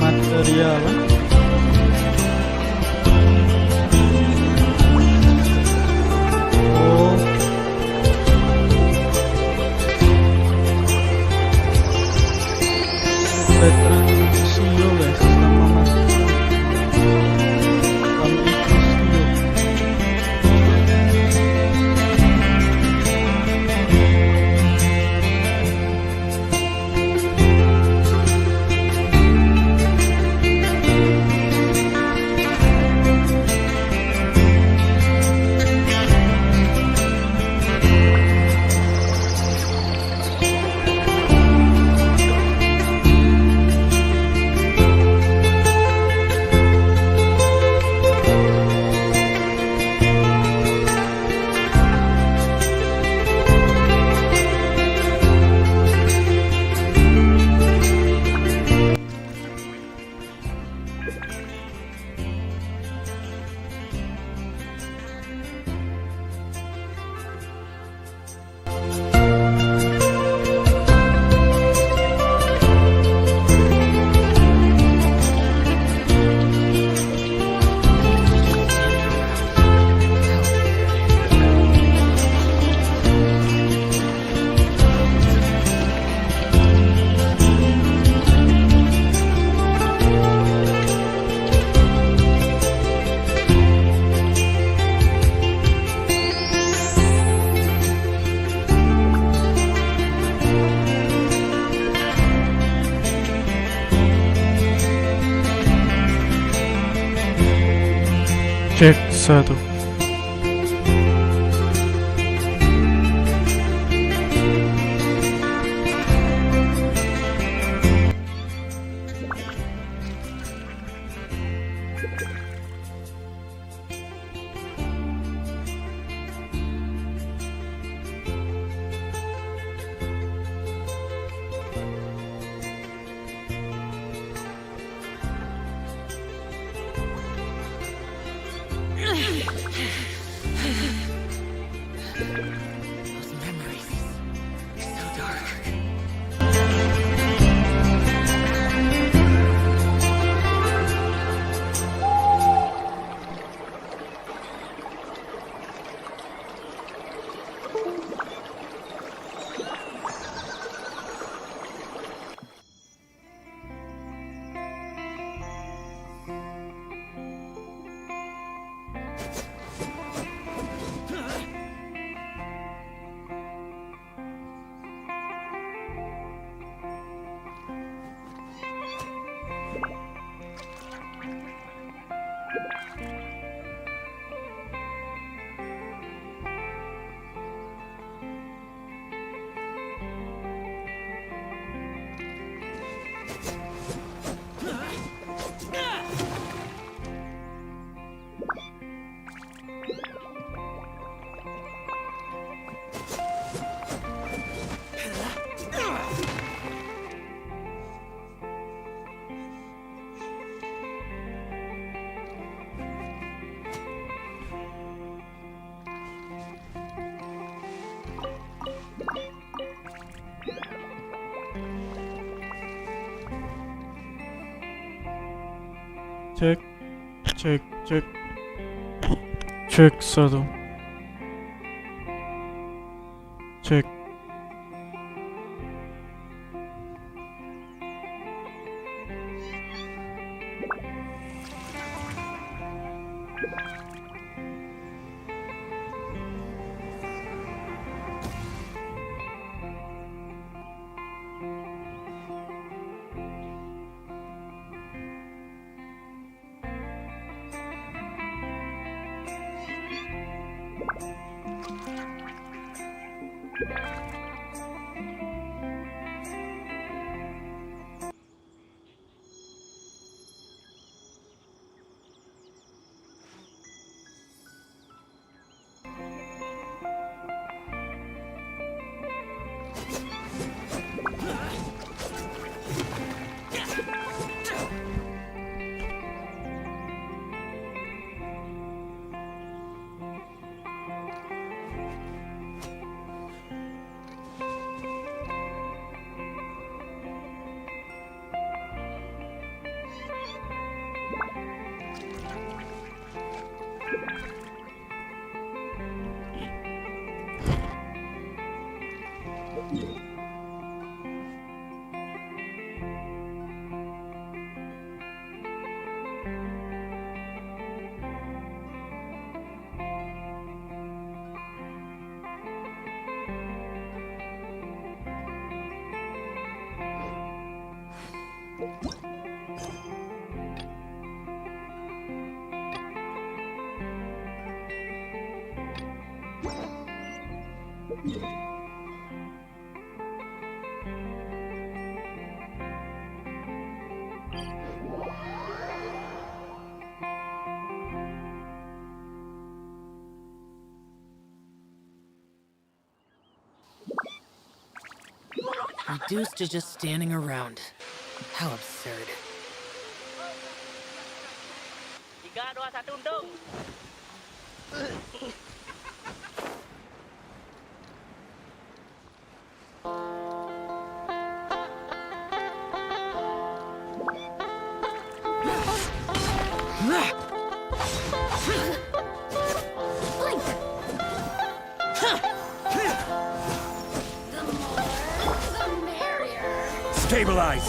Material. Oh, veteran CEO guys, sama masuk kalau itu CEO. Cek 1. Those memories, so dark. Cek, cek, cek, cek 1. Cek. Reduced to just standing around. How absurd. 3, 2, 1, untung! Stabilize!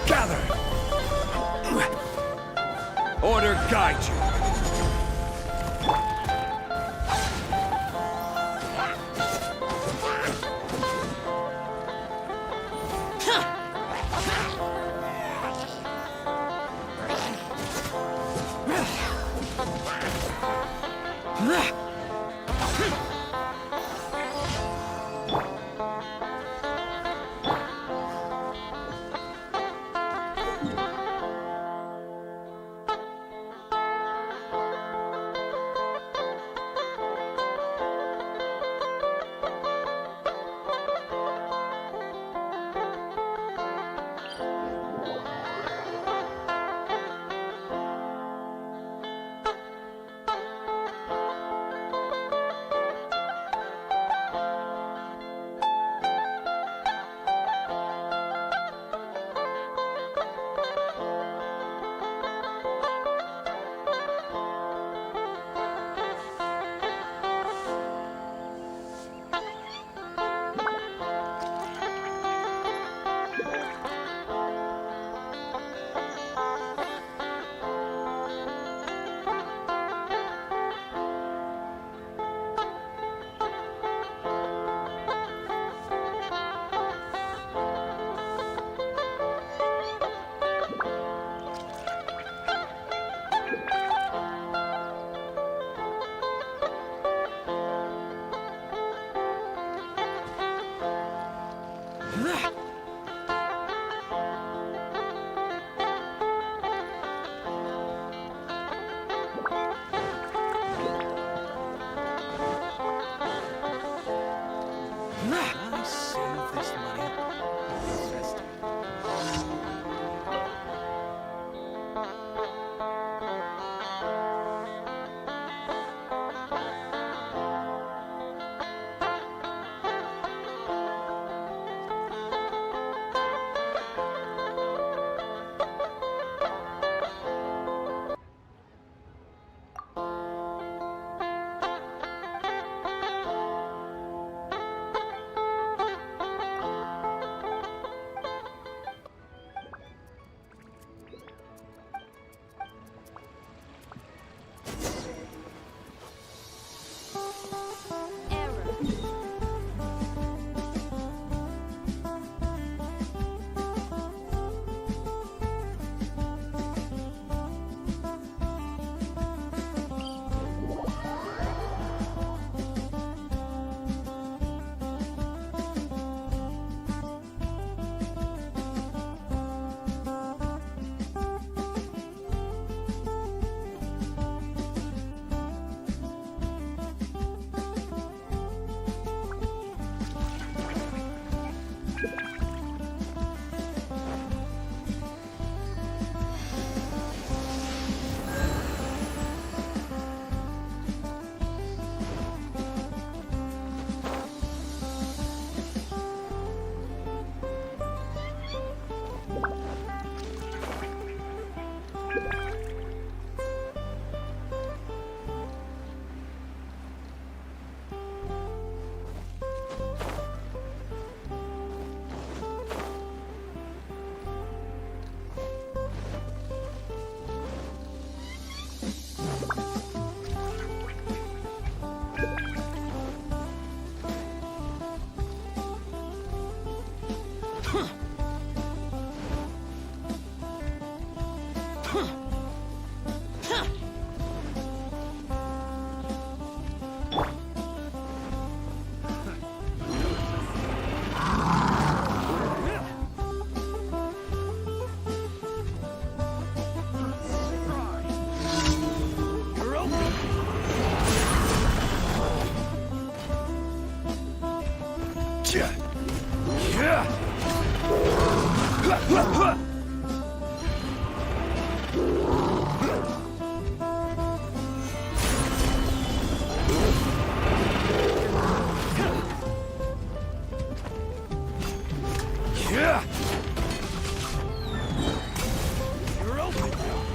Gather! Order guide you!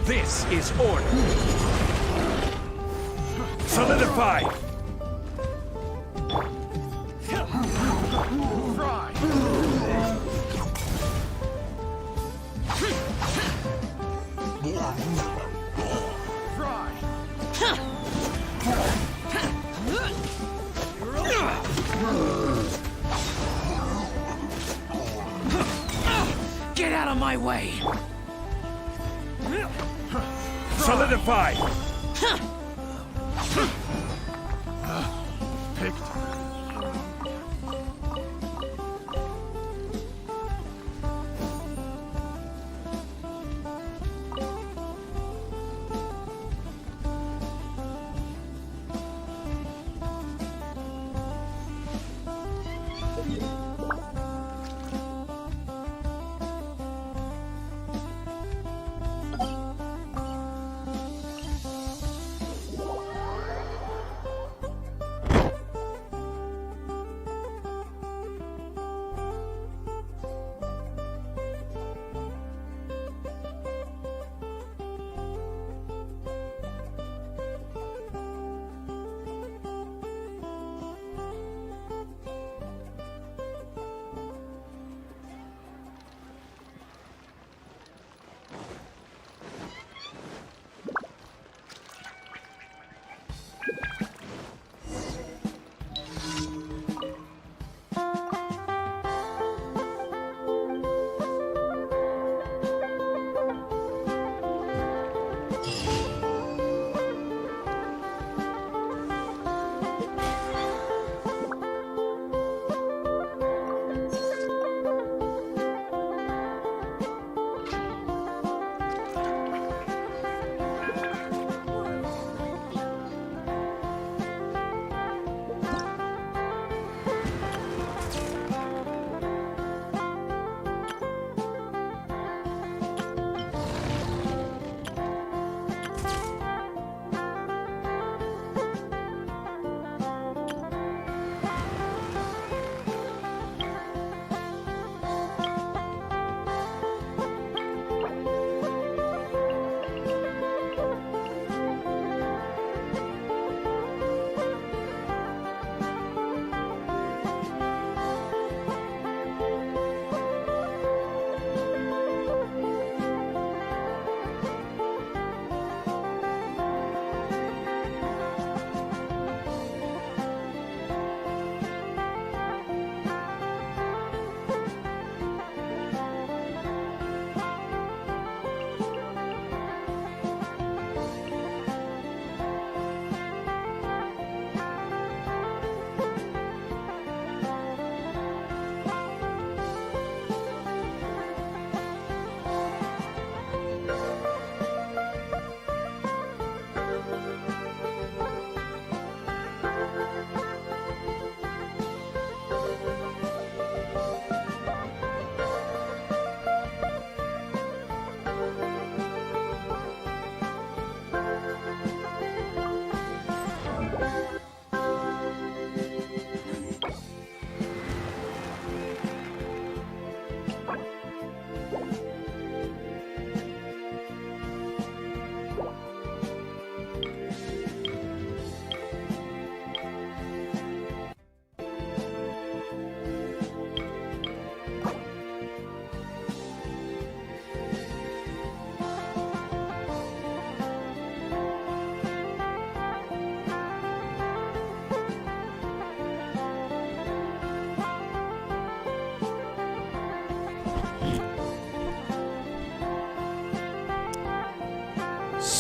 This is order. Solidify. Get out of my way! Solidify.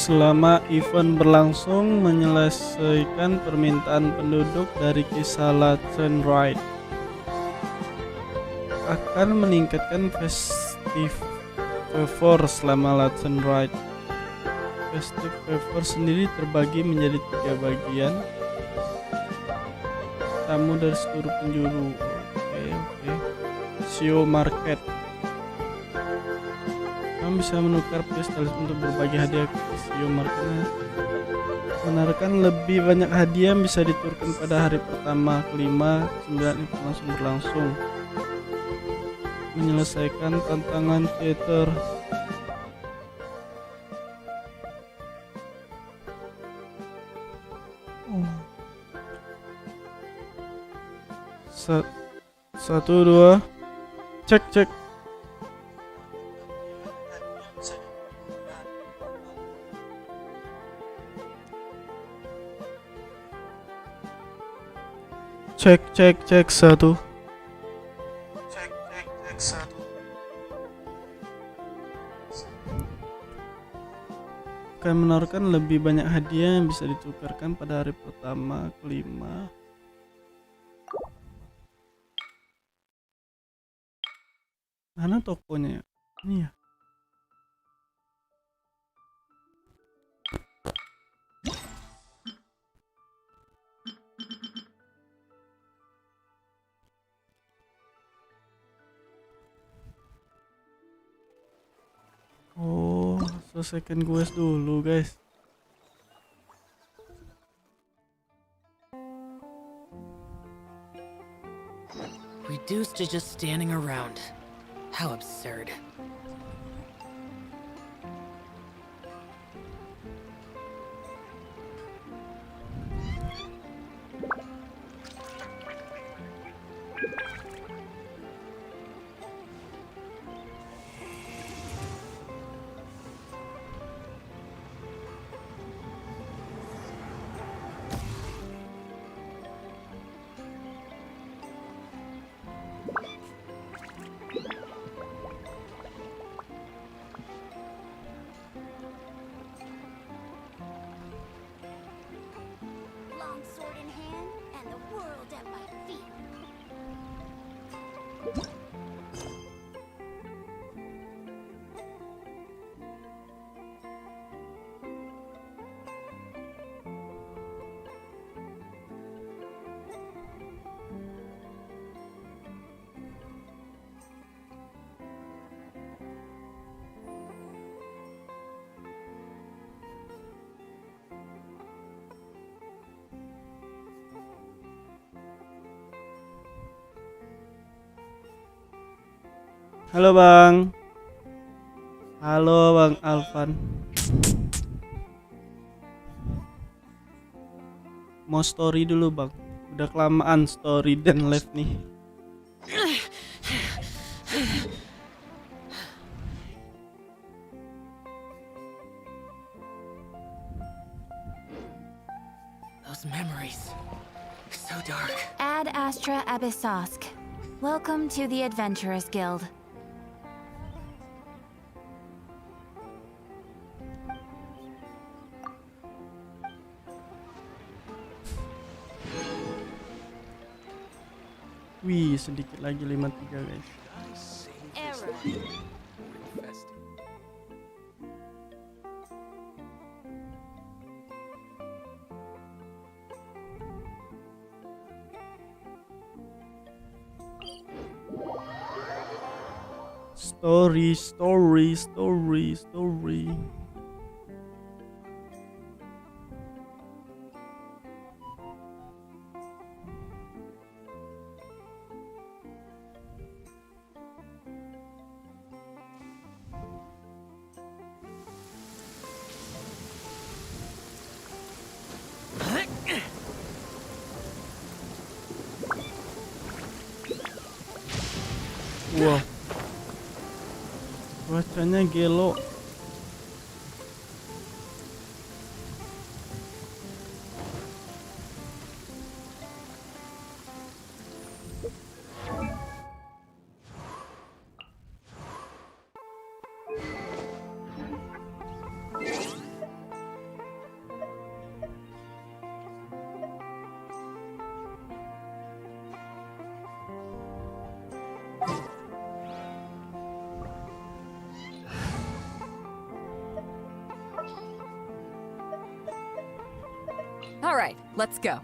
Selama event berlangsung, menyelesaikan permintaan penduduk dari kisah Lanjut akan meningkatkan festive favor selama Lanjut. Festive favor sendiri terbagi menjadi 3 bagian. Tamu dari seluruh penjuru. Oke. Show market. Kamu bisa menukar pistolet untuk berbagi hadiah ke show marketnya. Menarikkan lebih banyak hadiah yang bisa diturunkan pada hari pertama, kelima, 9 itu langsung berlangsung. Menyelesaikan tantangan theater. Satu dua, cek. Cek satu. Cek satu. Akan menawarkan lebih banyak hadiah yang bisa ditukarkan pada hari pertama, kelima. Mana tokonya ya? Ini ya. Oh, selesaikan quest dulu, guys. Reduced to just standing around. How absurd. Sword in hand and the world at my feet. Halo Bang. Halo Bang Alvan. Mau story dulu Bang. Udah kelamaan story dan live nih. Those memories. So dark. Ad Astra Abyssosk. Welcome to the Adventurers Guild. Wih, sedikit lagi 53 guys. Error. Story. Wah, cuacanya gelo. All right, let's go.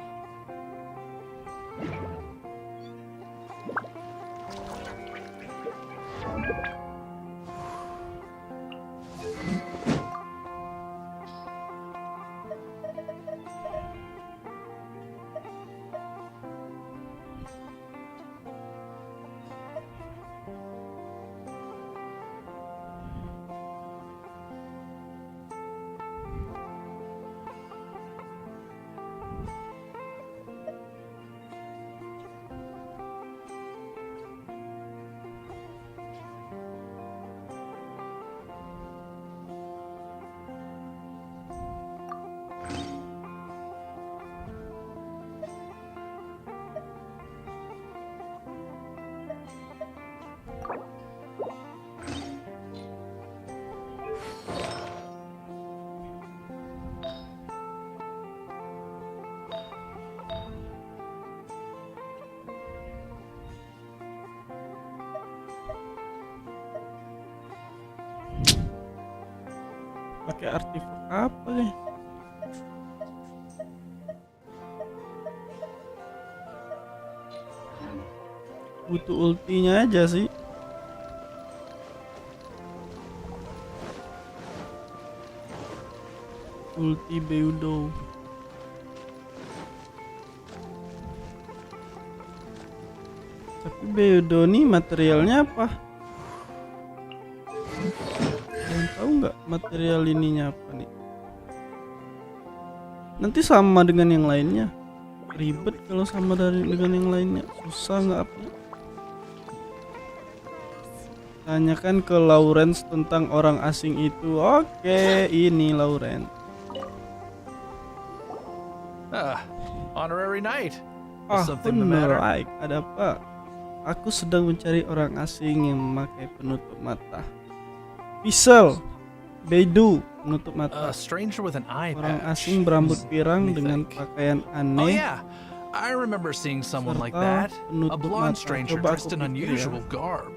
Pakai artefak apa nih? Butuh ultinya aja sih. Ulti Beudo. Tapi Beudo nih materialnya apa? Kalian tahu nggak material ininya apa nih? Nanti sama dengan yang lainnya. Ribet kalau sama dengan yang lainnya. Susah nggak apa? Tanyakan ke Lawrence tentang orang asing itu. Oke, ini Lawrence. Honorary knight. Ah, Something the matter? baik. Ada apa? Aku sedang mencari orang asing yang memakai penutup mata. Pisel, Beidu, penutup mata. A stranger with an eye Orang patch. asing berambut pirang Let me dengan think. pakaian Oh aneh. yeah, I remember seeing someone like Serta that. A penutup blonde mata. stranger Coba dressed aku in pikir ya. unusual garb.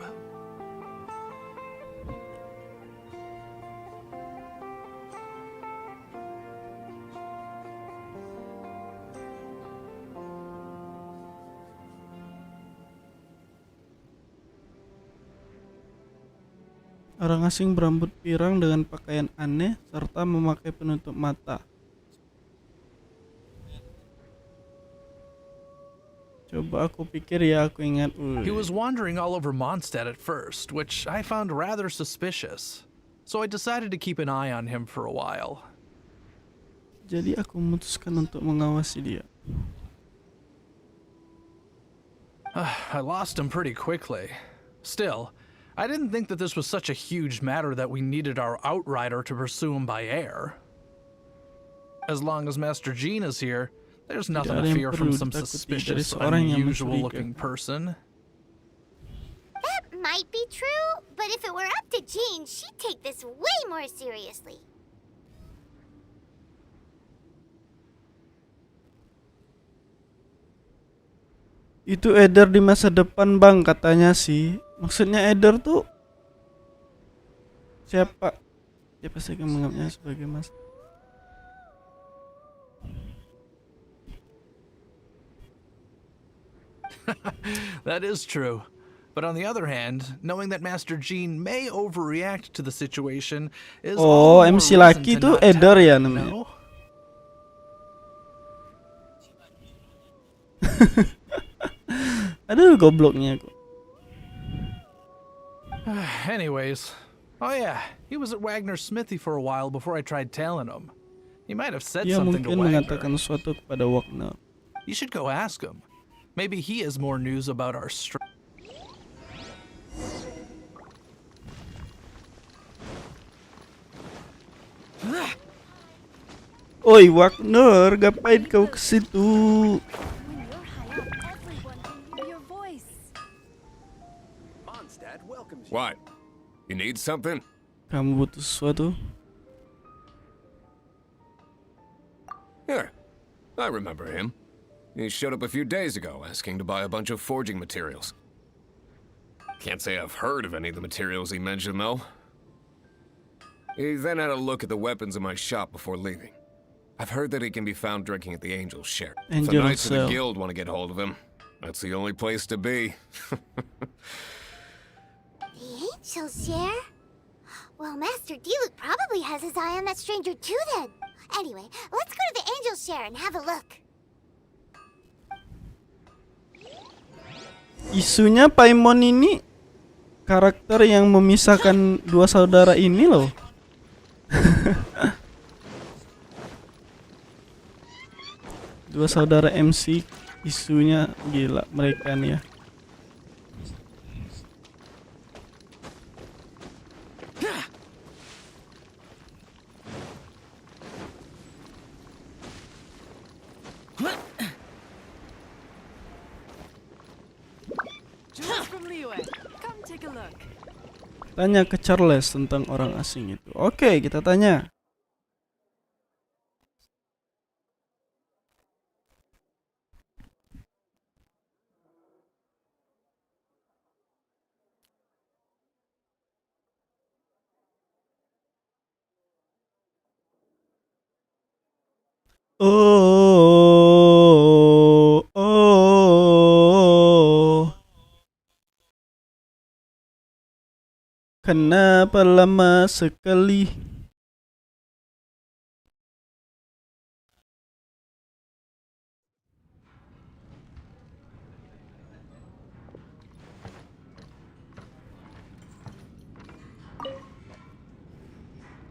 Orang asing berambut pirang dengan pakaian aneh serta memakai penutup mata. Coba aku pikir ya, aku ingat. He was wandering all over Mondstadt at first, which I found rather suspicious. So I decided to keep an eye on him for a while. Jadi aku memutuskan untuk mengawasi dia. I lost him pretty quickly. Still, I didn't think that this was such a huge matter that we needed our outrider to pursue him by air. As long as Master Jean is here, there's nothing to ada yang fear from perlu some ditakuti dari suspicious, seorang yang unusual-looking person. That might be true, but if it were up to Jean, she'd take this way more seriously. Itu Eder di masa depan, Bang, katanya sih. Maksudnya Eder tuh siapa? Siapa sih yang menganggapnya sebagai mas? That is true. But on the other hand, knowing that Master Jean may overreact to the situation is Oh, all the more MC reason laki to tuh not Eder tell ya him, namanya. no? Aduh, gobloknya aku. Anyways, oh yeah, he was at Wagner's smithy for a while before I tried tailing him. He might have said Dia something to mungkin Wagner. mengatakan sesuatu kepada Wagner. You should go ask him. Maybe he has more news about our Oi, Wagner, ngapain kau ke situ? When you're high up, everyone can hear your voice. What? You need something? Kamu butuh sesuatu? Here. I remember him. He showed up a few days ago asking to buy a bunch of forging materials. Can't say I've heard of any of the materials he mentioned, though. He then had a look at the weapons in my shop before leaving. I've heard that he can be found drinking at the Angel Share. If the Angel Knights of the Cell. Guild want to get hold of him, that's the only place to be. The Angel Share? Well, Master Diluc probably has his eye on that stranger too then. Anyway, let's go to the Angel Share and have a look. Isunya Paimon ini karakter yang memisahkan dua saudara ini loh. Dua saudara MC, isunya gila mereka nih ya. Tanya ke Charles tentang orang asing itu. Oke, kita tanya. Oh. Kenapa lama sekali?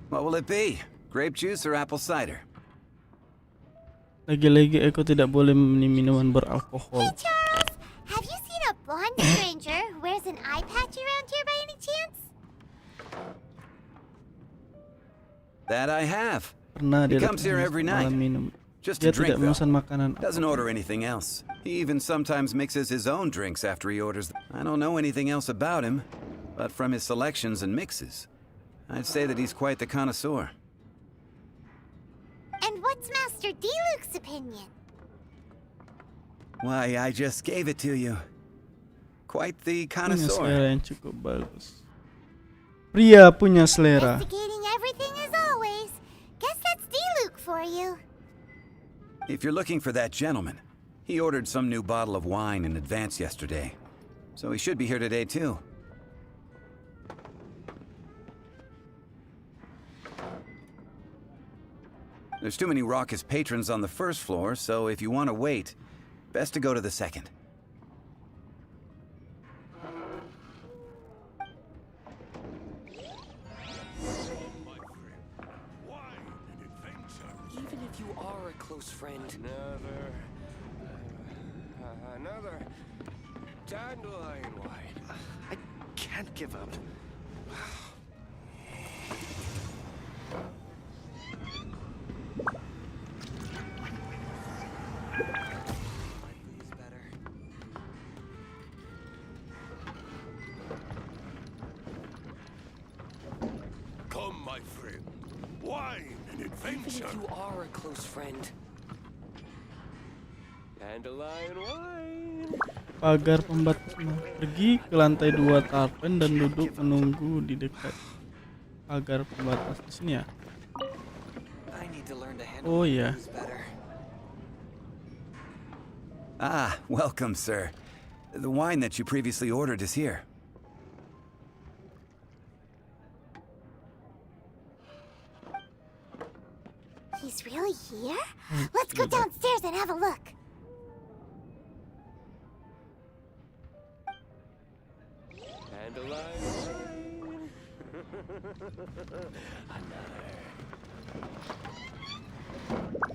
What will it be? Grape juice or apple cider? Lagi-lagi aku tidak boleh minum minuman beralkohol. Hey Charles, have you seen a blonde stranger who wears an eye patch around here by any chance? That I have. Pernah He dia comes here every night. malam minum. Just Dia to drink, tidak though. memesan makanan. Doesn't order anything else. He even sometimes mixes his own drinks after he orders them. I don't know anything else about him, but from his selections and mixes, I'd say that he's quite the connoisseur. And what's Master Diluc's opinion? Why, I just gave it to you. Quite the Punya selera connoisseur. yang cukup bagus. Pria punya selera. Investigating everything as always. Guess that's Diluc for you. If you're looking for that gentleman, he ordered some new bottle of wine in advance yesterday. So he should be here today, too. There's too many raucous patrons on the first floor, so if you want to wait, best to go to the second. Even if you are a close friend. Another dandelion wine. I can't give up. Come, my friend. Wine and Even adventure. if you are a close friend. Dandelion wine. Pagar pembatas pergi ke lantai 2 tarpen dan duduk menunggu di dekat pagar pembatas di sini ya. I need to learn to handle Oh my iya. booze better. Ah, welcome, sir. The wine that you previously ordered is here. He's really here? Let's go downstairs and have a look. Dandelion wine.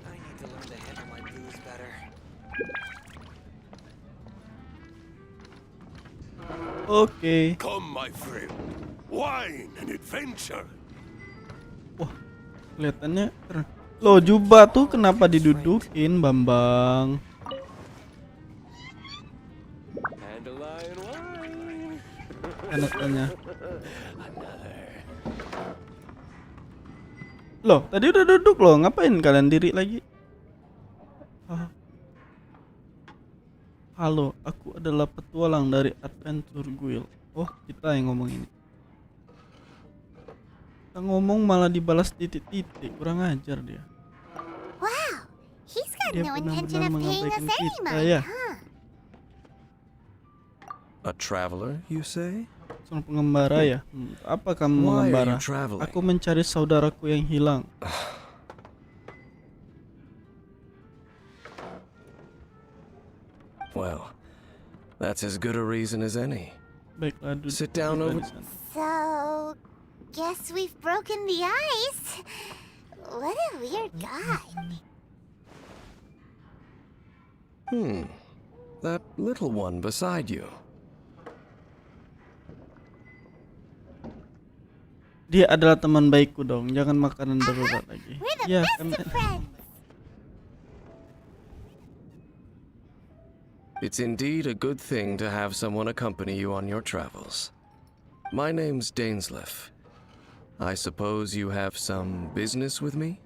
I need to learn to handle my booze better. Oke. Come, my friend. Wine and adventure. Wah, kelihatannya keren. Loh, jubah tuh kenapa didudukin, Bambang? Dandelion wine. Tanya. Loh, tadi udah duduk loh. Ngapain kalian diri lagi? Ah. Halo, aku adalah petualang dari Adventure Guild. Oh, kita yang ngomong ini. Kita ngomong malah dibalas titik-titik, kurang ajar dia. What had dia no intention benar-benar of paying us mengabaikan any kita money, ya. huh? A traveler, you say? Seorang pengembara ya. Apa kamu Why are mengembara? you traveling? Aku mencari saudaraku yang hilang. Well, that's as good a reason as any. Baiklah, duduk. Sit down over. So, guess we've broken the ice. What a weird guy. That little one beside you. Dia adalah teman baikku dong. Jangan makanan darurat lagi. We're the Ya, best of friends. It's indeed a good thing to have someone accompany you on your travels. My name's Dainsleif. I suppose you have some business with me?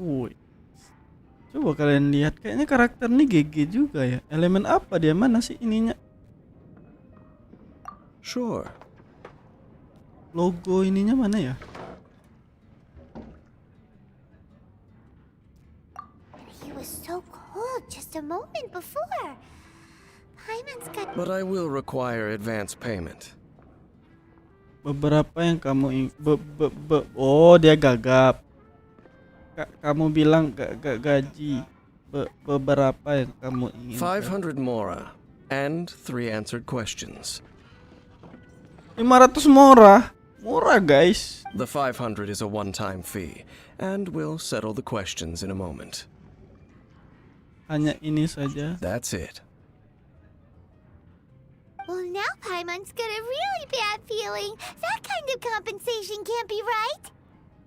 Woi. Coba kalian lihat, kayaknya karakter ini GG juga ya. Elemen apa dia? Mana sih ininya? Sure. Logo ininya mana ya? He was so cold just a moment before. Paimon's got... But I will require advance payment. Beberapa yang kamu oh, dia gagap. Kamu bilang gak gaji. Beberapa yang kamu ingin. 500 mora and 3 answered questions. 500 mora. Murah, guys. The 500 is a one-time fee, and we'll settle the questions in a moment. Hanya ini saja. That's it. Well, now Paimon's got a really bad feeling. That kind of compensation can't be right.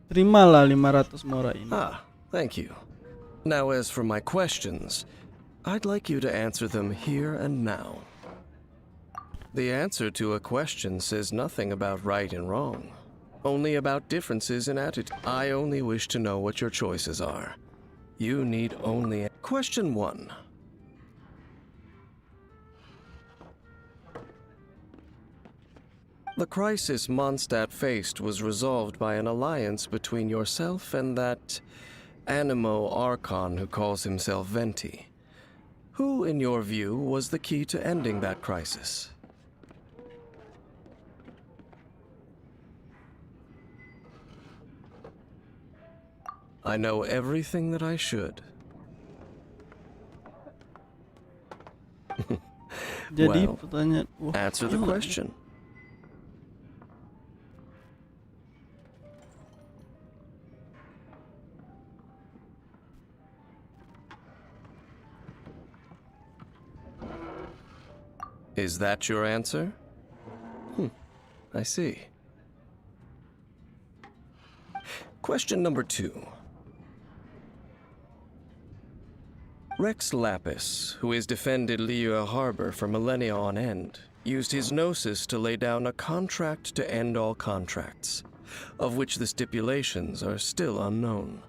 Terimalah 500 mora ini. Ah, thank you. Now, as for my questions, I'd like you to answer them here and now. The answer to a question says nothing about right and wrong, only about differences in attitude. I only wish to know what your choices are. You need only... Question 1. The crisis Mondstadt faced was resolved by an alliance between yourself and that Animo Archon who calls himself Venti. Who, in your view, was the key to ending that crisis? I know everything that I should. Jadi Well, pertanyaan, answer the gila. question. Is that your answer? I see. Question number 2. Rex Lapis, who has defended Liyue Harbor for millennia on end, used his gnosis to lay down a contract to end all contracts, of which the stipulations are still unknown.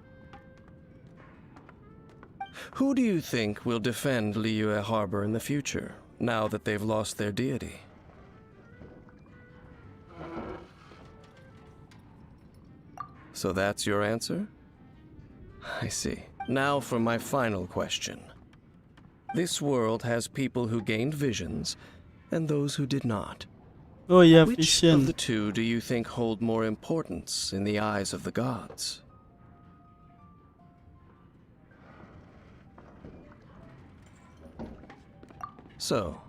Who do you think will defend Liyue Harbor in the future, now that they've lost their deity? So that's your answer? I see. Now for my final question. This world has people who gained visions and those who did not. Oh yeah, Which vision. of the two do you think hold more importance in the eyes of the gods? So,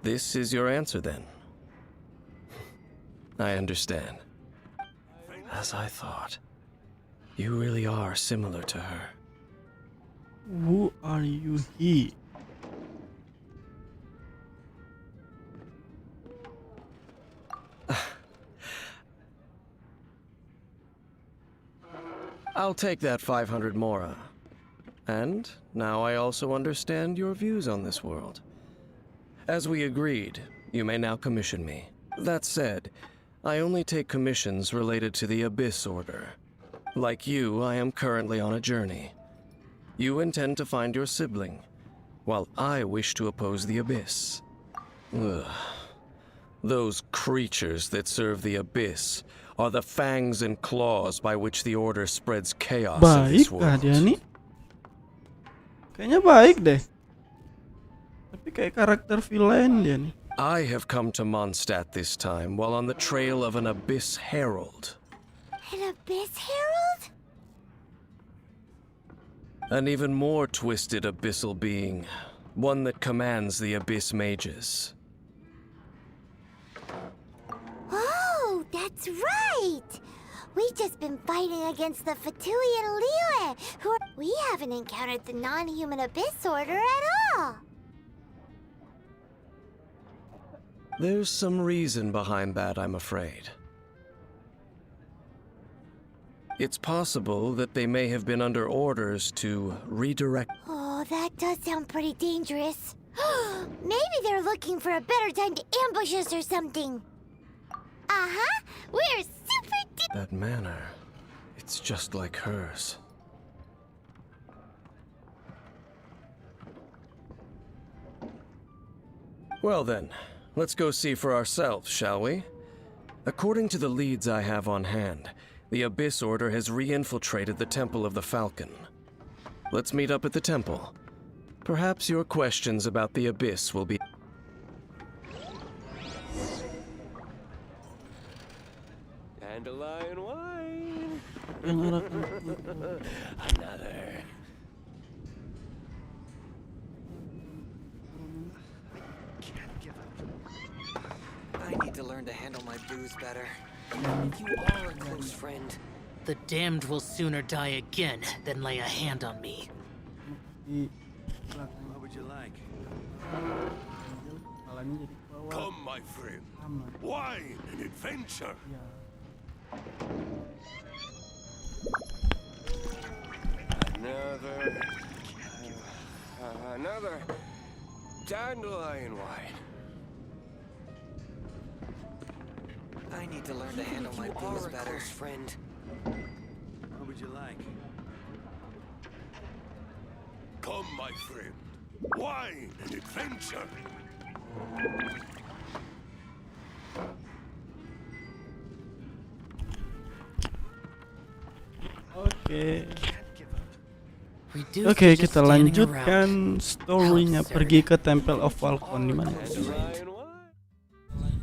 this is your answer then. I understand. As I thought. You really are similar to her. Who are you he? I'll take that 500 mora. And now I also understand your views on this world. As we agreed, you may now commission me. That said, I only take commissions related to the Abyss Order. Like you, I am currently on a journey. You intend to find your sibling, while I wish to oppose the Abyss. Ugh. Those creatures that serve the Abyss are the fangs and claws by which the Order spreads chaos in this Baik kah world. dia nih? Kayaknya baik deh. Tapi kayak karakter villain dia nih. I have come to Mondstadt this time while on the trail of an Abyss Herald. An Abyss Herald? An even more twisted abyssal being. One that commands the Abyss Mages. Oh, that's right! We've just been fighting against the Fatui and Liyue, who are... We haven't encountered the non-human Abyss Order at all! There's some reason behind that, I'm afraid. It's possible that they may have been under orders to redirect. Oh, that does sound pretty dangerous. Maybe they're looking for a better time to ambush us or something. Uh-huh, we're super That manner, it's just like hers. Well then, let's go see for ourselves, shall we? According to the leads I have on hand, the Abyss Order has re-infiltrated the Temple of the Falcon. Let's meet up at the temple. Perhaps your questions about the Abyss will be... Dandelion wine. Yang arah Another. I need to learn to handle my booze better. You are a close friend. The damned will sooner die again than lay a hand on me. di What would you like? kepalanya jadi ke bawah. Come, my friend. Aman. Wine and adventure. Ya. Another dandelion wine. I need to learn to handle my booze better. Friend. What would you like? Come, my friend. Wine and adventure. Oke. Reduce Oke, to just kita standing lanjutkan around. story-nya, pergi ke Temple of Falcon di mana? Dandelion wine.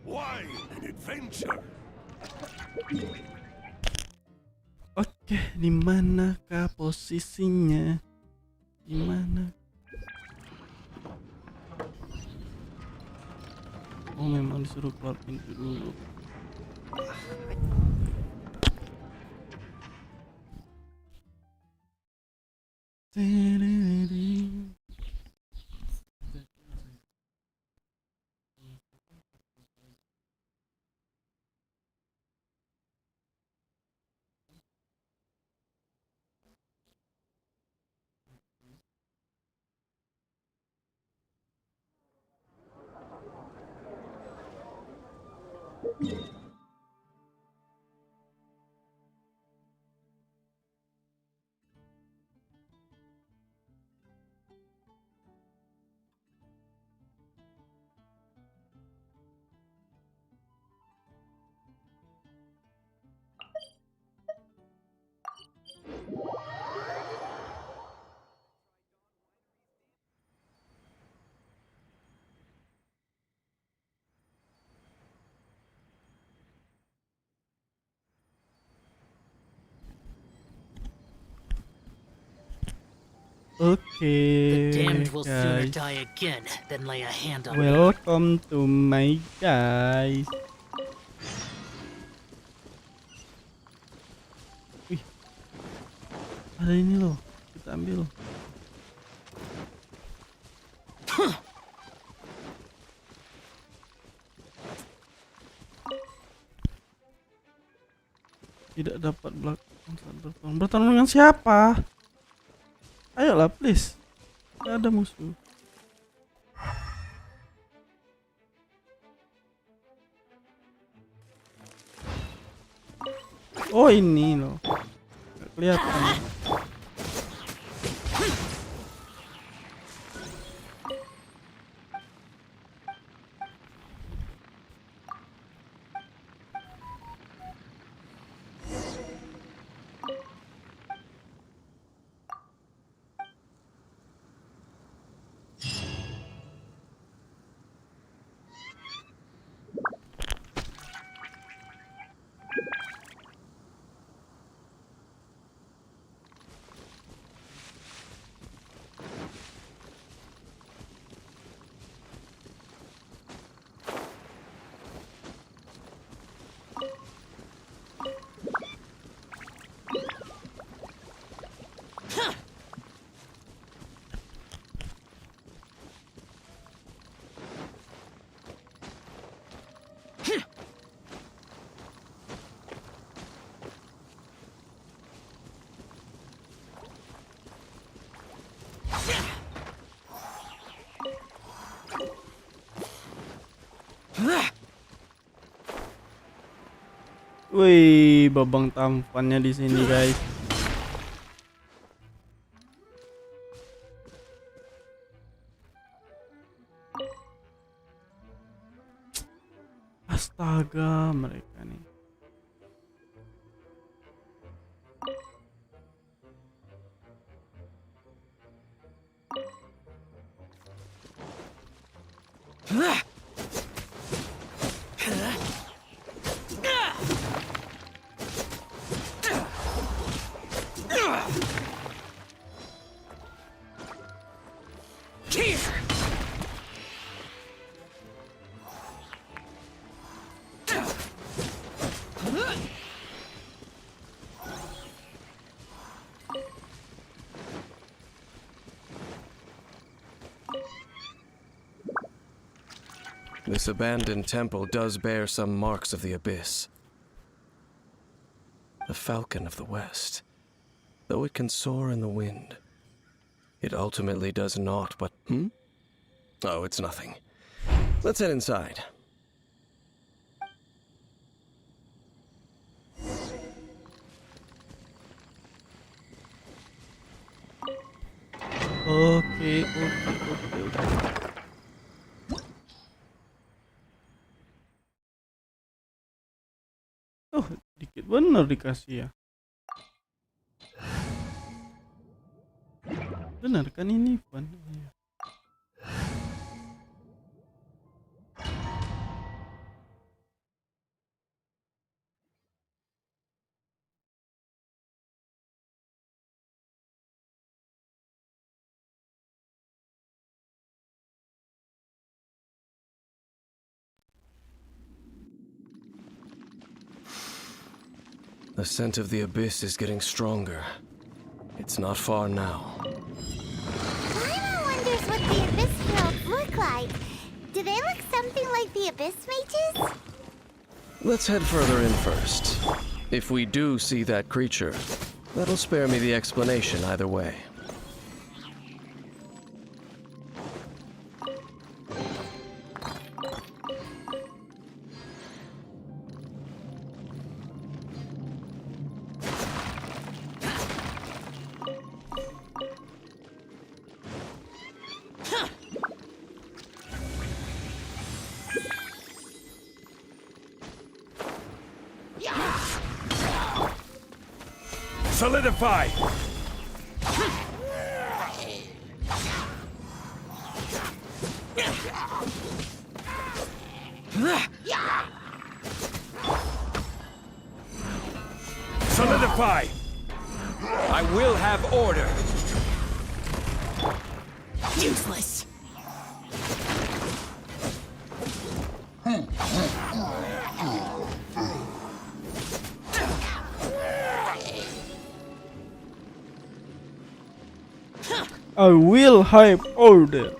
Wine and adventure. Oke, di manakah posisinya? Di mana? Oh, memang disuruh keluar pintu dulu. Oke, The damned will sooner guys. die again than lay a hand on me. Welcome to my guys. Wih, ada ini loh, kita ambil. Tidak dapat belakang saat bertarung. Bertarung dengan siapa? Ayolah, please. Tidak ada musuh. Oh, ini loh. Nggak kelihatan. Wih, babang tampannya di sini, guys. Astaga, mereka nih. This abandoned temple does bear some marks of the abyss. The falcon of the west. Though it can soar in the wind, it ultimately does naught but... Oh, it's nothing. Let's head inside. Oke. Oh, dikit bener dikasih ya. Bener kan ini, Van? Iya. The scent of the abyss is getting stronger. It's not far now. Paimon wonders what the abyss worlds look like. Do they look something like the abyss mages? Let's head further in first. If we do see that creature, that'll spare me the explanation either way. Solidify! Solidify! I will have order. Useless. I will have order.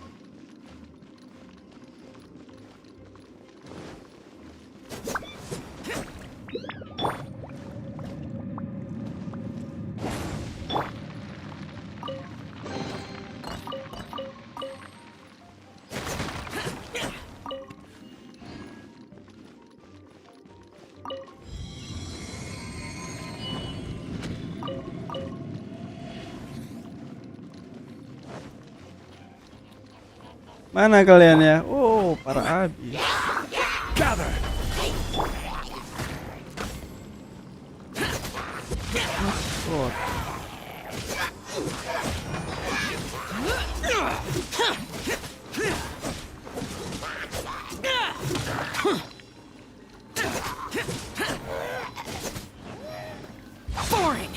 Mana kalian ya? Oh, para abis. Gather! Oh. Boring.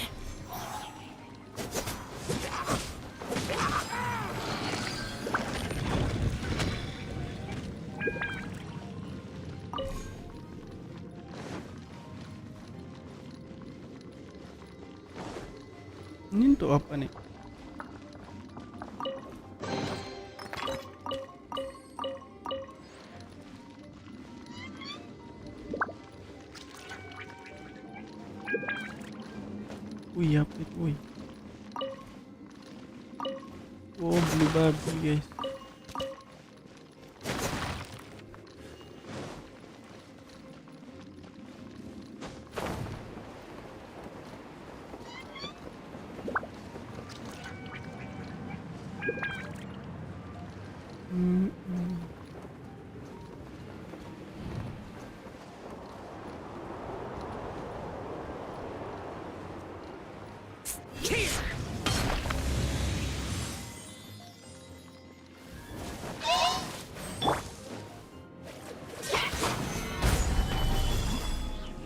Ini untuk apa nih? Wih, apa itu? Wih. Oh, beli babi guys.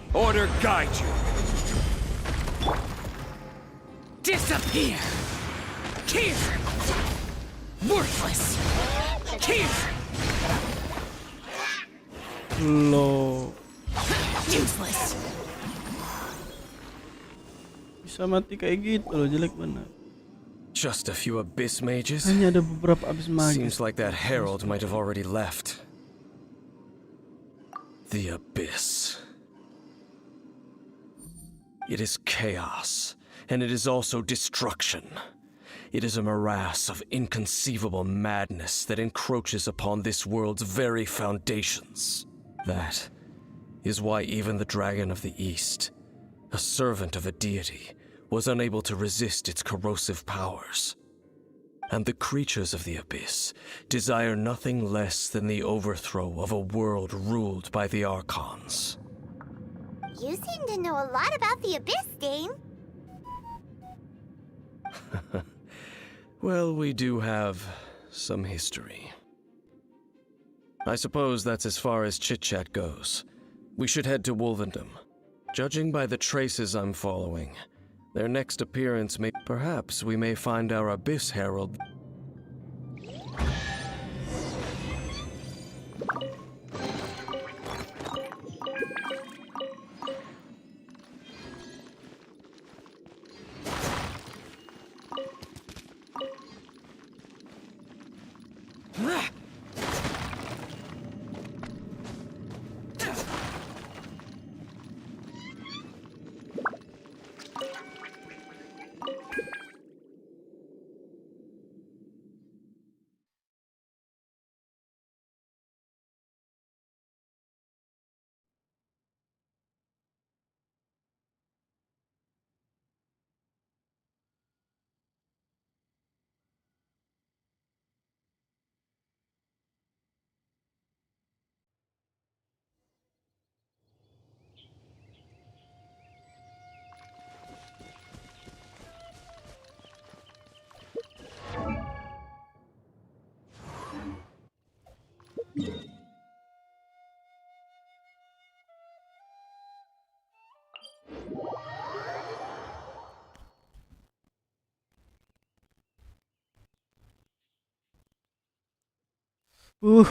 Order guide you. Disappear! Here! Worthless! Here! Lo Useless! bisa mati kayak gitu loh, jelek banget. Just a few abyss mages? Hanya ada beberapa abis magis. Seems like that herald might have already left. The abyss. It is chaos, and it is also destruction. It is a morass of inconceivable madness that encroaches upon this world's very foundations. That is why even the Dragon of the East, a servant of a deity, was unable to resist its corrosive powers. And the creatures of the Abyss desire nothing less than the overthrow of a world ruled by the Archons. You seem to know a lot about the Abyss, Dane. Well, we do have some history. I suppose that's as far as chit-chat goes. We should head to Wolvendom. Judging by the traces I'm following, their next appearance may... Perhaps we may find our Abyss Herald.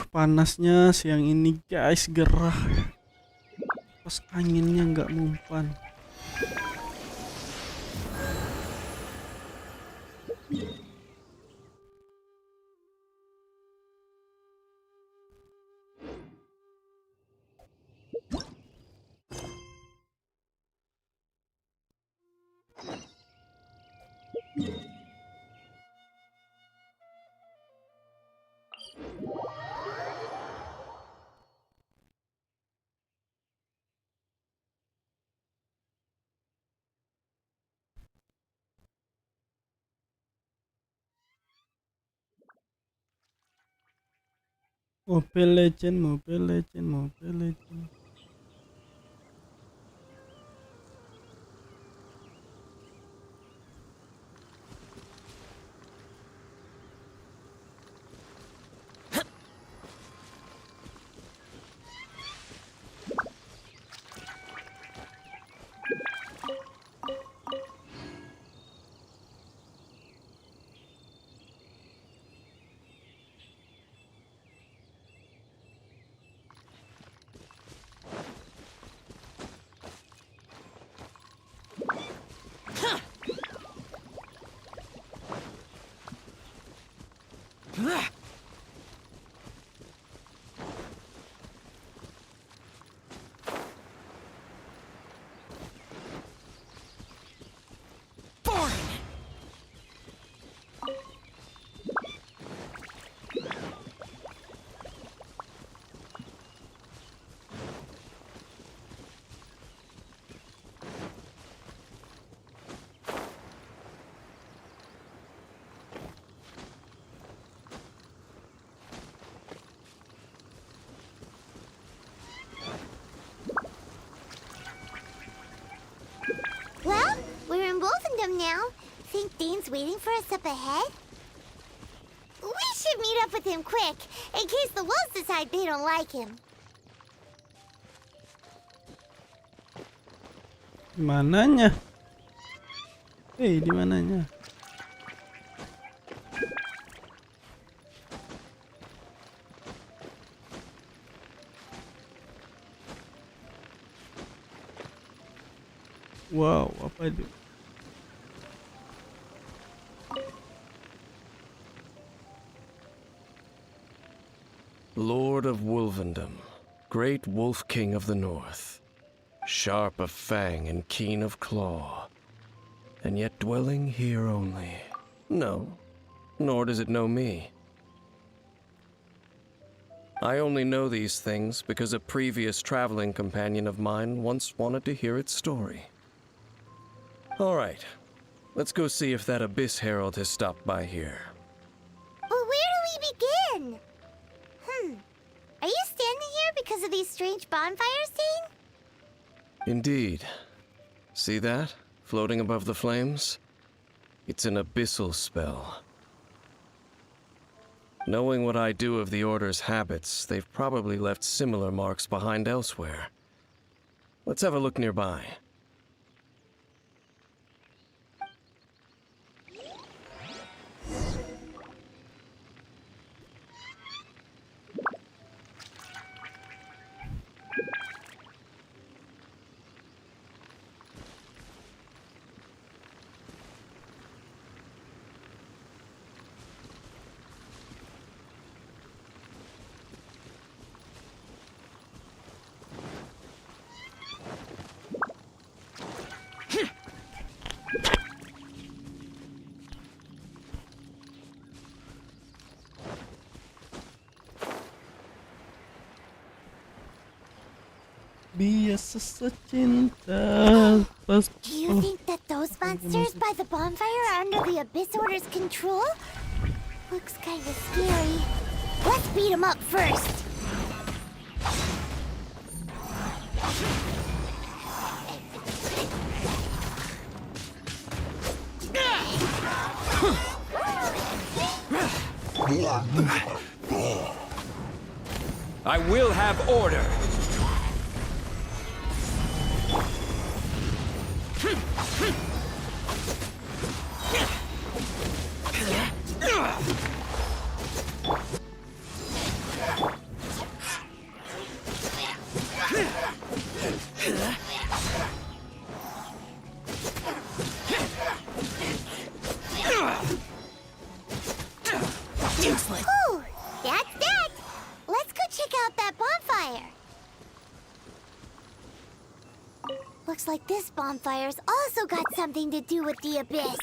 Panasnya siang ini guys, gerah. Pas anginnya nggak mempan. Mobile Legend, Mobile Legend, Mobile Legend. found him now. Think Dane's waiting for us up ahead? We should meet up with him quick, in case the wolves decide they don't like him. Mananya? Hei, di mananya? Wow, apa itu? Lord of Wolvendom, great wolf king of the north, sharp of fang and keen of claw, and yet dwelling here only. No, nor does it know me. I only know these things because a previous traveling companion of mine once wanted to hear its story. All right, let's go see if that Abyss Herald has stopped by here. But where do we begin? Are you standing here because of these strange bonfires, Dane? Indeed. See that, floating above the flames? It's an abyssal spell. Knowing what I do of the Order's habits, they've probably left similar marks behind elsewhere. Let's have a look nearby. Biasa secinta pas. Do you think that those monsters by the bonfire are under the Abyss Order's control? Looks kind of scary. Let's beat them up first. I will have order. Ooh, that's that. Let's go check out that bonfire. Looks like this bonfire's also got something to do with the Abyss.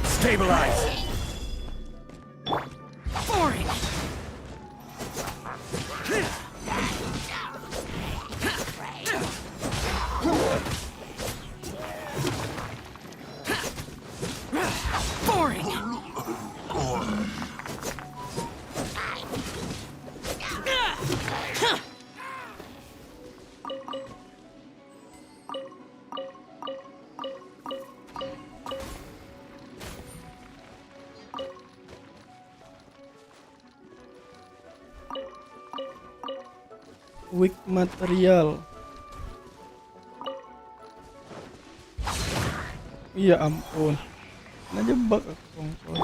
Stabilize. Boring. Boring. Weak material. Ya ampun. Ngejebak aku.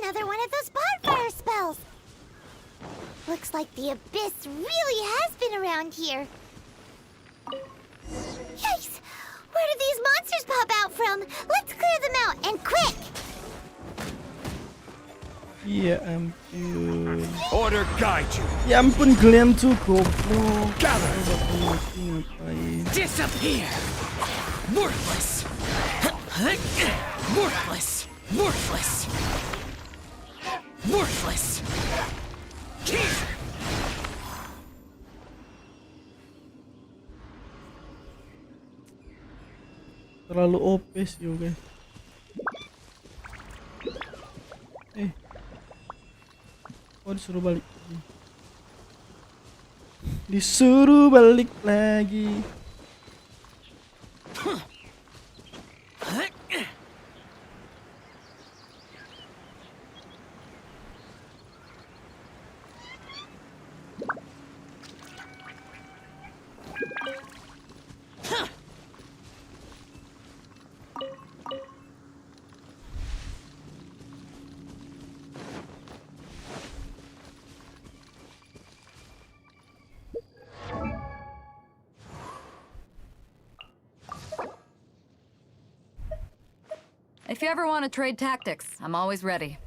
Another one of those bonfire spells. Looks like the Abyss really has been around here. monsters pop out from? Let's clear them out, and quick! Ya ampun. Order guide you. Ya ampun kalian tuh goblok. Ngapain? Disappear! Worthless! Worthless! Worthless! Worthless! Terlalu OP sih guys. Oh disuruh balik lagi. Disuruh balik lagi. If you ever want to trade tactics, I'm always ready.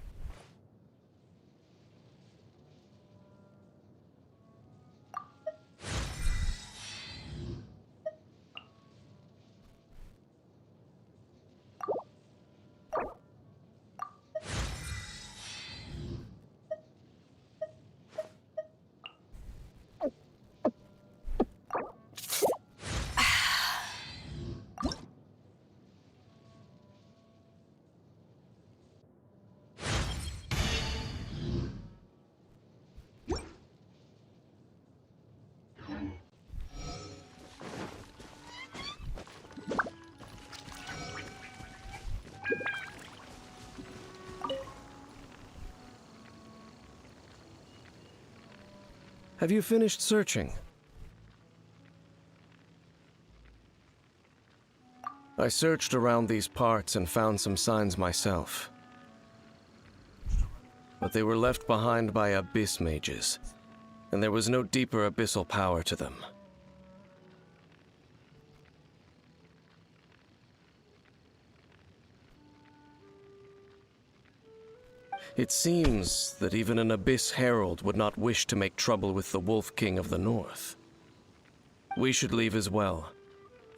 Have you finished searching? I searched around these parts and found some signs myself. But they were left behind by abyss mages, and there was no deeper abyssal power to them. It seems that even an Abyss Herald would not wish to make trouble with the Wolf King of the North. We should leave as well.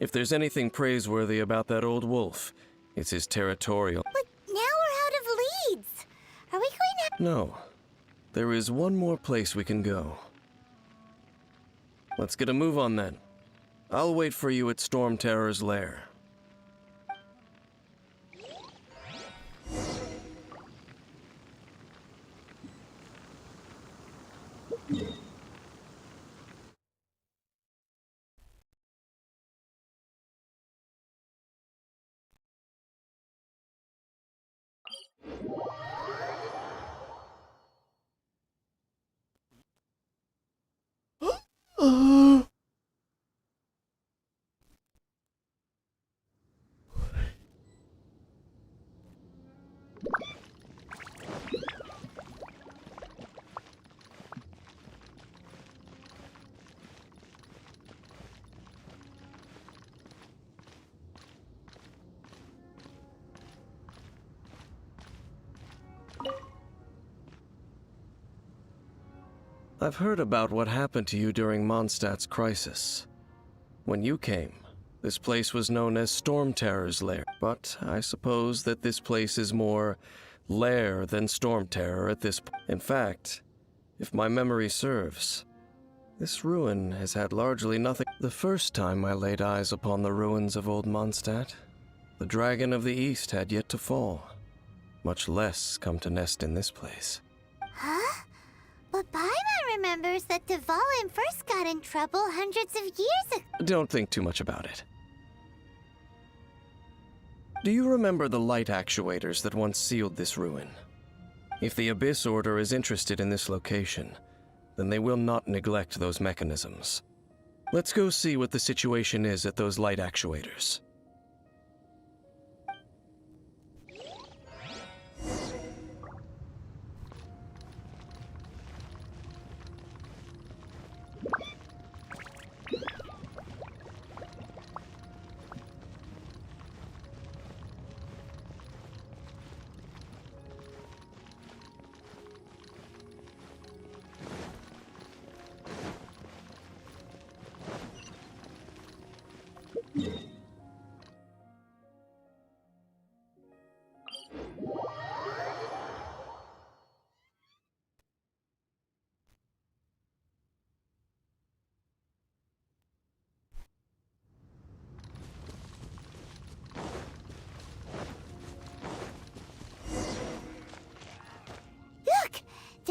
If there's anything praiseworthy about that old wolf, it's his territorial. But now we're out of leads. Are we going to... No. There is one more place we can go. Let's get a move on then. I'll wait for you at Storm Terror's lair. I've heard about what happened to you during Mondstadt's crisis. When you came, this place was known as Storm Terror's lair, but I suppose that this place is more lair than Storm Terror at this point. In fact, if my memory serves, this ruin has had largely nothing. The first time I laid eyes upon the ruins of old Mondstadt, the Dragon of the East had yet to fall, much less come to nest in this place. Huh? But Paimon remembers that Dvalin first got in trouble hundreds of years ago. Don't think too much about it. Do you remember the light actuators that once sealed this ruin? If the Abyss Order is interested in this location, then they will not neglect those mechanisms. Let's go see what the situation is at those light actuators.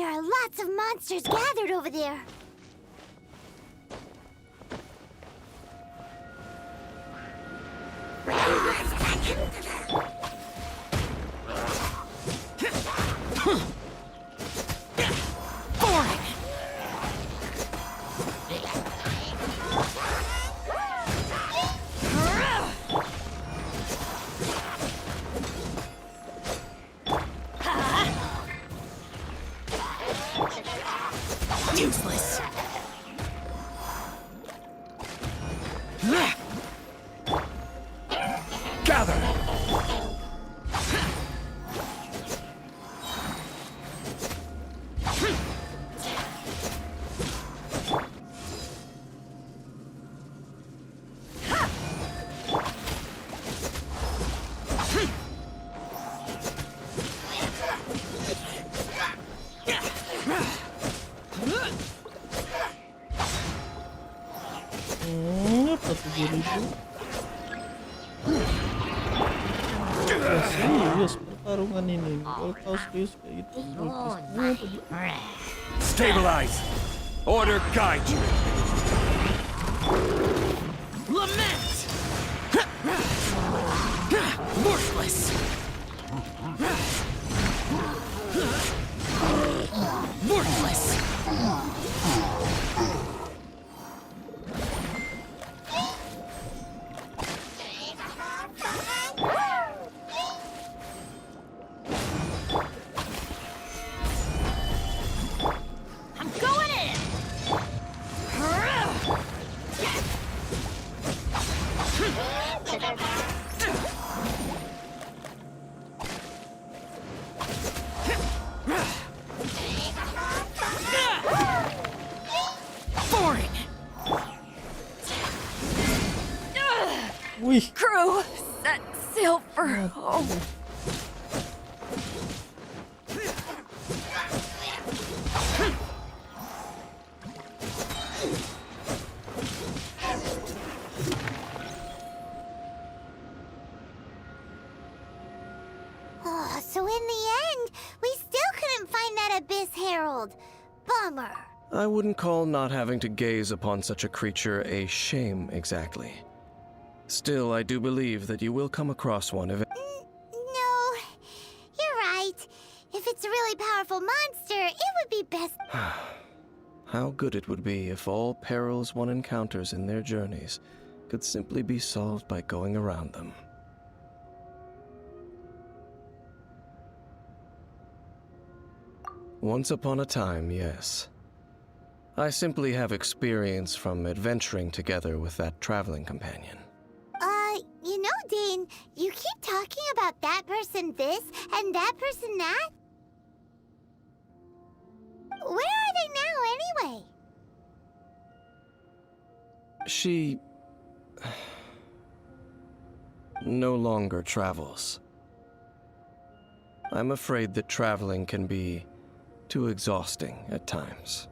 There are lots of monsters gathered over there. Useless. Gather! Apa 7.000? Ya, serius pertarungan ini. Kalau tahu serius kayak gitu, semua tadi. Stabilize! Order guide you! Lament! Worthless! Worthless! I'm going in! Boring! Wih, Crew, set sail for home. Oh, so in the end, we still couldn't find that Abyss Herald. Bummer. I wouldn't call not having to gaze upon such a creature a shame exactly. Still, I do believe that you will come across one eventually. No, you're right. If it's a really powerful monster, it would be best. How good it would be if all perils one encounters in their journeys could simply be solved by going around them. Once upon a time, yes. I simply have experience from adventuring together with that traveling companion. You know, Dane, you keep talking about that person this and that person that. Where are they now, anyway? She no longer travels. I'm afraid that traveling can be too exhausting at times.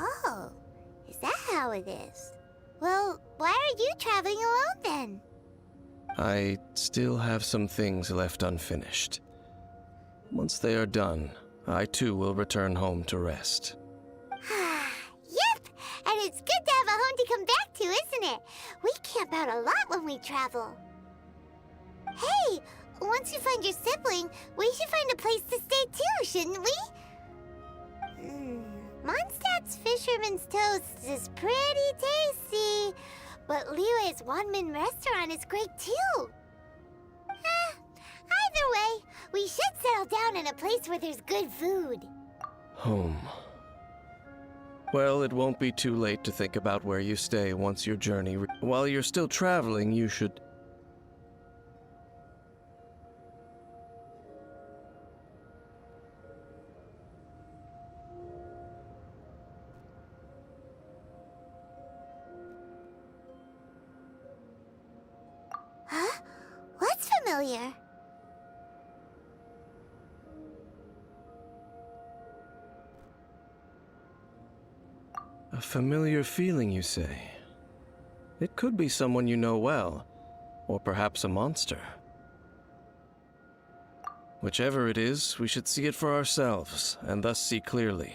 Oh, is that how it is? Well, why are you traveling alone then? I still have some things left unfinished. Once they are done, I too will return home to rest. Yep, and it's good to have a home to come back to, isn't it? We camp out a lot when we travel. Hey, once you find your sibling, we should find a place to stay too, shouldn't we? Mondstadt's Fisherman's Toast is pretty tasty, but Liyue's one-man restaurant is great too. Either way, we should settle down in a place where there's good food. Home. Well, it won't be too late to think about where you stay once your journey. While you're still traveling, you should. Huh? What's familiar? A familiar feeling, you say? It could be someone you know well, or perhaps a monster. Whichever it is, we should see it for ourselves, and thus see clearly.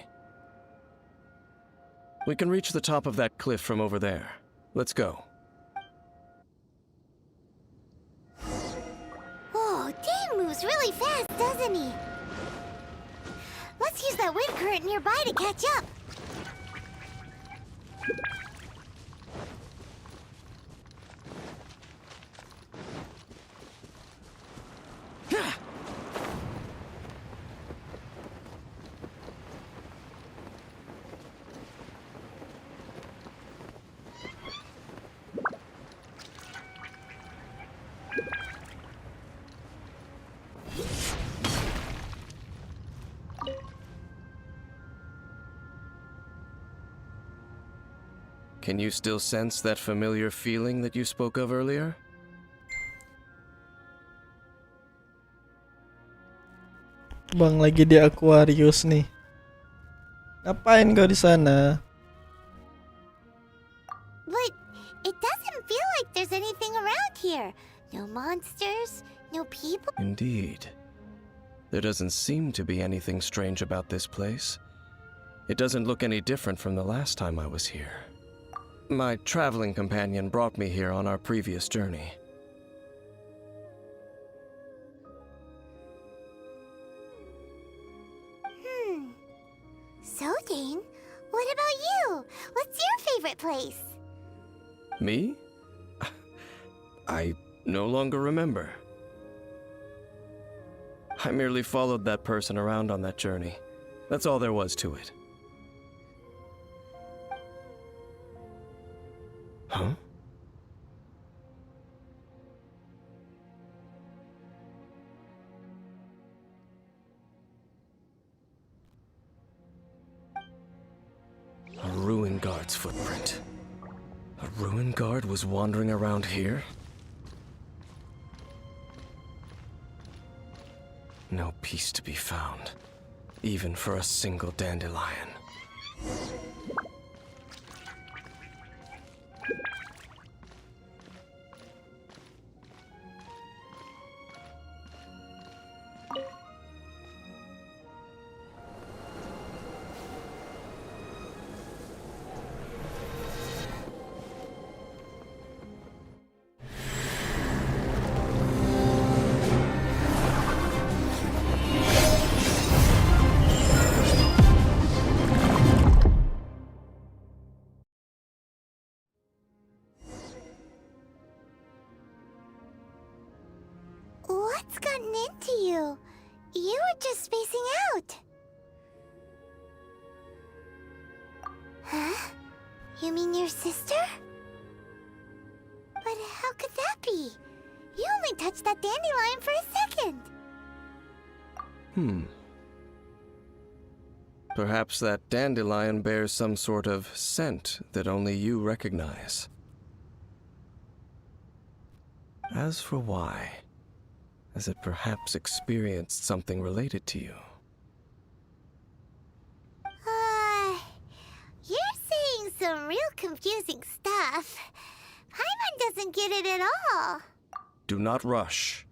We can reach the top of that cliff from over there. Let's go. Whoa, Dane moves really fast, doesn't he? Let's use that wind current nearby to catch up. Can you still sense that familiar feeling that you spoke of earlier? Bang lagi di Aquarius nih. Ngapain kau di sana? But it doesn't feel like there's anything around here. No monsters, no people. Indeed. There doesn't seem to be anything strange about this place. It doesn't look any different from the last time I was here. My traveling companion brought me here on our previous journey. So, Dane, what about you? What's your favorite place? Me? I no longer remember. I merely followed that person around on that journey. That's all there was to it. Huh? A ruin guard's footprint. A ruin guard was wandering around here? No peace to be found, even for a single dandelion. What's gotten into you? You were just spacing out. Huh? You mean your sister? But how could that be? You only touched that dandelion for a second. Perhaps that dandelion bears some sort of scent that only you recognize. As for why, has it perhaps experienced something related to you? You're saying some real confusing stuff. Paimon doesn't get it at all. Do not rush.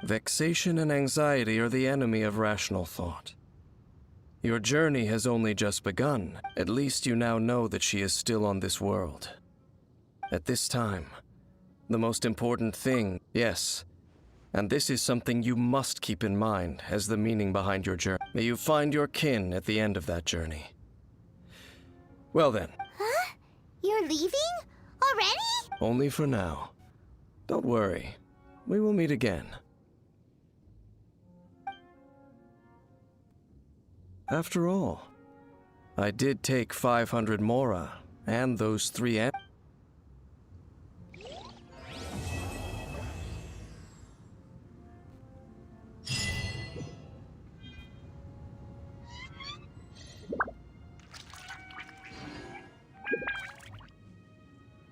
Vexation and anxiety are the enemy of rational thought. Your journey has only just begun. At least you now know that she is still on this world. At this time, the most important thing, yes, and this is something you must keep in mind as the meaning behind your journey. May you find your kin at the end of that journey. Well then. Huh? You're leaving? Already? Only for now. Don't worry. We will meet again. After all, I did take 500 mora and those 3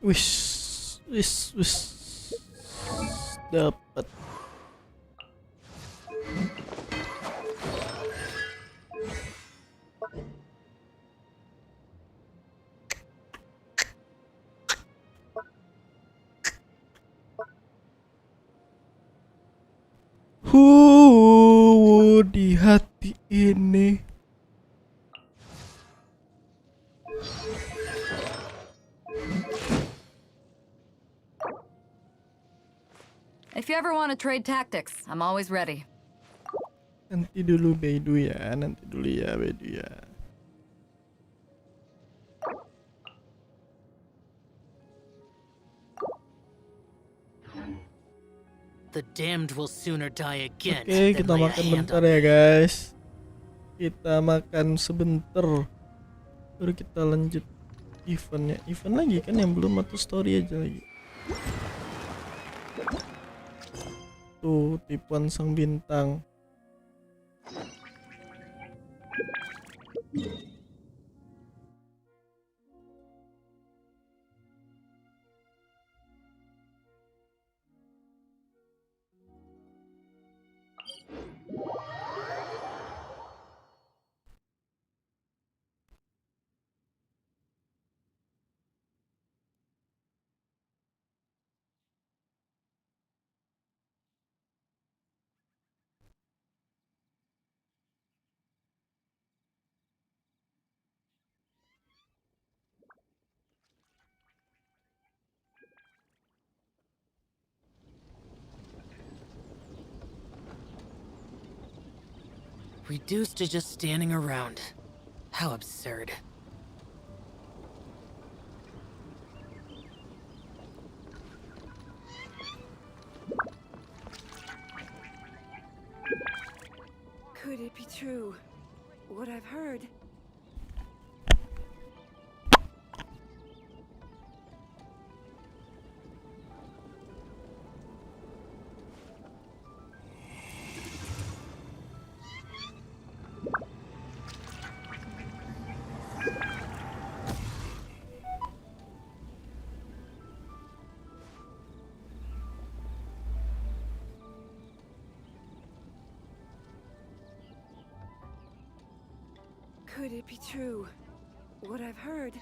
Wis dapat. Di hati ini. If you ever want to trade tactics, I'm always ready. Nanti dulu Bedu ya, nanti dulu ya Bedu ya. The damned will sooner die again Oke, than kita lay a makan hand bentar on ya me. guys. Kita makan sebentar. Baru kita lanjut eventnya. Event lagi kan yang belum atau story aja lagi. Tuh, tipuan sang bintang. Reduced to just standing around. How absurd. Could it be true? What I've heard? Could it be true? What I've heard?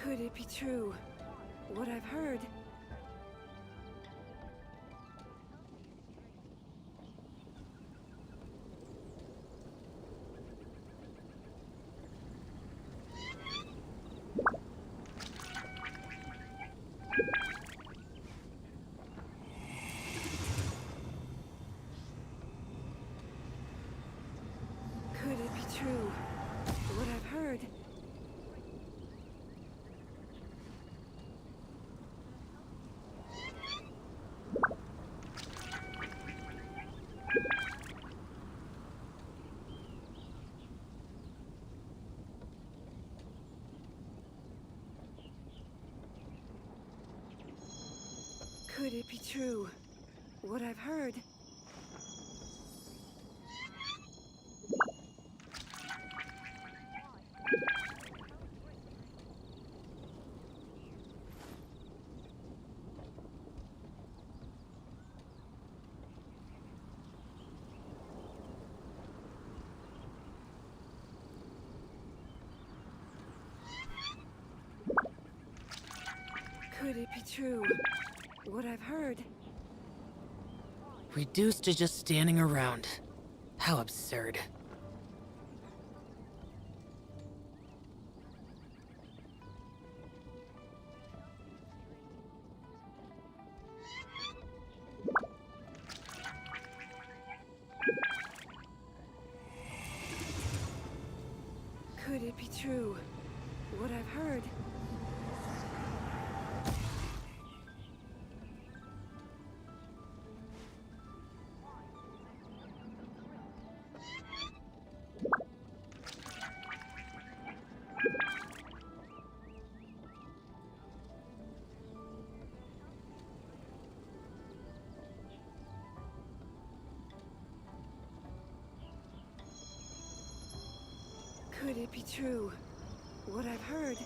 Could it be true? What I've heard? Could it be true? What I've heard? Could it be true? What I've heard? Could it be true? What I've heard? Reduced to just standing around. How absurd. Could it be true? What I've heard? Could it be true? What I've heard?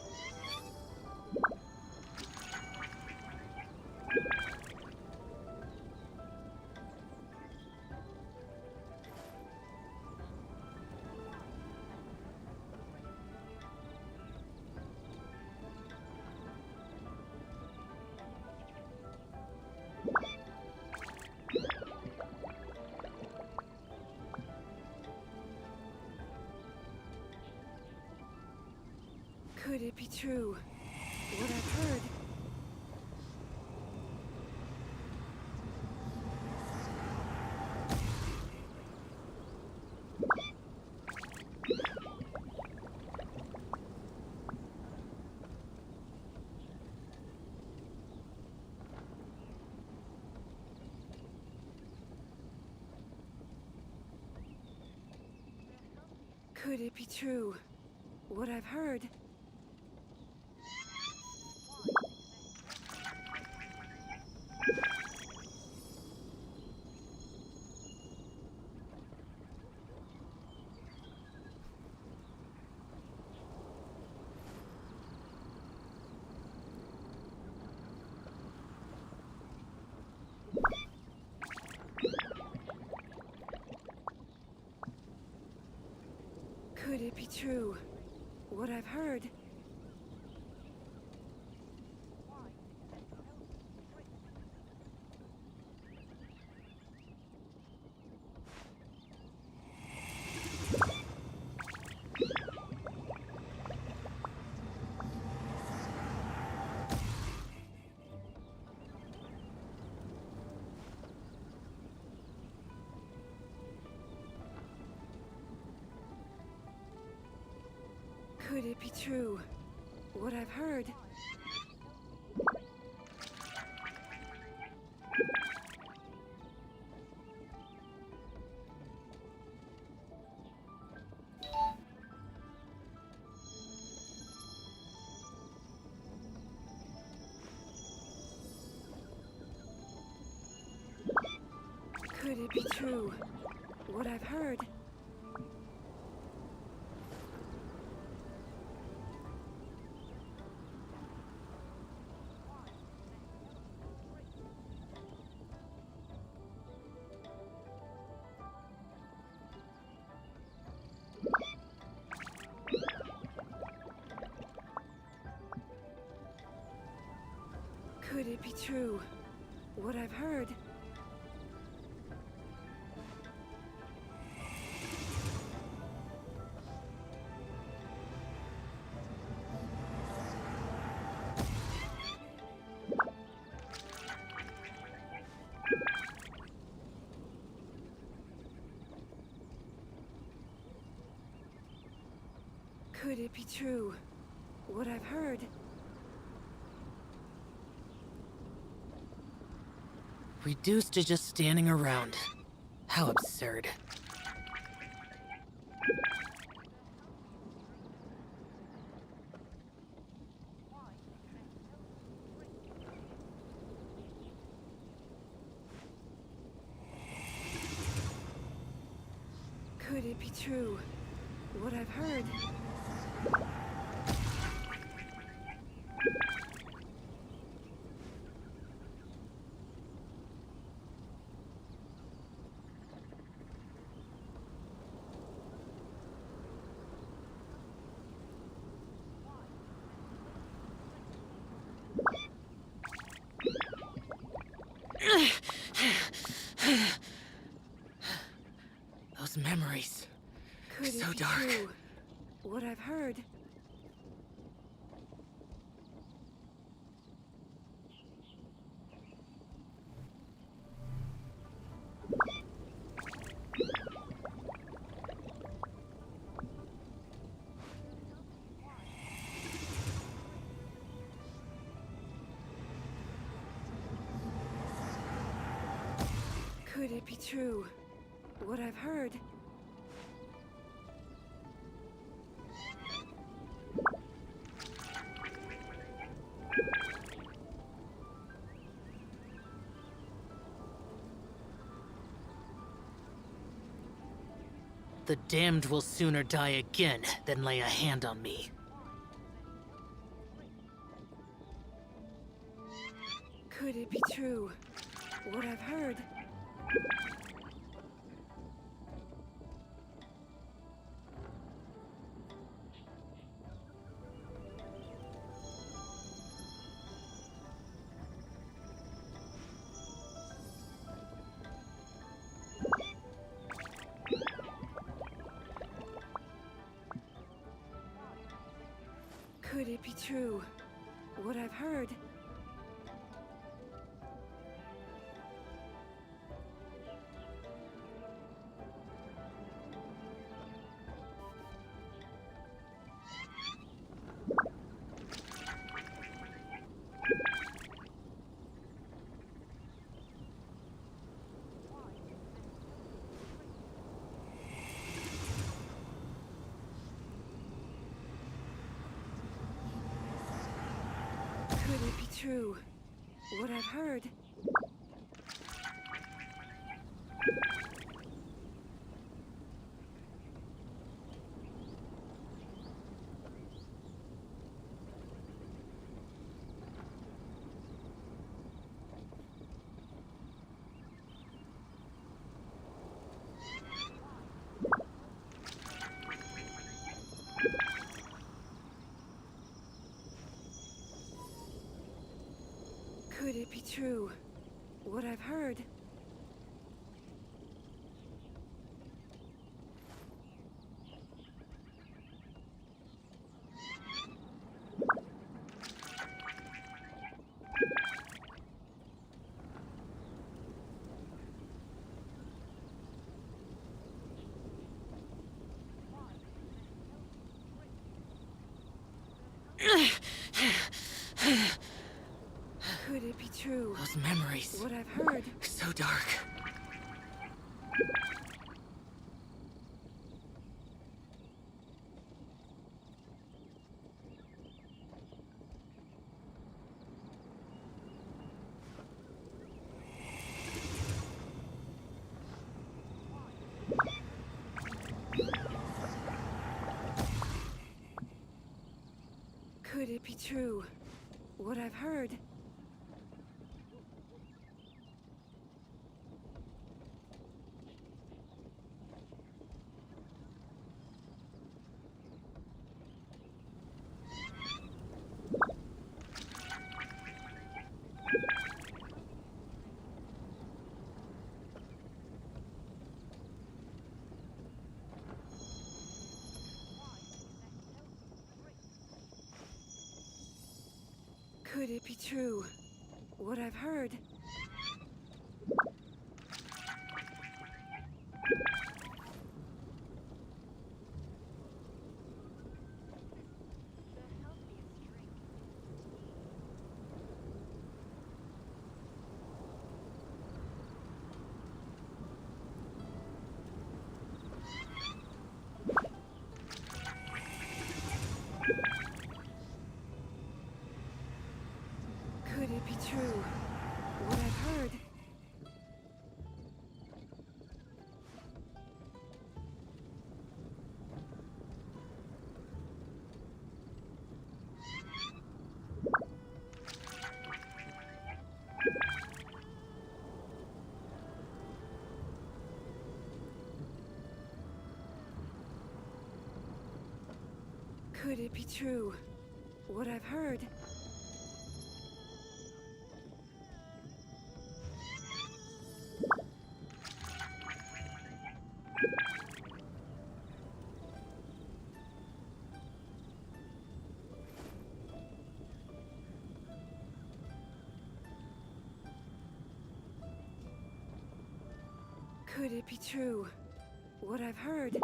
Could it be true? What I've heard? Could it be true? What I've heard? Could it be true? What I've heard? Could it be true? What I've heard? Could it be true? What I've heard? Could it be true? What I've heard? Could it be true? What I've heard? Reduced to just standing around. How absurd. Could it be true? What I've heard? Those memories. Could it So be dark. true? What I've heard? Could it be true? What I've heard? The damned will sooner die again than lay a hand on me. Could it be true? What I've heard. Could it be true? What I've heard. Could it be true? What I've heard. Could it be true? What I've heard. Could it be true? Those memories. What I've heard. So dark. Could it be true? What I've heard. Could it be true? What I've heard. Could it be true? What I've heard. Could it be true? What I've heard. Could it be true? What I've heard.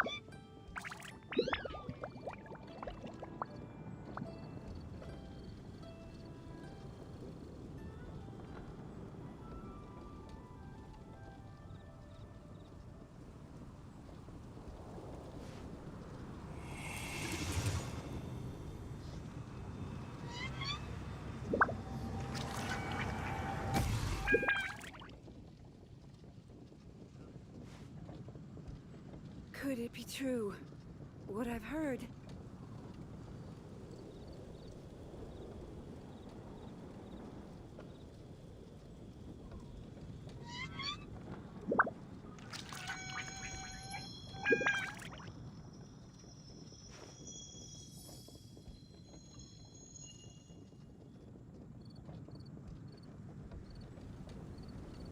Could it be true? What I've heard?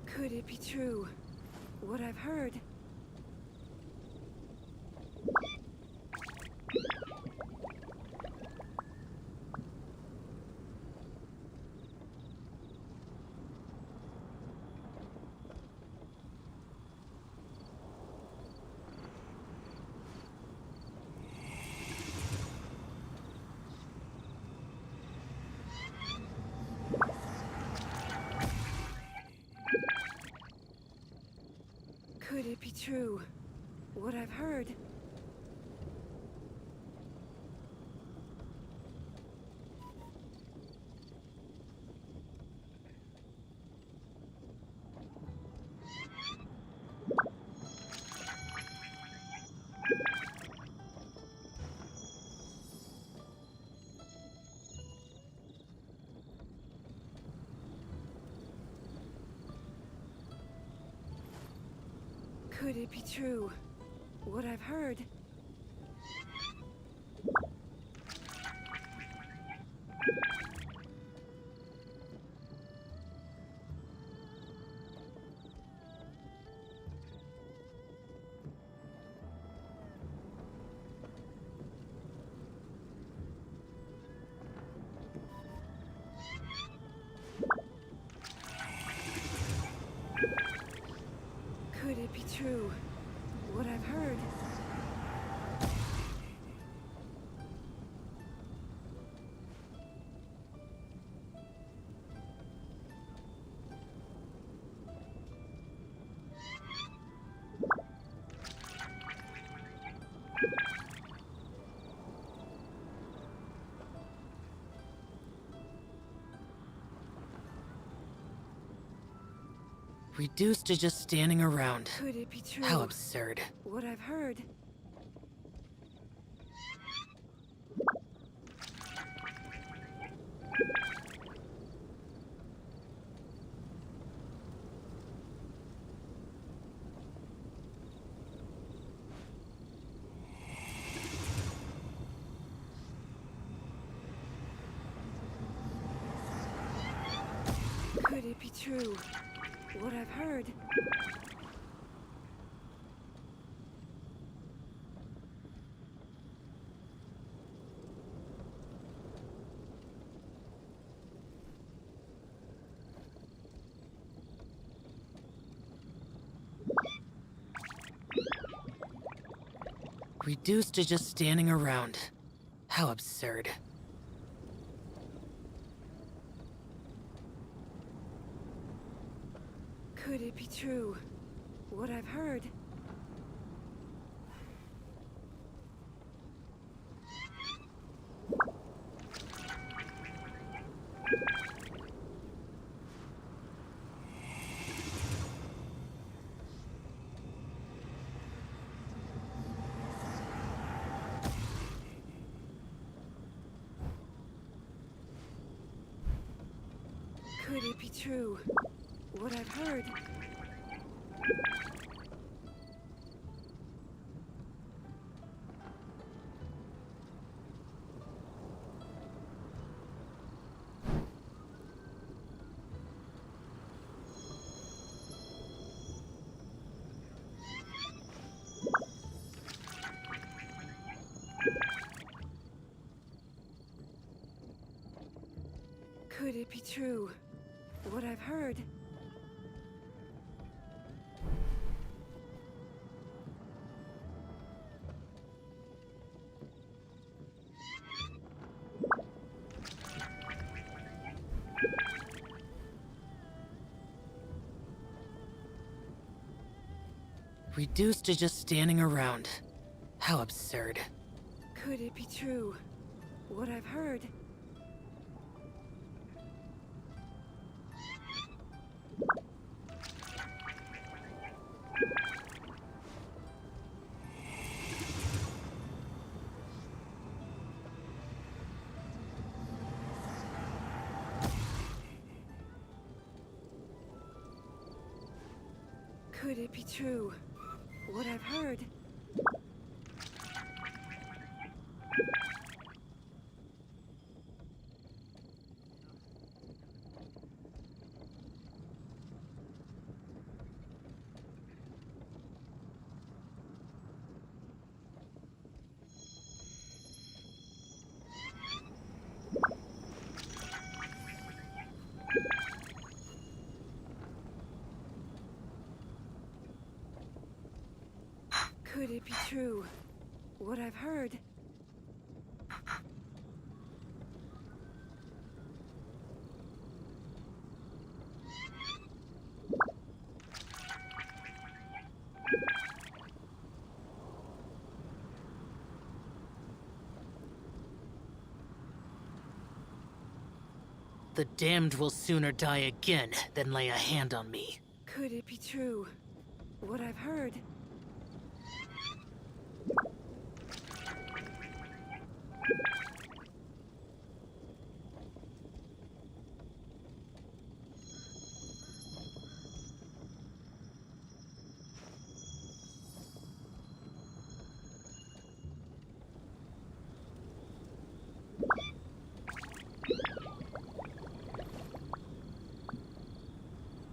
Could it be true? What I've heard? Could it be true? What I've heard? Could it be true? What I've heard? Could it be true? What I've heard? Reduced to just standing around. Could it be true? How absurd. What I've heard? Could it be true? What I've heard? Reduced to just standing around. How absurd. Could it be true? What I've heard? Could it be true? What I've heard? Could it be true? What I've heard? Reduced to just standing around. How absurd. Could it be true? What I've heard? Could it be true? What I've heard? Could it be true? What I've heard? The damned will sooner die again than lay a hand on me. Could it be true? What I've heard?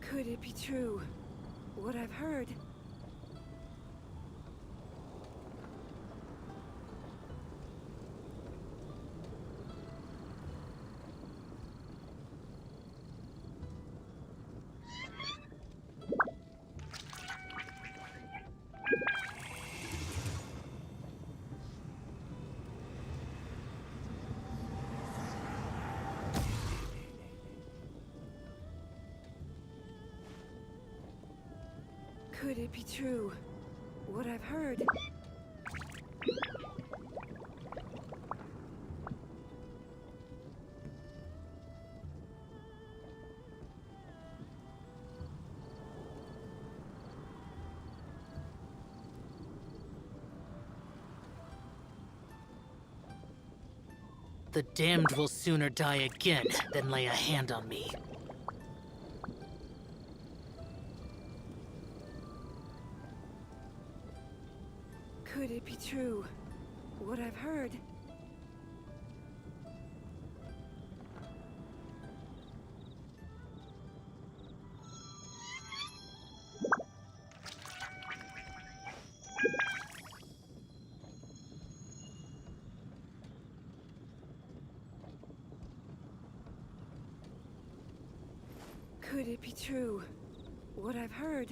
Could it be true? What I've heard? Could it be true? What I've heard? The damned will sooner die again than lay a hand on me. Could it be true? What I've heard? Could it be true? What I've heard?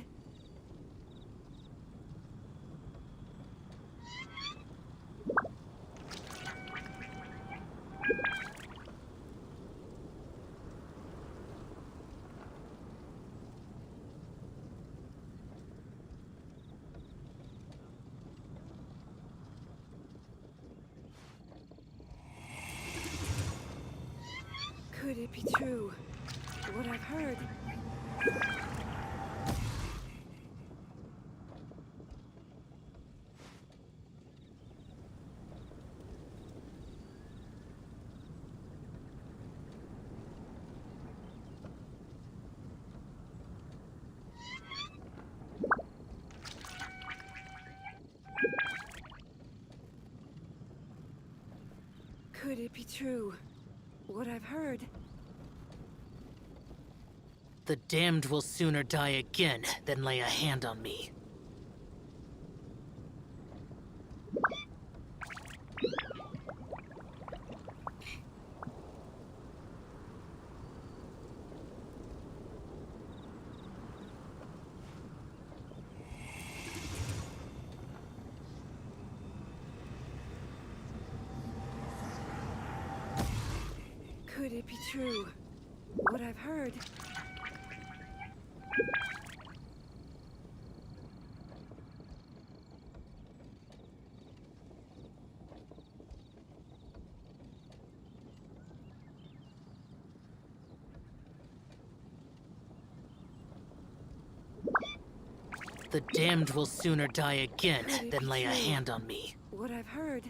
Could it be true? What I've heard? Could it be true? What I've heard? The damned will sooner die again than lay a hand on me. Could it be true? What I've heard? The damned will sooner die again than lay a hand on me. What I've heard?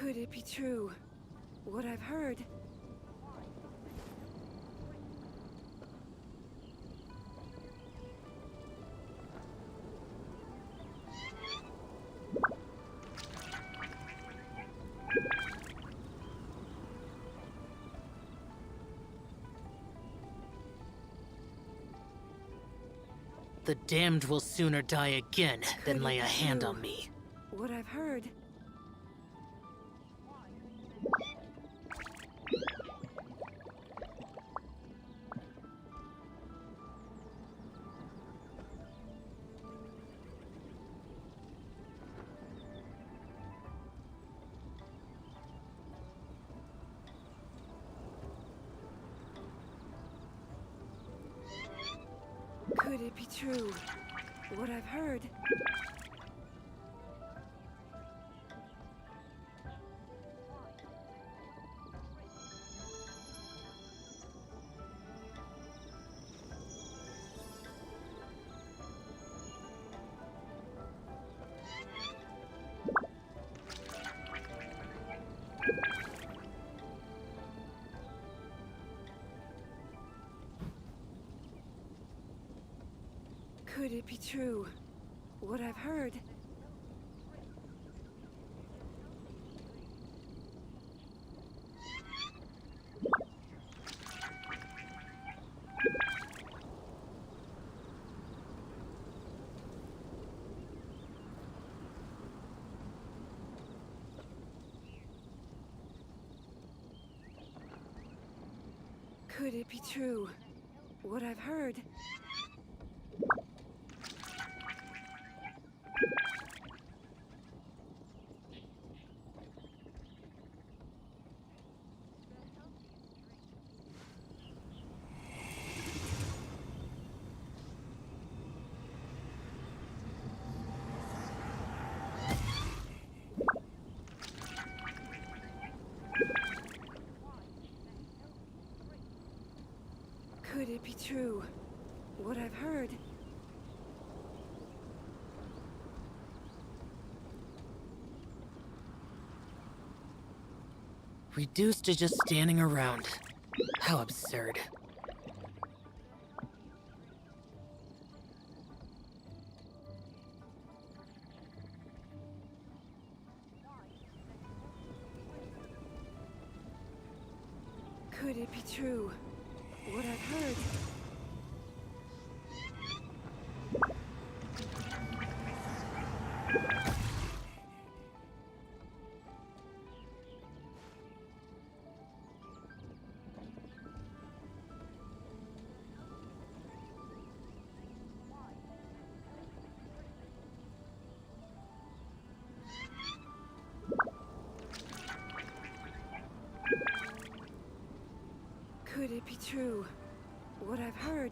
Could it be true? What I've heard? The damned will sooner die again than lay a hand on me. What I've heard? Could it be true? What I've heard? Could it be true? What I've heard? Could it be true? What I've heard? Could it be true? What I've heard? Reduced to just standing around. How absurd. Could it be true? What I've heard? Could it be true? What I've heard?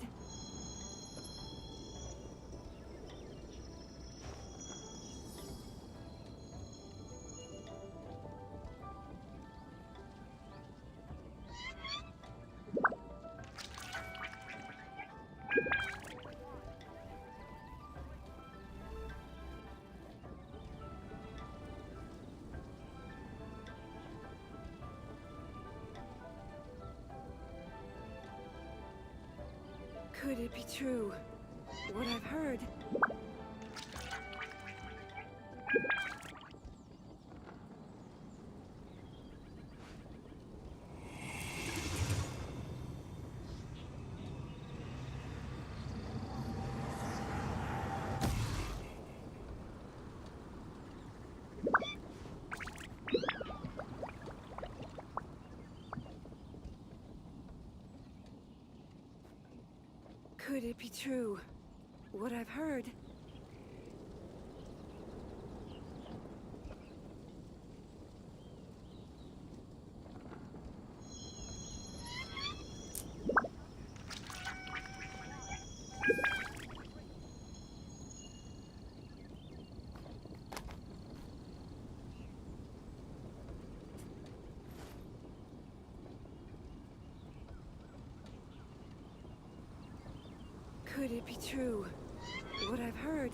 Could it be true? What I've heard? Could it be true? What I've heard? Could it be true? What I've heard?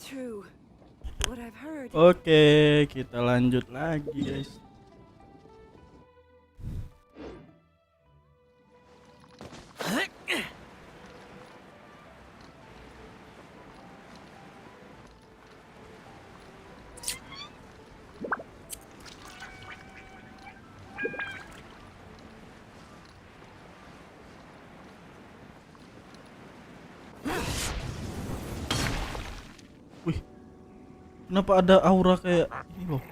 true. What I've heard. Oke, kita lanjut lagi, guys. Wih, kenapa ada aura kayak ini loh?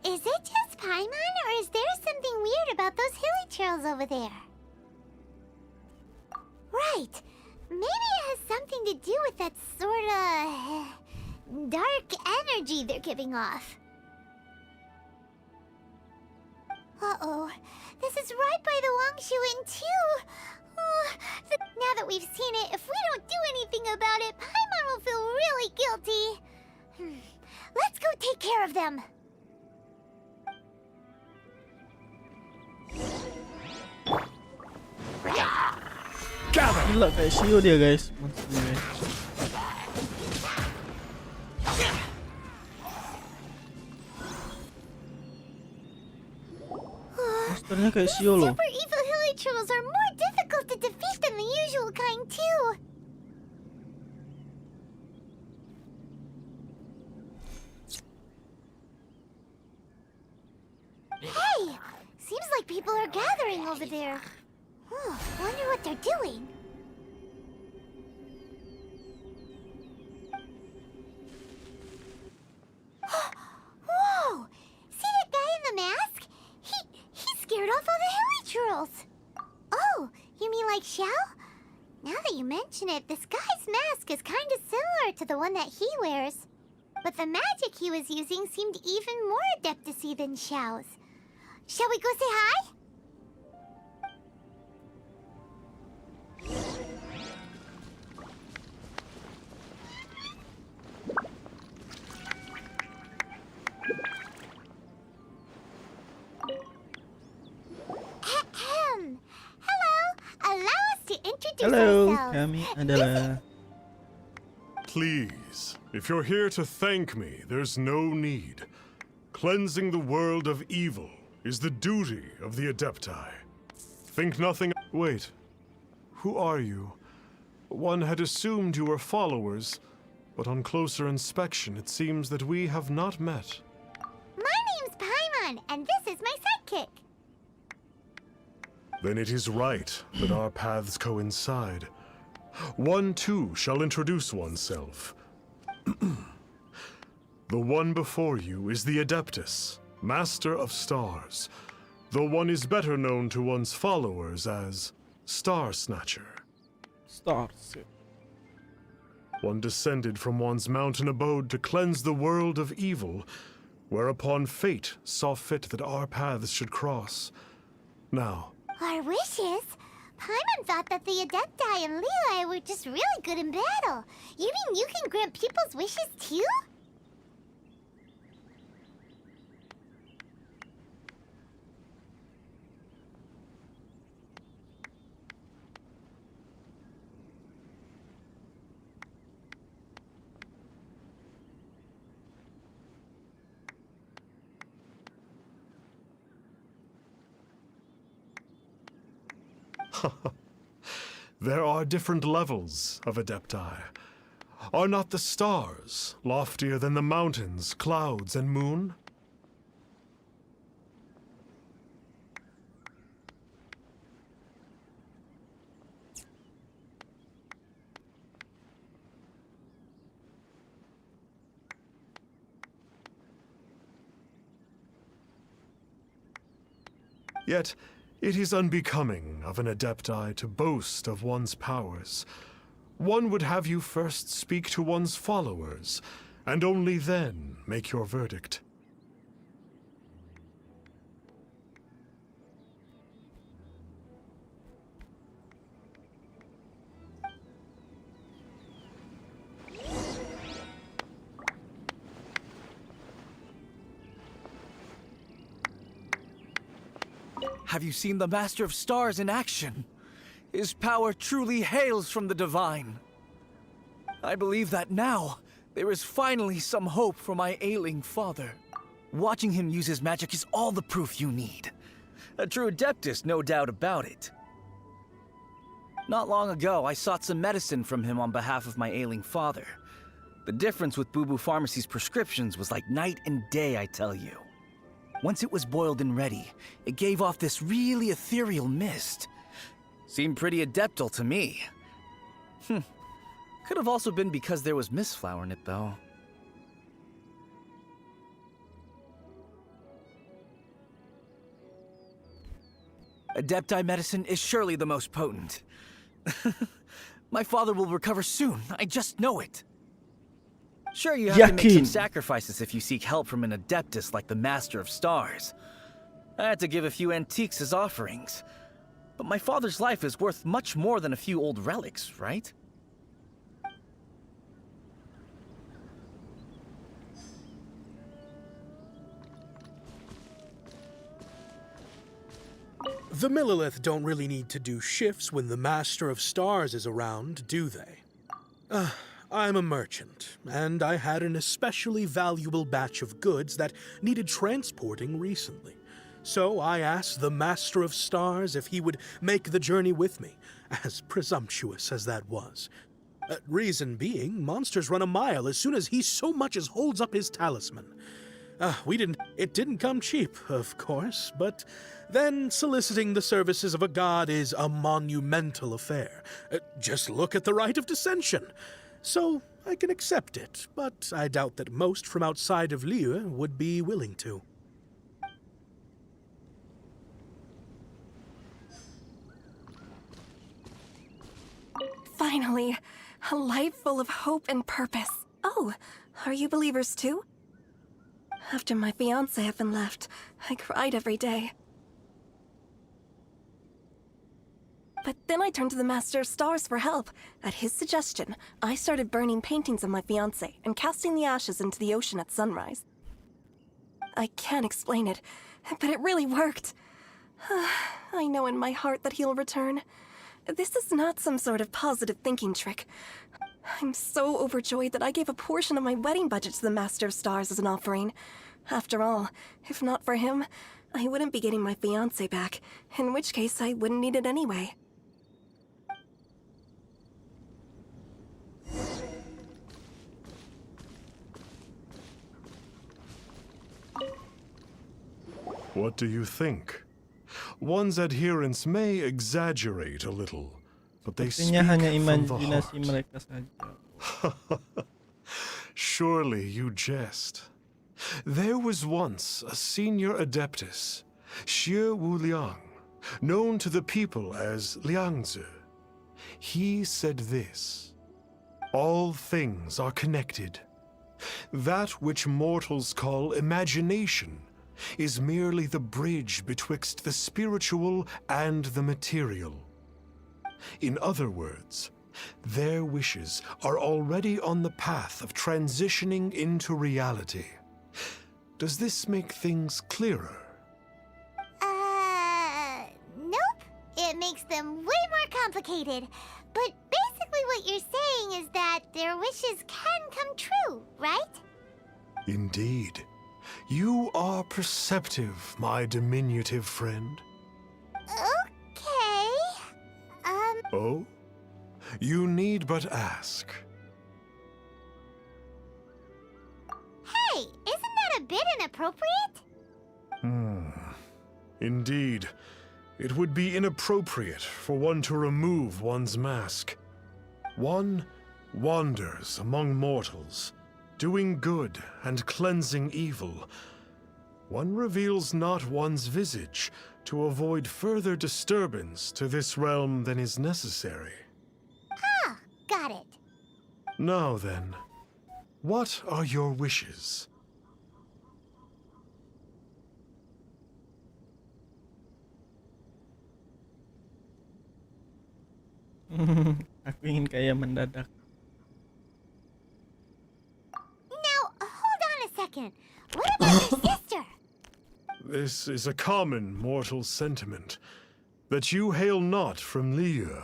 Is it just Paimon, or is there something weird about those hilly trails over there? Right. Maybe it has something to do with that sorta dark energy they're giving off. Uh-oh. This is right by the Wangshu Inn too. Now that we've seen it, if we don't do anything about it, Paimon will feel really guilty. Let's go take care of them. Gila kayak Shio dia, guys. Monsternya, guys. Monsternya kayak Shio loh. Super evil hilly trolls are more difficult to defeat than the usual kind too. Hey! Seems like people are gathering over there. Wonder what they're doing. Whoa! See that guy in the mask? He scared off all the hilly trolls. Oh, you mean like Xiao? Now that you mention it, this guy's mask is kind of similar to the one that he wears. But the magic he was using seemed even more adeptacy than Xiao's. Shall we go say hi? Hello, kami adalah. Please, if you're here to thank me, there's no need. Cleansing the world of evil is the duty of the Adepti. Think nothing. Wait, who are you? One had assumed you were followers, but on closer inspection, it seems that we have not met. My name's Paimon, and this is my sidekick. Then it is right that our paths coincide. One too shall introduce oneself. The one before you is the Adeptus, Master of Stars, though one is better known to one's followers as Star Snatcher. Stars. One descended from one's mountain abode to cleanse the world of evil, whereupon fate saw fit that our paths should cross. Now, our wishes? Paimon thought that the Adepti and Leela were just really good in battle. You mean you can grant people's wishes too? There are different levels of Adepti. Are not the stars loftier than the mountains, clouds, and moon? Yet, it is unbecoming of an Adepti to boast of one's powers. One would have you first speak to one's followers, and only then make your verdict. Have you seen the Master of Stars in action? His power truly hails from the divine. I believe that now, there is finally some hope for my ailing father. Watching him use his magic is all the proof you need. A true adeptus, no doubt about it. Not long ago, I sought some medicine from him on behalf of my ailing father. The difference with Boo Boo Pharmacy's prescriptions was like night and day, I tell you. Once it was boiled and ready, it gave off this really ethereal mist. Seemed pretty adeptal to me. Could have also been because there was mistflower in it, though. Adepti medicine is surely the most potent. My father will recover soon, I just know it. Sure, you have to make some sacrifices if you seek help from an adeptus like the Master of Stars. I had to give a few antiques as offerings. But my father's life is worth much more than a few old relics, right? The Millilith don't really need to do shifts when the Master of Stars is around, do they? I'm a merchant, and I had an especially valuable batch of goods that needed transporting recently. So I asked the Master of Stars if he would make the journey with me, as presumptuous as that was. Reason being, monsters run a mile as soon as he so much as holds up his talisman. It didn't come cheap, of course, but then soliciting the services of a god is a monumental affair. Just look at the Rite of Dissension. So I can accept it, but I doubt that most from outside of Liyue would be willing to. Finally, a life full of hope and purpose. Oh, are you believers too? After my fiancé had been left, I cried every day. But then I turned to the Master of Stars for help. At his suggestion, I started burning paintings of my fiancé and casting the ashes into the ocean at sunrise. I can't explain it, but it really worked. I know in my heart that he'll return. This is not some sort of positive thinking trick. I'm so overjoyed that I gave a portion of my wedding budget to the Master of Stars as an offering. After all, if not for him, I wouldn't be getting my fiancé back, in which case I wouldn't need it anyway. What do you think? One's adherents may exaggerate a little, but they speak from the heart. Surely you jest. There was once a senior adeptus, Xie Wuliang, known to the people as Liangzi. He said this: all things are connected. That which mortals call imagination is merely the bridge betwixt the spiritual and the material. In other words, their wishes are already on the path of transitioning into reality. Does this make things clearer? Nope. It makes them way more complicated. But basically what you're saying is that their wishes can come true, right? Indeed. You are perceptive, my diminutive friend. Okay. Oh? You need but ask. Hey, isn't that a bit inappropriate? Indeed. It would be inappropriate for one to remove one's mask. One wanders among mortals, doing good and cleansing evil. One reveals not one's visage to avoid further disturbance to this realm than is necessary. Ah, got it. Now then, what are your wishes? Aku ingin kaya mendadak. Now, hold on a second. What about your sister? This is a common mortal sentiment. That you hail not from Liu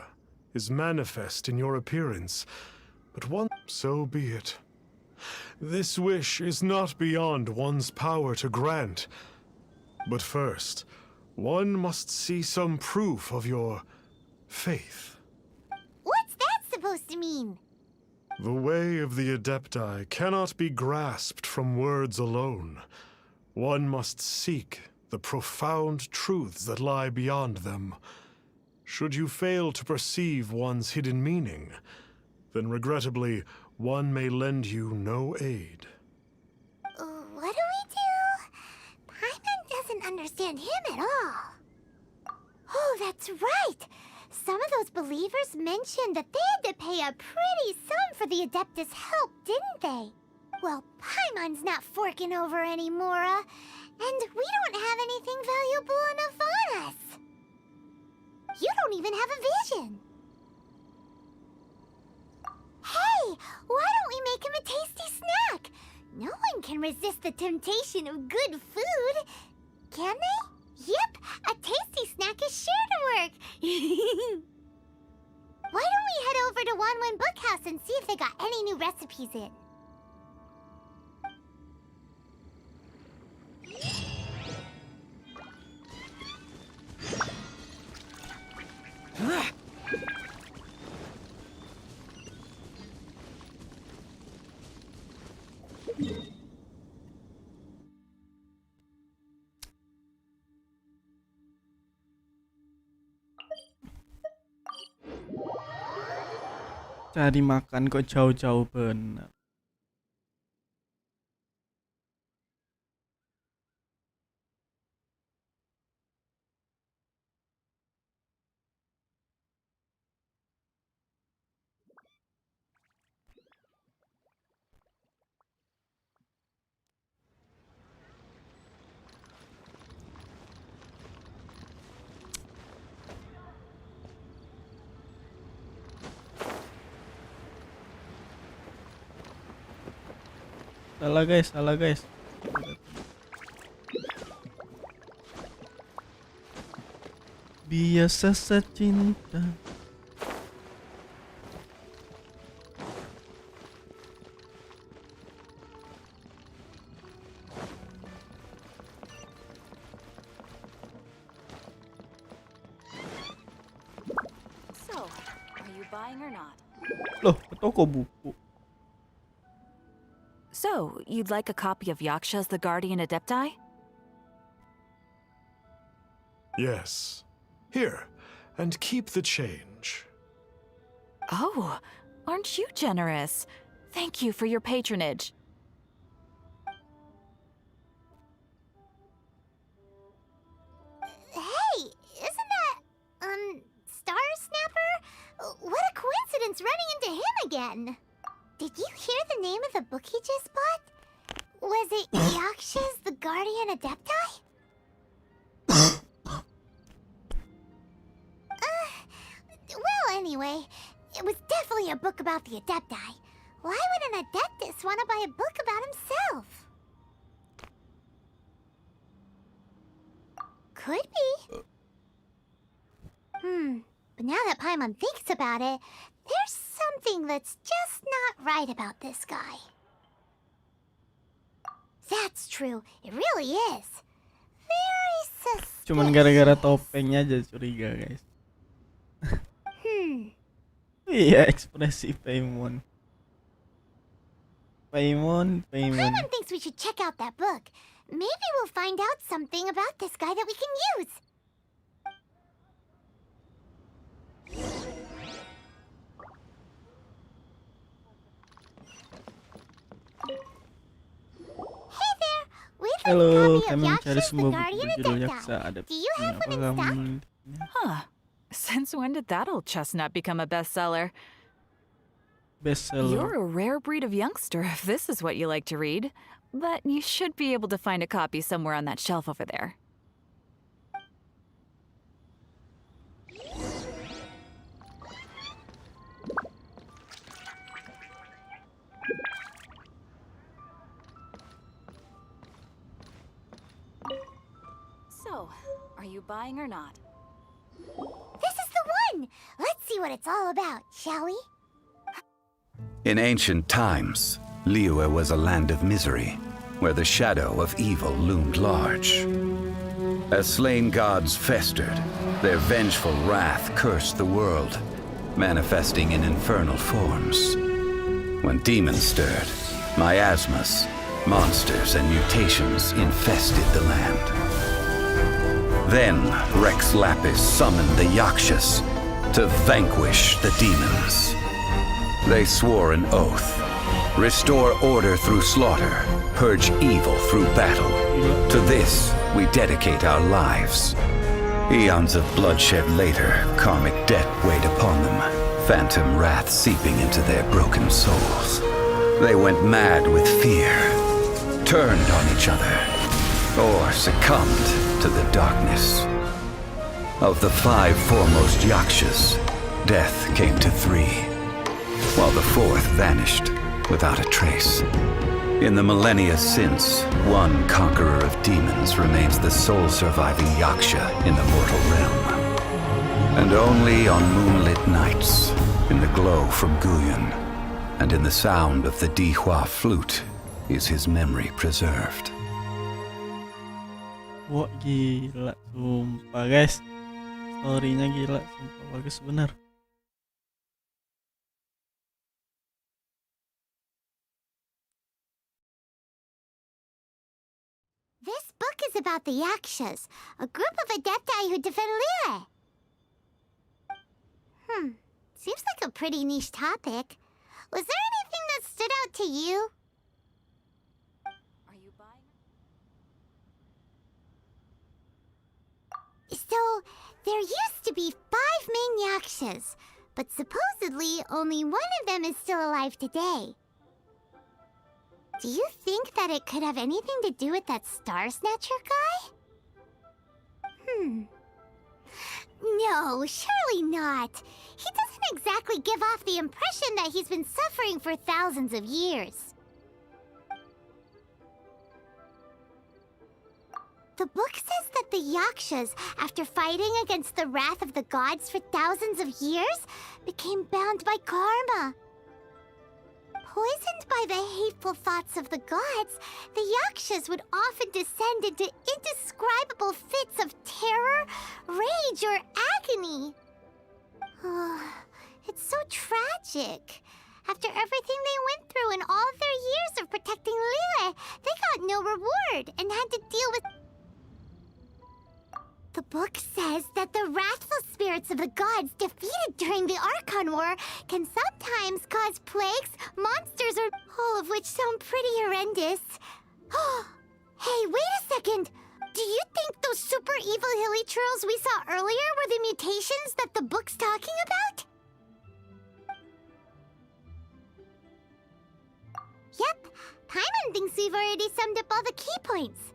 is manifest in your appearance, but one, so be it. This wish is not beyond one's power to grant. But first, one must see some proof of your faith. What's that supposed to mean? The way of the Adepti cannot be grasped from words alone. One must seek the profound truths that lie beyond them. Should you fail to perceive one's hidden meaning, then regrettably, one may lend you no aid. What do we do? Paimon doesn't understand him at all. Oh, that's right! Some of those believers mentioned that they had to pay a pretty sum for the Adeptus' help, didn't they? Well, Paimon's not forking over anymore, and we don't have anything valuable enough on us. You don't even have a vision. Hey, why don't we make him a tasty snack? No one can resist the temptation of good food, can they? Yep, a tasty snack is sure to work. Why don't we head over to Wanwen Bookhouse and see if they got any new recipes in? Cari makan kok jauh-jauh bener. Salah guys. Biasa secinta. So, are you buying or not? Loh, ke toko buku. So, you'd like a copy of Yaksha's The Guardian Adepti? Yes. Here, and keep the change. Oh, aren't you generous? Thank you for your patronage. Hey, isn't that, Star Snapper? What a coincidence running into him again. Did you hear the name of the book he just bought? Was it Yaksha's The Guardian Adepti? Well, anyway, it was definitely a book about the Adepti. Why would an Adeptus want to buy a book about himself? Could be. But now that Paimon thinks about it, there's something that's just not right about this guy. That's true. It really is. Very suspicious. Cuman gara-gara topengnya aja curiga, guys. Iya, ekspresi Paimon. Paimon thinks we should check out that book. Maybe we'll find out something about this guy that we can use. Hey there, we'd like Halo, a copy kami of mencari Yaksha's The sebuah buku Guardian berjudul Adepti. Yaksa Adepti. Do you have one in stock? Huh. Since when did that old chestnut become a bestseller? Bestseller. You're a rare breed of youngster if this is what you like to read. But you should be able to find a copy somewhere on that shelf over there. So, are you buying or not? This is the one! Let's see what it's all about, shall we? In ancient times, Liyue was a land of misery, where the shadow of evil loomed large. As slain gods festered, their vengeful wrath cursed the world, manifesting in infernal forms. When demons stirred, miasmas, monsters, and mutations infested the land. Then Rex Lapis summoned the Yakshas to vanquish the demons. They swore an oath: restore order through slaughter, purge evil through battle. To this, we dedicate our lives. Eons of bloodshed later, karmic debt weighed upon them, phantom wrath seeping into their broken souls. They went mad with fear, turned on each other, or succumbed to the darkness. Of the 5 foremost Yakshas, death came to 3, while the 4th vanished without a trace. In the millennia since, one conqueror of demons remains the sole surviving Yaksha in the mortal realm. And only on moonlit nights, in the glow from Guyon, and in the sound of the Dihua flute, is his memory preserved. Wah gila, sumpah guys. Story-nya gila, sumpah bagus bener. This book is about the Yakshas, a group of adepti who defend Liyue. Seems like a pretty niche topic. Was there anything that stood out to you? Are you buying? So, there used to be 5 main Yakshas, but supposedly only one of them is still alive today. Do you think that it could have anything to do with that Star Snatcher guy? No, surely not. He doesn't exactly give off the impression that he's been suffering for thousands of years. The book says that the Yakshas, after fighting against the wrath of the gods for thousands of years, became bound by karma. Poisoned by the hateful thoughts of the gods, the Yakshas would often descend into indescribable fits of terror, rage, or agony. It's so tragic. After everything they went through in all of their years of protecting Liyue, they got no reward and had to deal with... The book says that the wrathful spirits of the gods defeated during the Archon War can sometimes cause plagues, monsters, or all of which sound pretty horrendous. Hey, wait a second! Do you think those super evil hilly churls we saw earlier were the mutations that the book's talking about? Yep, Paimon thinks we've already summed up all the key points.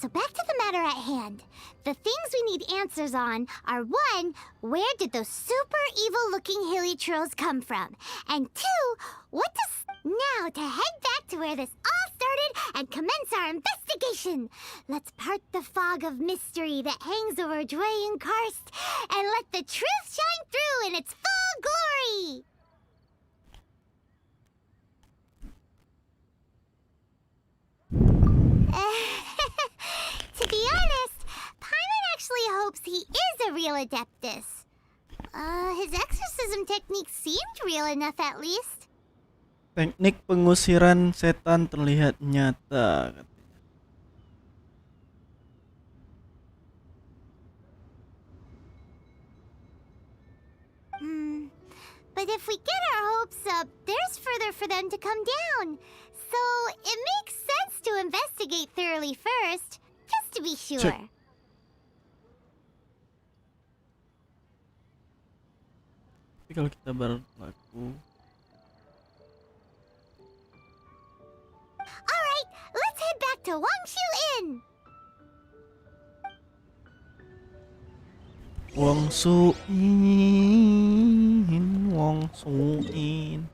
So back to the matter at hand. The things we need answers on are 1, where did those super evil-looking hilly trolls come from? And 2, what does... Now to head back to where this all started and commence our investigation. Let's part the fog of mystery that hangs over Dwayne Karst and let the truth shine through in its full glory. To be honest, Paimon actually hopes he is a real Adeptus. His exorcism technique seemed real enough at least. Teknik pengusiran setan terlihat nyata. But if we get our hopes up, there's further for them to come down. So it makes sense to investigate thoroughly first, just to be sure. Check. Tapi kalau kita berlaku. Alright, let's head back to Wangshu Inn. Wangshu Inn, Wangshu Inn.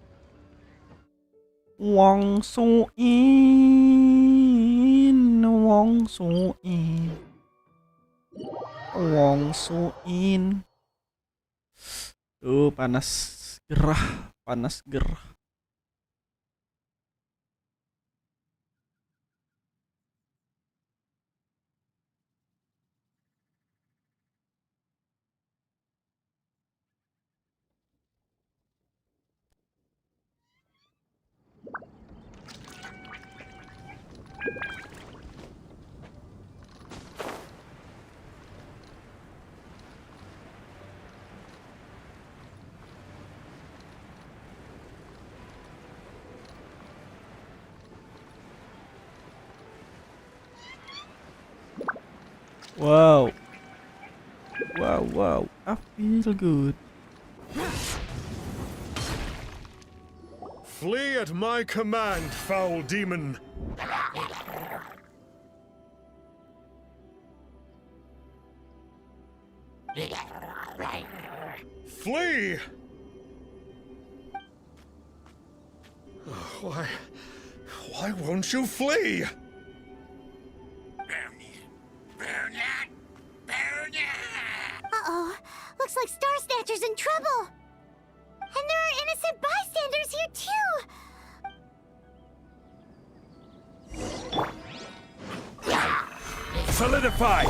Wangshu Inn, Wangshu Inn. Wongsuin. Tuh panas gerah, panas gerah. Wow. Wow. I feel good. Flee at my command, foul demon. Flee! Why won't you flee? Uh-oh. Looks like Star Snatcher's in trouble. And there are innocent bystanders here, too. Solidify!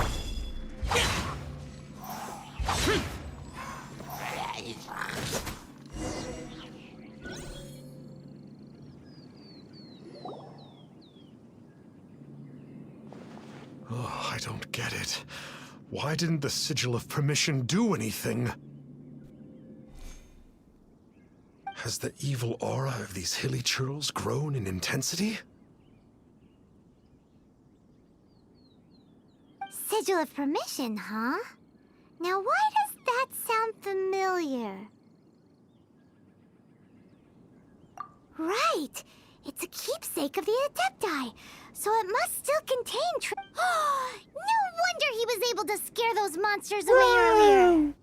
Oh, I don't get it. Why didn't the Sigil of Permission do anything? Has the evil aura of these hilly churls grown in intensity? Sigil of Permission, huh? Now why does that sound familiar? Right! It's a keepsake of the Adepti, so it must still contain No wonder he was able to scare those monsters away earlier!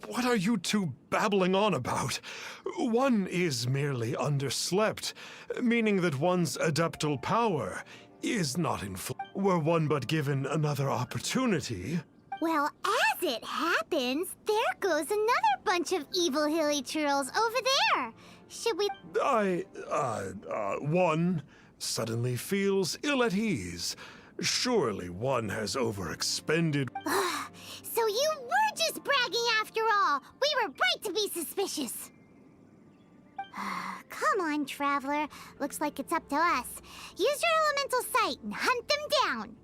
What are you two babbling on about? One is merely underslept, meaning that one's adeptal power is not in full. Were one but given another opportunity... Well, as it happens, there goes another bunch of evil hilly churls over there. Should we... One suddenly feels ill at ease. Surely one has overexpended... So you were just bragging after all. We were right to be suspicious. Come on, Traveler. Looks like it's up to us. Use your elemental sight and hunt them down.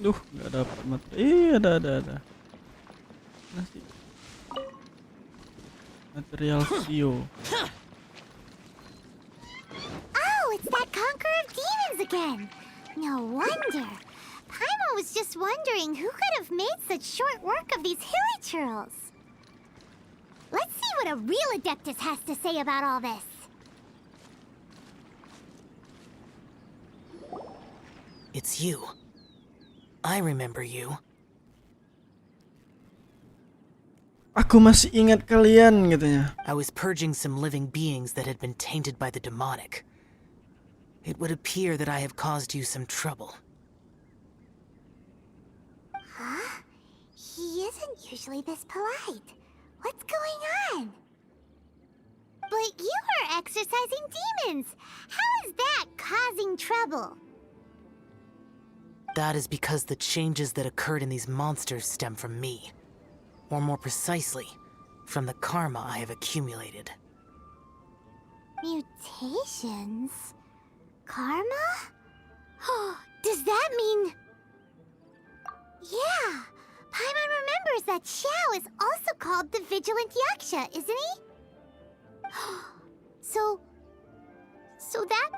Duh, nggak dapat materi. Ada. Nasi. Material Sio. Oh, it's that Conqueror of Demons again. No wonder. Paimon was just wondering who could have made such short work of these hilly churls. Let's see what a real Adeptus has to say about all this. It's you. I remember you. Aku masih ingat kalian, katanya. I was purging some living beings that had been tainted by the demonic. It would appear that I have caused you some trouble. Huh? He isn't usually this polite. What's going on? But you are exorcising demons. How is that causing trouble? That is because the changes that occurred in these monsters stem from me. Or more precisely, from the karma I have accumulated. Mutations? Karma? Does that mean... Yeah! Paimon remembers that Xiao is also called the Vigilant Yaksha, isn't he? So that...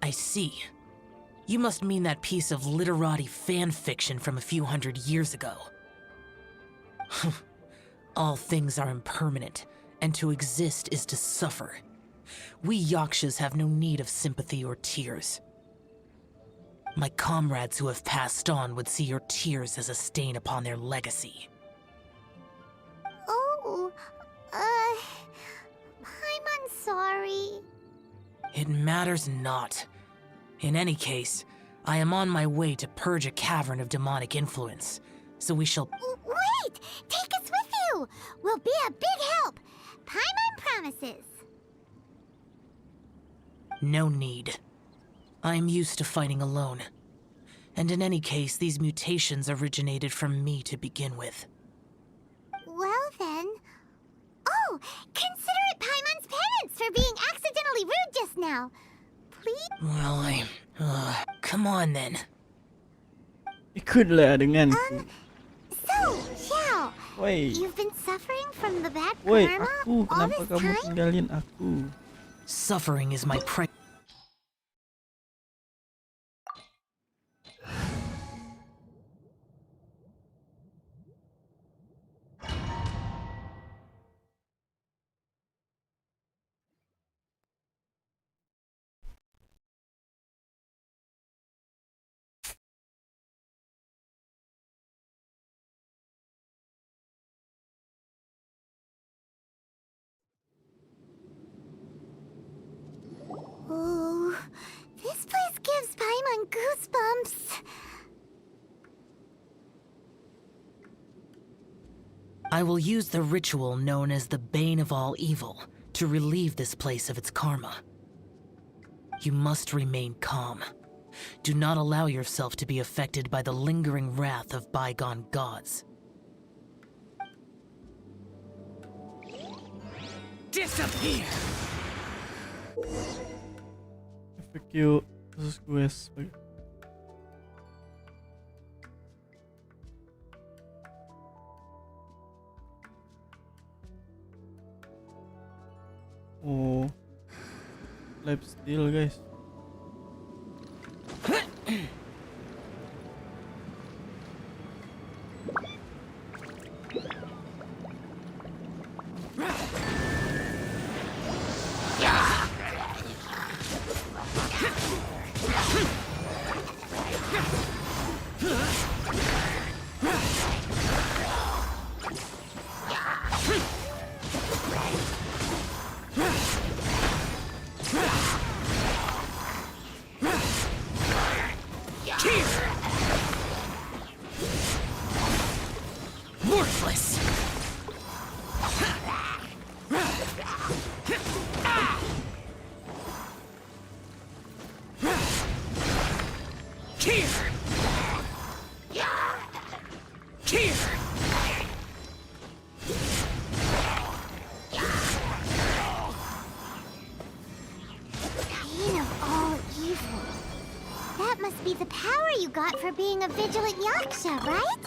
I see. You must mean that piece of literati fan fiction from a few hundred years ago. All things are impermanent, and to exist is to suffer. We Yakshas have no need of sympathy or tears. My comrades who have passed on would see your tears as a stain upon their legacy. Oh, I'm sorry. It matters not. In any case, I am on my way to purge a cavern of demonic influence, so we shall— Wait! Take us with you! We'll be a big help! Paimon promises. No need. I am used to fighting alone. And in any case, these mutations originated from me to begin with. Well then... Oh! Consider it Paimon's penance for being accidentally rude just now. Please? Well, come on then. Ikutlah denganku. So, Xiao, Woi. you've been suffering from the bad Woi, karma aku. all Kenapa this kamu time? tinggalin aku? Suffering is my pri— Ooh, this place gives Paimon goosebumps. I will use the ritual known as the Bane of All Evil to relieve this place of its karma. You must remain calm. Do not allow yourself to be affected by the lingering wrath of bygone gods. Disappear! FAQ khusus gue sebagai oh live steal guys. Worthless! Bane of all evil. That must be the power you got for being a vigilant Yaksha, right?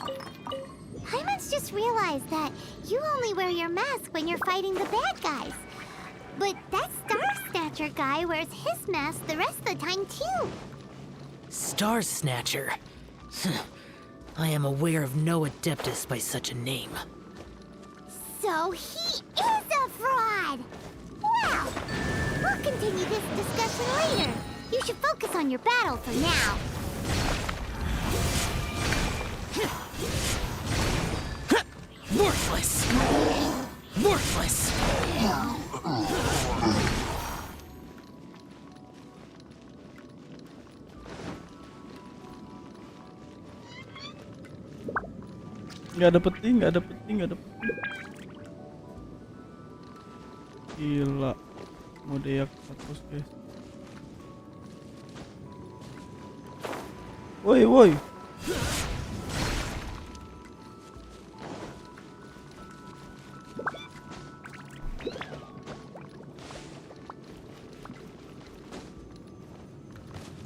Paimon's just realized that you only wear your mask when you're fighting the bad guys. But that Star Snatcher guy wears his mask the rest of the time, too. Star Snatcher. I am aware of no Adeptus by such a name. So he is a fraud! Well, we'll continue this discussion later. You should focus on your battle for now. Worthless! Worthless! Nggak ada peti, nggak ada peti, nggak ada peti. Gila, mode yak 100 guys. Woi, woi.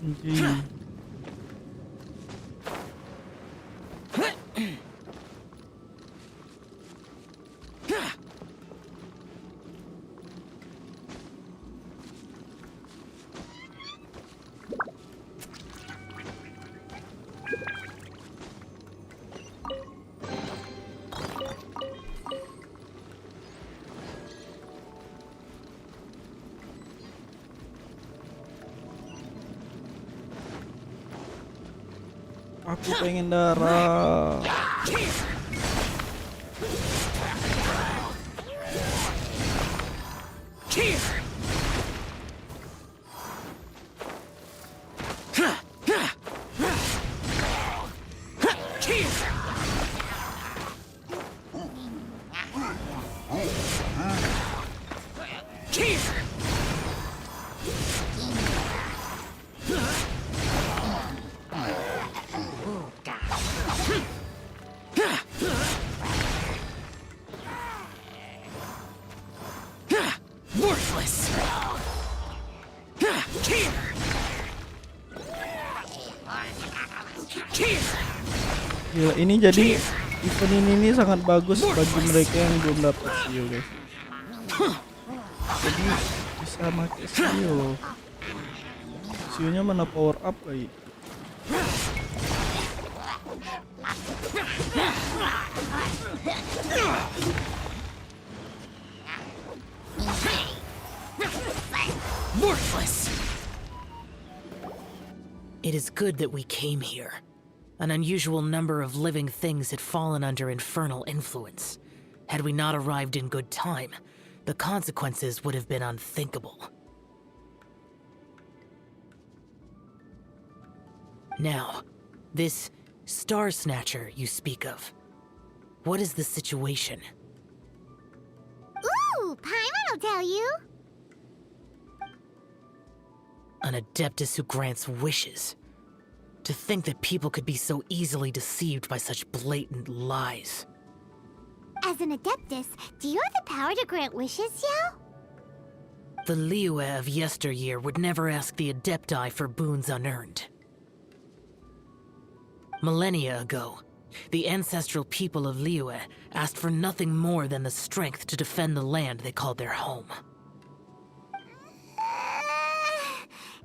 Anjing. Aku pengen darah. Worthless. Gila, ini jadi event ini sangat bagus bagi mereka yang belum dapat Sio, guys. Jadi bisa pakai Sio. Sionya mana power up lagi. Worthless. It is good that we came here. An unusual number of living things had fallen under infernal influence. Had we not arrived in good time, the consequences would have been unthinkable. Now, this Star Snatcher you speak of, what is the situation? Ooh, Paimon will tell you. An Adeptus who grants wishes. To think that people could be so easily deceived by such blatant lies. As an Adeptus, do you have the power to grant wishes, Yao? The Liyue of yesteryear would never ask the Adepti for boons unearned. Millennia ago, the ancestral people of Liyue asked for nothing more than the strength to defend the land they called their home.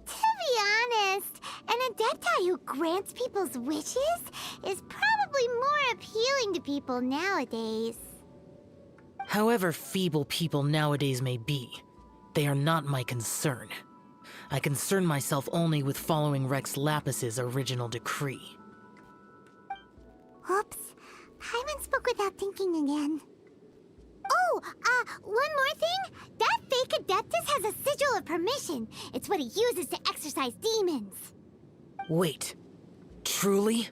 To be honest, an Adepti who grants people's wishes is probably more appealing to people nowadays. However feeble people nowadays may be, they are not my concern. I concern myself only with following Rex Lapis's original decree. Oops. Paimon spoke without thinking again. Oh, one more thing. That fake Adeptus has a sigil of permission. It's what he uses to exorcise demons. Wait. Truly?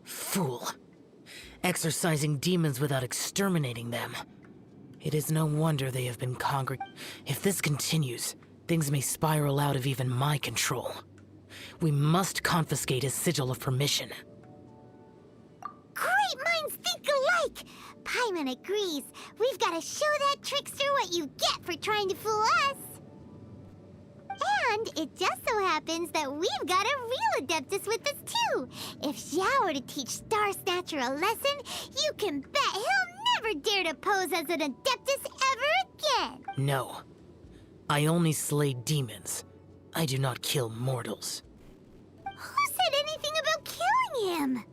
Fool. Exorcising demons without exterminating them. It is no wonder they have been conquered. If this continues, things may spiral out of even my control. We must confiscate his sigil of permission. Great minds think alike! Paimon agrees. We've got to show that trickster what you get for trying to fool us. And it just so happens that we've got a real Adeptus with us too. If Xiao were to teach Star Snatcher a lesson, you can bet he'll never dare to pose as an Adeptus ever again. No. I only slay demons. I do not kill mortals. Who said anything about killing him?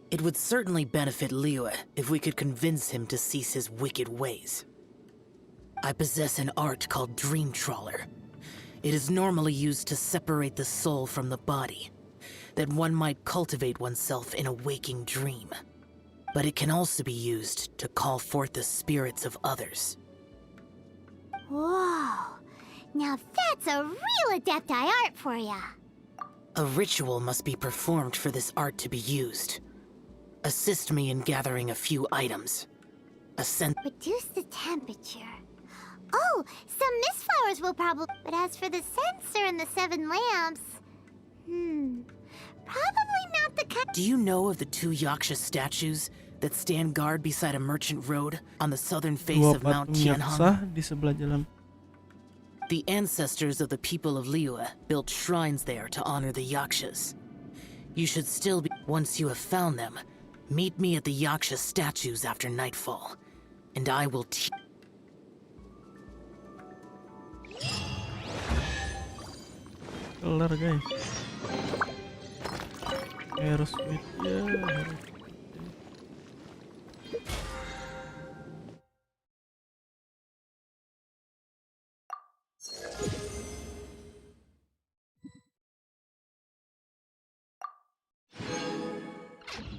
It would certainly benefit Liyue if we could convince him to cease his wicked ways. I possess an art called Dream Trawler. It is normally used to separate the soul from the body, that one might cultivate oneself in a waking dream. But it can also be used to call forth the spirits of others. Whoa. Now that's a real Adepti art for ya. A ritual must be performed for this art to be used. Assist me in gathering a few items. Reduce the temperature. Oh, some mist flowers will probably... But as for the censer and the 7 lamps... Probably not the kind... Do you know of the 2 Yaksha statues that stand guard beside a merchant road on the southern face of Mount Tianheng? Di sebelah jalan. The ancestors of the people of Liyue built shrines there to honor the Yakshas. You should still be... Once you have found them, meet me at the Yaksha statues after nightfall, and I will teach... Kelar, guys. Harus sweet ya.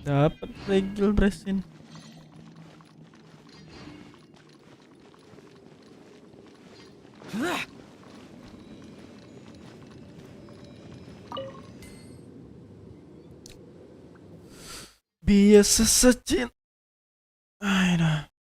Dapat regil bresin. Biasa saja. Aida.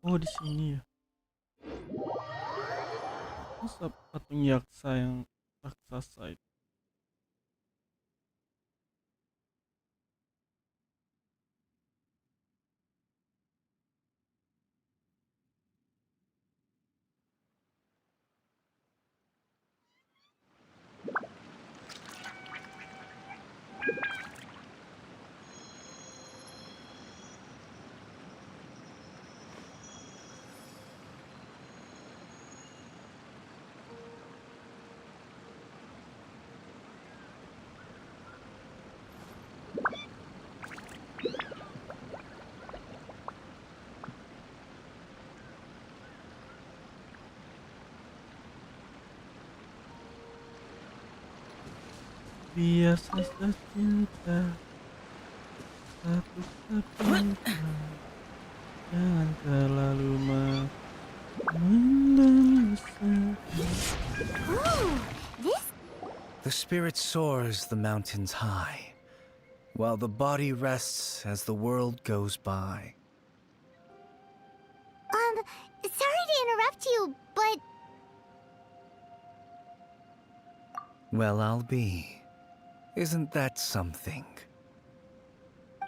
Oh, di sini ya. Masa patung yaksa yang raksasa itu. Biasa saja cinta satu-satunya. Jangan terlalu mendesak. The spirit soars the mountains high, while the body rests as the world goes by. Sorry to interrupt you, but... Well, I'll be. Isn't that something?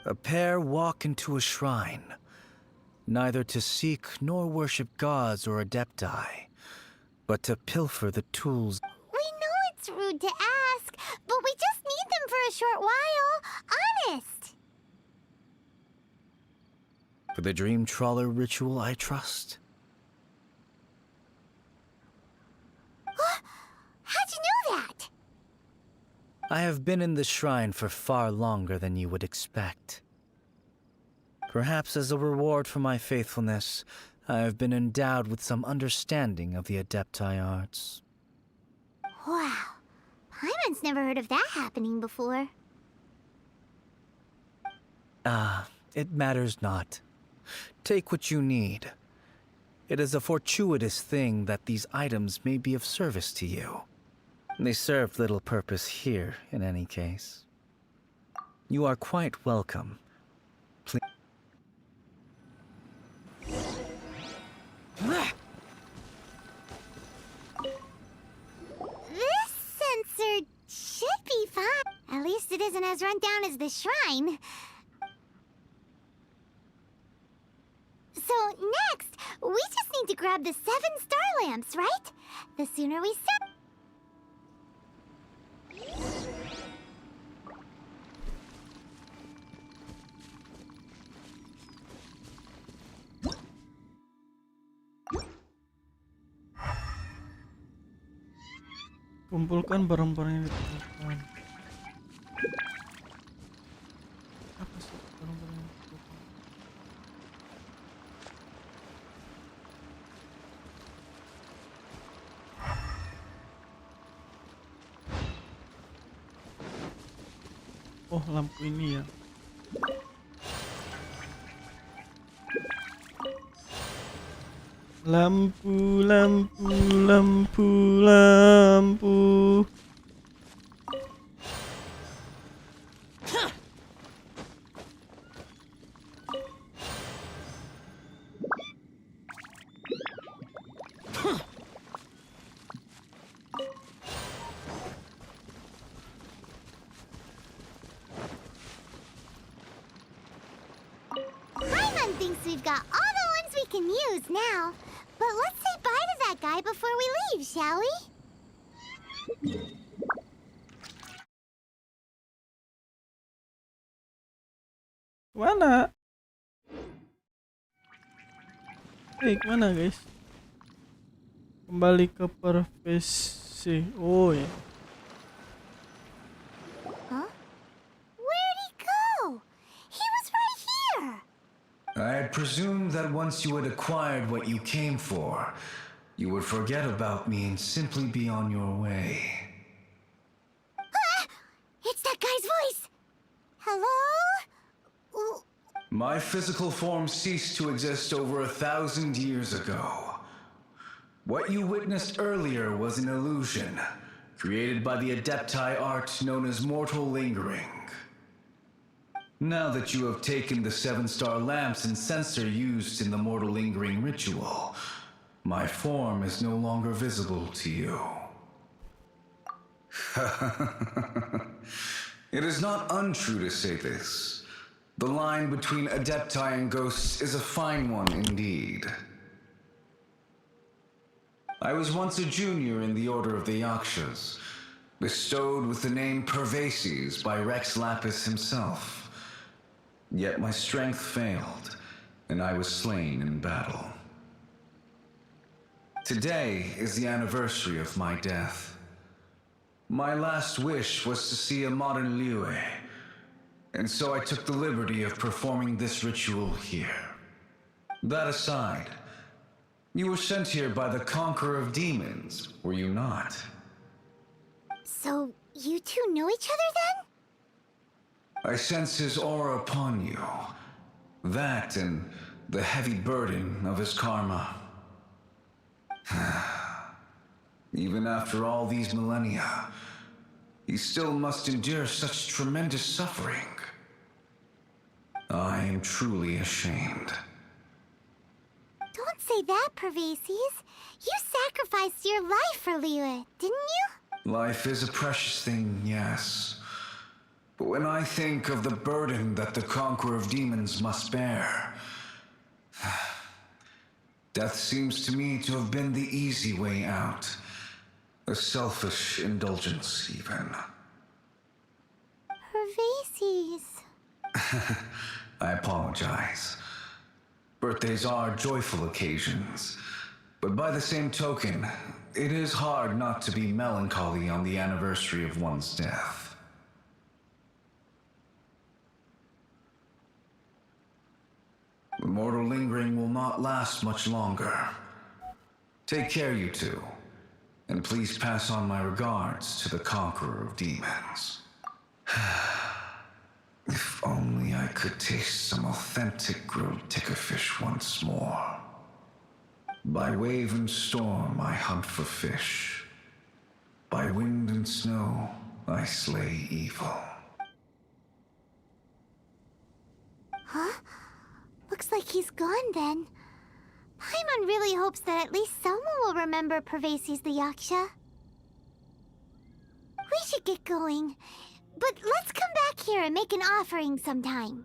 A pair walk into a shrine, neither to seek nor worship gods or adepti, but to pilfer the tools. We know it's rude to ask, but we just need them for a short while. Honest! For the Dream Trawler ritual, I trust. How'd you know that? I have been in the shrine for far longer than you would expect. Perhaps as a reward for my faithfulness, I have been endowed with some understanding of the adepti arts. Wow. Paimon's never heard of that happening before. It matters not. Take what you need. It is a fortuitous thing that these items may be of service to you. They serve little purpose here, in any case. You are quite welcome. Please. This sensor should be fine. At least it isn't as run down as the shrine. So next, we just need to grab the 7 star lamps, right? The sooner we start... Kumpulkan barang-barang yang diperlukan. Apa sih barang-barang yang diperlukan? Oh, lampu ini ya. Lampu, lampu, lampu, lampu. Paimon thinks we've got all the ones we can use now. But let's say bye to that guy before we leave, shall we? Mana? Kemana guys? Kembali ke profesi. Oh ya. Huh? Where'd he go? He was right here. I had presumed that once you had acquired what you came for, you would forget about me and simply be on your way. Ah! It's that guy's voice. Hello? Ooh. My physical form ceased to exist over 1,000 years ago. What you witnessed earlier was an illusion, created by the Adepti art known as mortal lingering. Now that you have taken the 7-star lamps and censer used in the mortal lingering ritual, my form is no longer visible to you. It is not untrue to say this. The line between Adepti and ghosts is a fine one indeed. I was once a junior in the Order of the Yakshas, bestowed with the name Pervases by Rex Lapis himself. Yet my strength failed, and I was slain in battle. Today is the anniversary of my death. My last wish was to see a modern Liyue, and so I took the liberty of performing this ritual here. That aside, you were sent here by the Conqueror of Demons, were you not? So, you two know each other then? I sense his aura upon you. That and the heavy burden of his karma. Even after all these millennia, he still must endure such tremendous suffering. I am truly ashamed. Don't say that, Pervases. You sacrificed your life for Liyue, didn't you? Life is a precious thing, yes. But when I think of the burden that the Conqueror of Demons must bear, death seems to me to have been the easy way out. A selfish indulgence, even. Pervases. I apologize. Birthdays are joyful occasions, but by the same token, it is hard not to be melancholy on the anniversary of one's death. The mortal lingering will not last much longer. Take care, you two, and please pass on my regards to the Conqueror of Demons. If only I could taste some authentic grilled tickerfish once more. By wave and storm I hunt for fish. By wind and snow I slay evil. Huh? Looks like he's gone then. Paimon really hopes that at least someone will remember Pervases the Yaksha. We should get going. But let's come back here and make an offering sometime.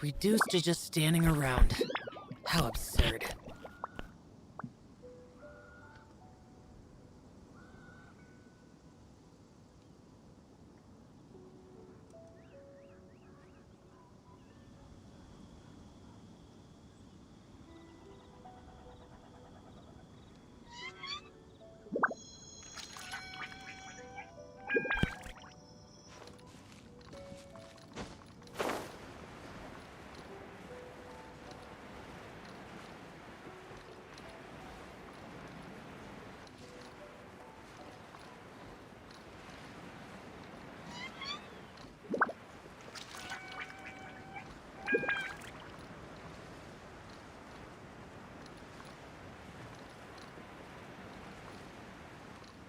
Reduced to just standing around. How absurd.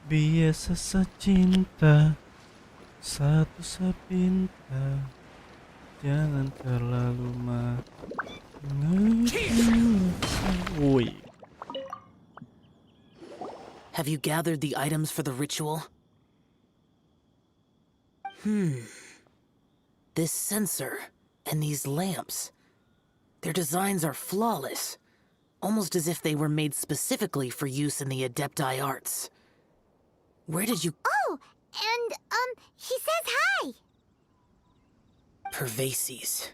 Biasa secinta, satu sepinta, jangan terlalu Woi. Have you gathered the items for the ritual? This sensor and these lamps. Their designs are flawless, almost as if they were made specifically for use in the Adepti arts. Where did you... Oh, and, he says hi! Pervases.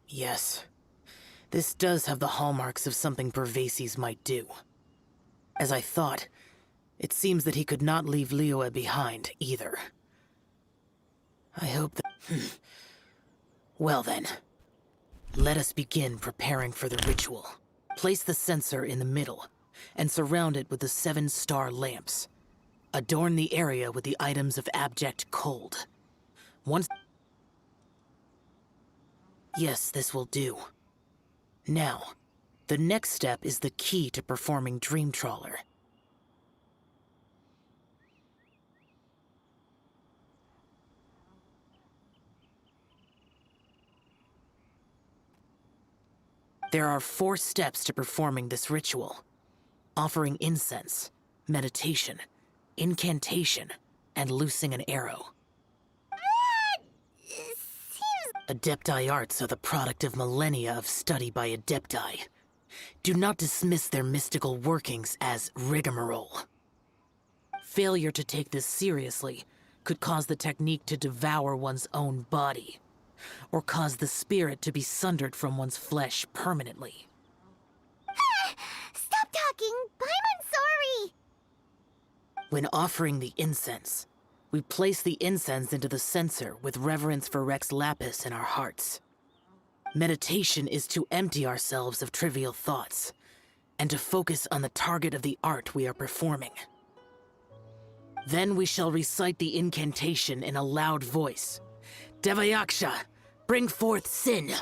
Yes. This does have the hallmarks of something Pervases might do. As I thought, it seems that he could not leave Liyue behind, either. I hope that... Well then, let us begin preparing for the ritual. Place the censer in the middle, and surround it with the 7-star lamps. Adorn the area with the items of abject cold. Once... Yes, this will do. Now, the next step is the key to performing Dream Trawler. There are 4 steps to performing this ritual. Offering incense, meditation, incantation, and loosing an arrow. Adepti arts are the product of millennia of study by Adepti. Do not dismiss their mystical workings as rigmarole. Failure to take this seriously could cause the technique to devour one's own body, or cause the spirit to be sundered from one's flesh permanently. Stop talking! I'm sorry! When offering the incense, we place the incense into the censer with reverence for Rex Lapis in our hearts. Meditation is to empty ourselves of trivial thoughts, and to focus on the target of the art we are performing. Then we shall recite the incantation in a loud voice. Devayaksha, bring forth sin!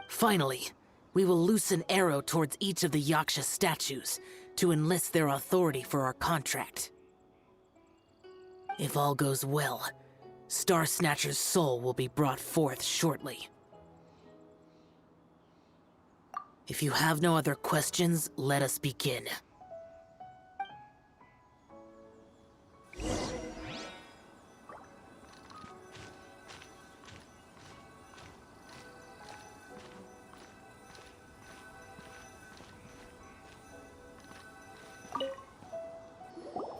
Finally, we will loose an arrow towards each of the Yaksha statues to enlist their authority for our contract. If all goes well, Star Snatcher's soul will be brought forth shortly. If you have no other questions, let us begin.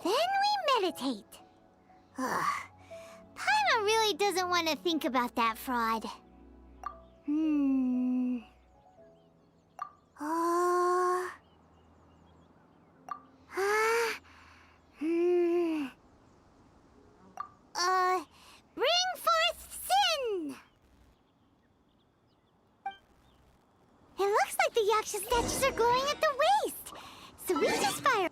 Then we meditate. Ugh. Paimon really doesn't want to think about that fraud. Bring forth sin! It looks like the Yaksha statues are glowing at the waist, so we just fire...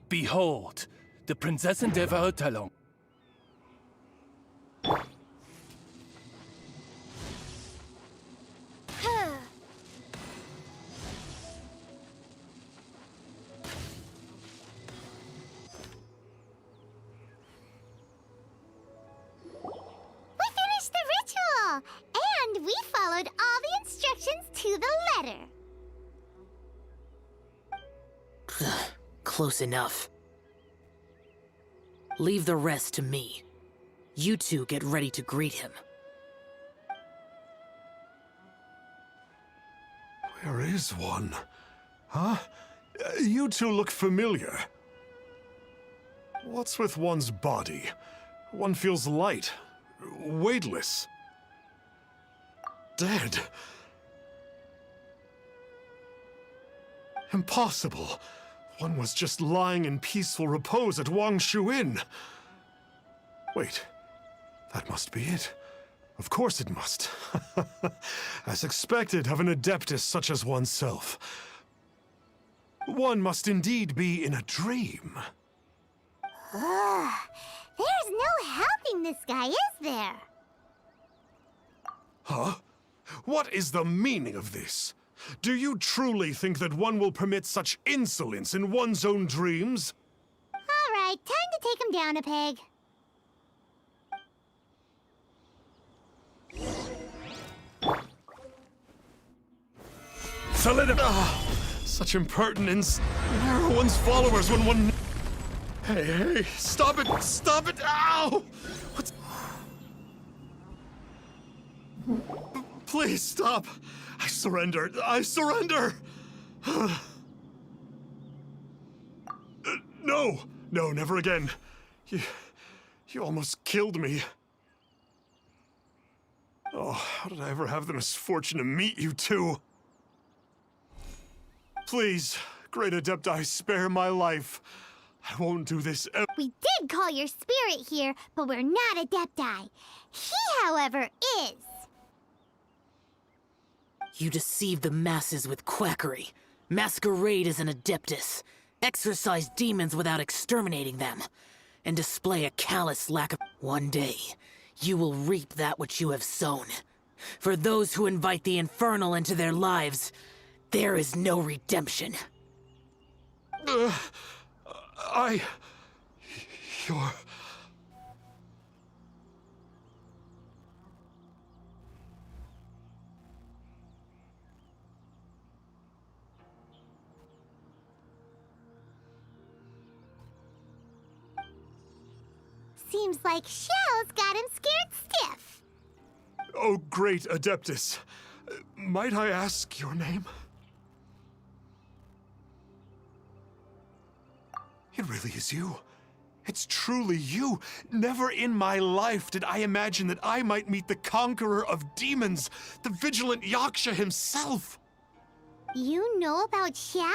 Behold, the Prinzessin der Verurteilung. Close enough. Leave the rest to me. You two get ready to greet him. Where is one? Huh? You two look familiar. What's with one's body? One feels light, weightless, dead. Impossible. One was just lying in peaceful repose at Wangshu Inn. Wait, that must be it. Of course it must. As expected of an adeptus such as oneself. One must indeed be in a dream. There's no helping this guy, is there? Huh? What is the meaning of this? Do you truly think that one will permit such insolence in one's own dreams? All right, time to take him down a peg. Such impertinence. Where are one's followers when one... Hey, stop it! Stop it! Ow! What's... Please stop! I surrender! I surrender! No! No, never again. You almost killed me. Oh, how did I ever have the misfortune to meet you two? Please, great Adepti, spare my life. I won't do this ever. We did call your spirit here, but we're not Adepti. He, however, is. You deceive the masses with quackery, masquerade as an adeptus, exorcise demons without exterminating them, and display a callous lack of... One day, you will reap that which you have sown. For those who invite the infernal into their lives, there is no redemption. You're... Seems like Xiao's got him scared stiff. Oh, great Adeptus. Might I ask your name? It really is you. It's truly you. Never in my life did I imagine that I might meet the conqueror of demons, the vigilant Yaksha himself. You know about Xiao?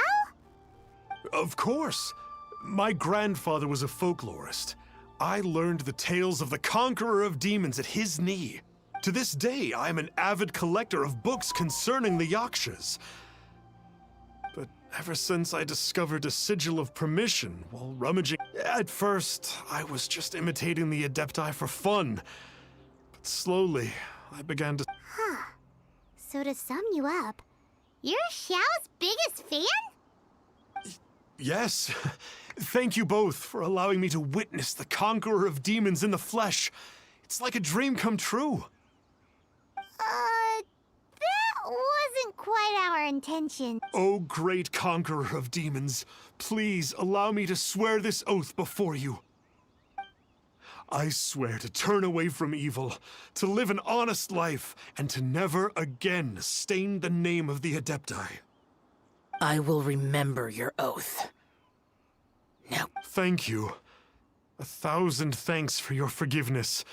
Of course. My grandfather was a folklorist. I learned the tales of the conqueror of demons at his knee. To this day, I am an avid collector of books concerning the Yakshas. But ever since I discovered a sigil of permission while rummaging... At first, I was just imitating the Adepti for fun. But slowly, I began to... Huh. So to sum you up, you're Xiao's biggest fan? Yes. Thank you both for allowing me to witness the conqueror of demons in the flesh. It's like a dream come true. That wasn't quite our intention. Oh, great conqueror of demons, please allow me to swear this oath before you. I swear to turn away from evil, to live an honest life, and to never again stain the name of the Adepti. I will remember your oath. Now... Thank you. 1,000 thanks for your forgiveness,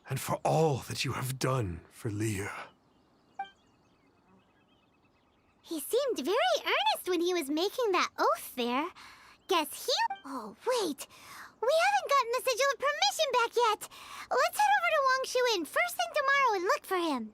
and for all that you have done for Leah. He seemed very earnest when he was making that oath there. Guess he... Oh, wait. We haven't gotten the sigil of permission back yet. Let's head over to Wangshu Inn first thing tomorrow and look for him.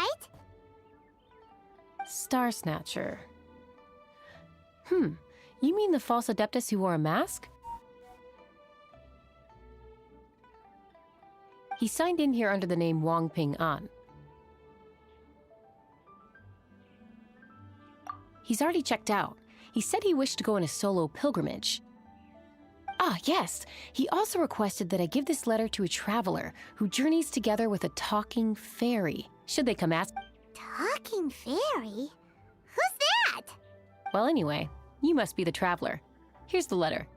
right? Star Snatcher. You mean the false Adeptus who wore a mask? He signed in here under the name Wang Ping An. He's already checked out. He said he wished to go on a solo pilgrimage. Ah, yes. He also requested that I give this letter to a traveler who journeys together with a talking fairy, should they come ask. Talking fairy? Who's that? Well, anyway, you must be the traveler. Here's the letter.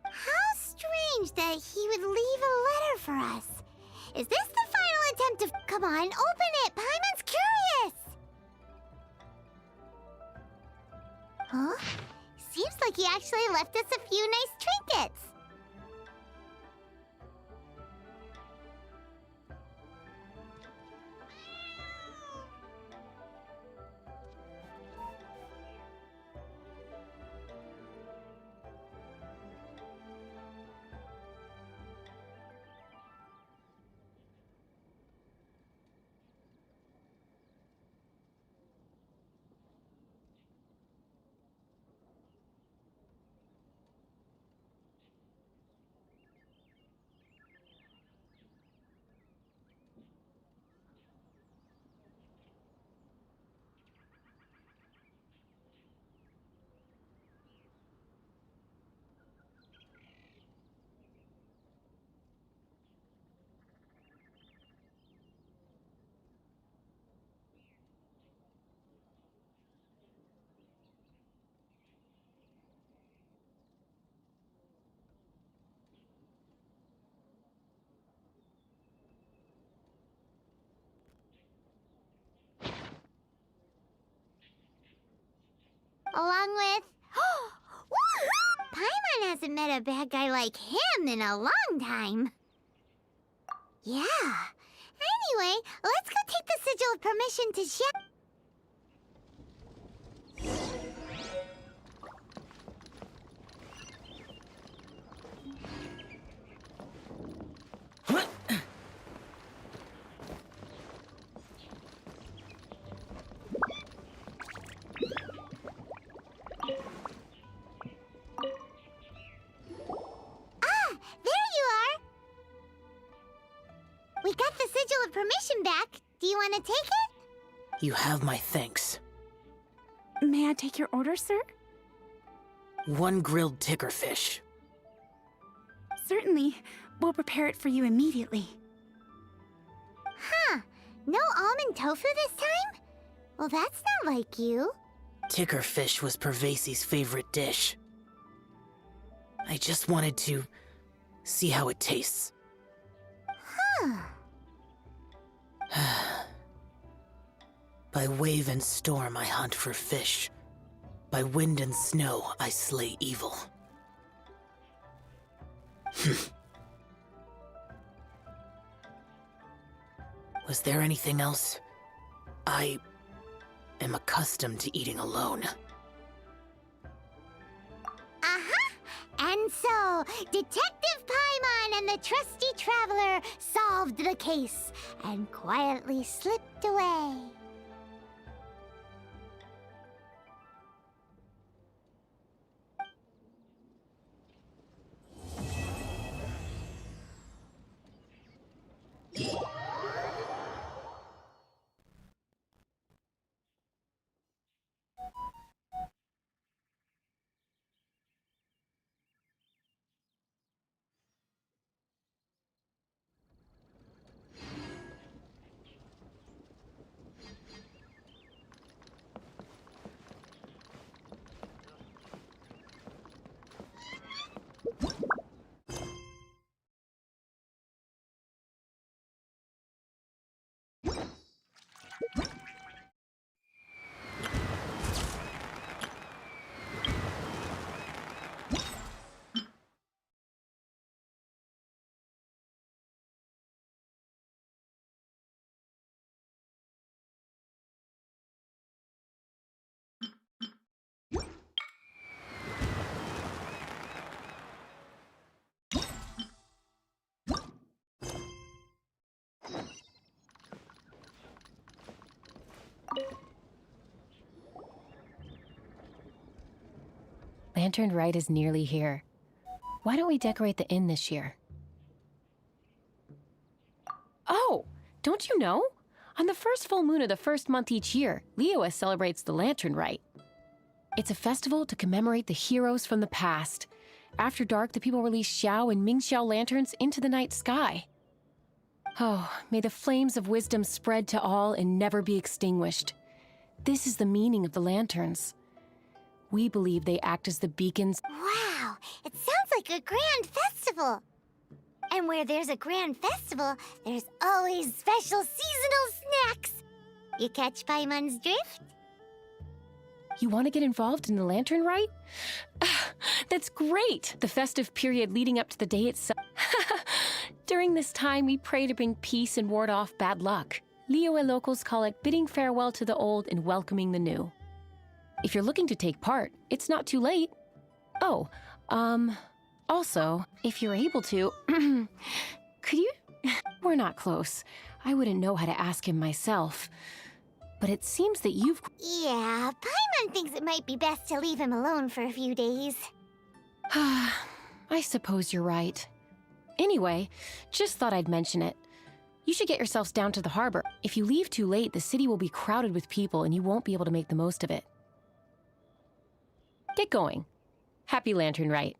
How strange that he would leave a letter for us. Is this the final attempt of... Come on, open it! Paimon's curious! Huh? Seems like he actually left us a few nice trinkets. Along with... Woohoo! Paimon hasn't met a bad guy like him in a long time. Yeah. Anyway, let's go take the sigil of permission to We got the sigil of permission back. Do you want to take it? You have my thanks. May I take your order, sir? 1 grilled tickerfish. Certainly. We'll prepare it for you immediately. Huh. No almond tofu this time? Well, that's not like you. Tickerfish was Pervasi's favorite dish. I just wanted to see how it tastes. Huh. By wave and storm I hunt for fish. By wind and snow I slay evil. Was there anything else? I am accustomed to eating alone. And so, Detective Paimon and the trusty traveler solved the case and quietly slipped away. Lantern Rite is nearly here. Why don't we decorate the inn this year? Oh, don't you know? On the first full moon of the first month each year, Liyue celebrates the Lantern Rite. It's a festival to commemorate the heroes from the past. After dark, the people release Xiao and Mingxiao lanterns into the night sky. Oh, may the flames of wisdom spread to all and never be extinguished. This is the meaning of the lanterns. We believe they act as the beacons. Wow, it sounds like a grand festival. And where there's a grand festival, there's always special seasonal snacks. You catch Paimon's drift? You want to get involved in the Lantern Rite? That's great! The festive period leading up to the day itself. During this time, we pray to bring peace and ward off bad luck. Liyue locals call it bidding farewell to the old and welcoming the new. If you're looking to take part, it's not too late. Oh, also, if you're able to, could you? We're not close. I wouldn't know how to ask him myself. But it seems that you've... Yeah, Paimon thinks it might be best to leave him alone for a few days. I suppose you're right. Anyway, just thought I'd mention it. You should get yourselves down to the harbor. If you leave too late, the city will be crowded with people and you won't be able to make the most of it. Get going. Happy Lantern Rite.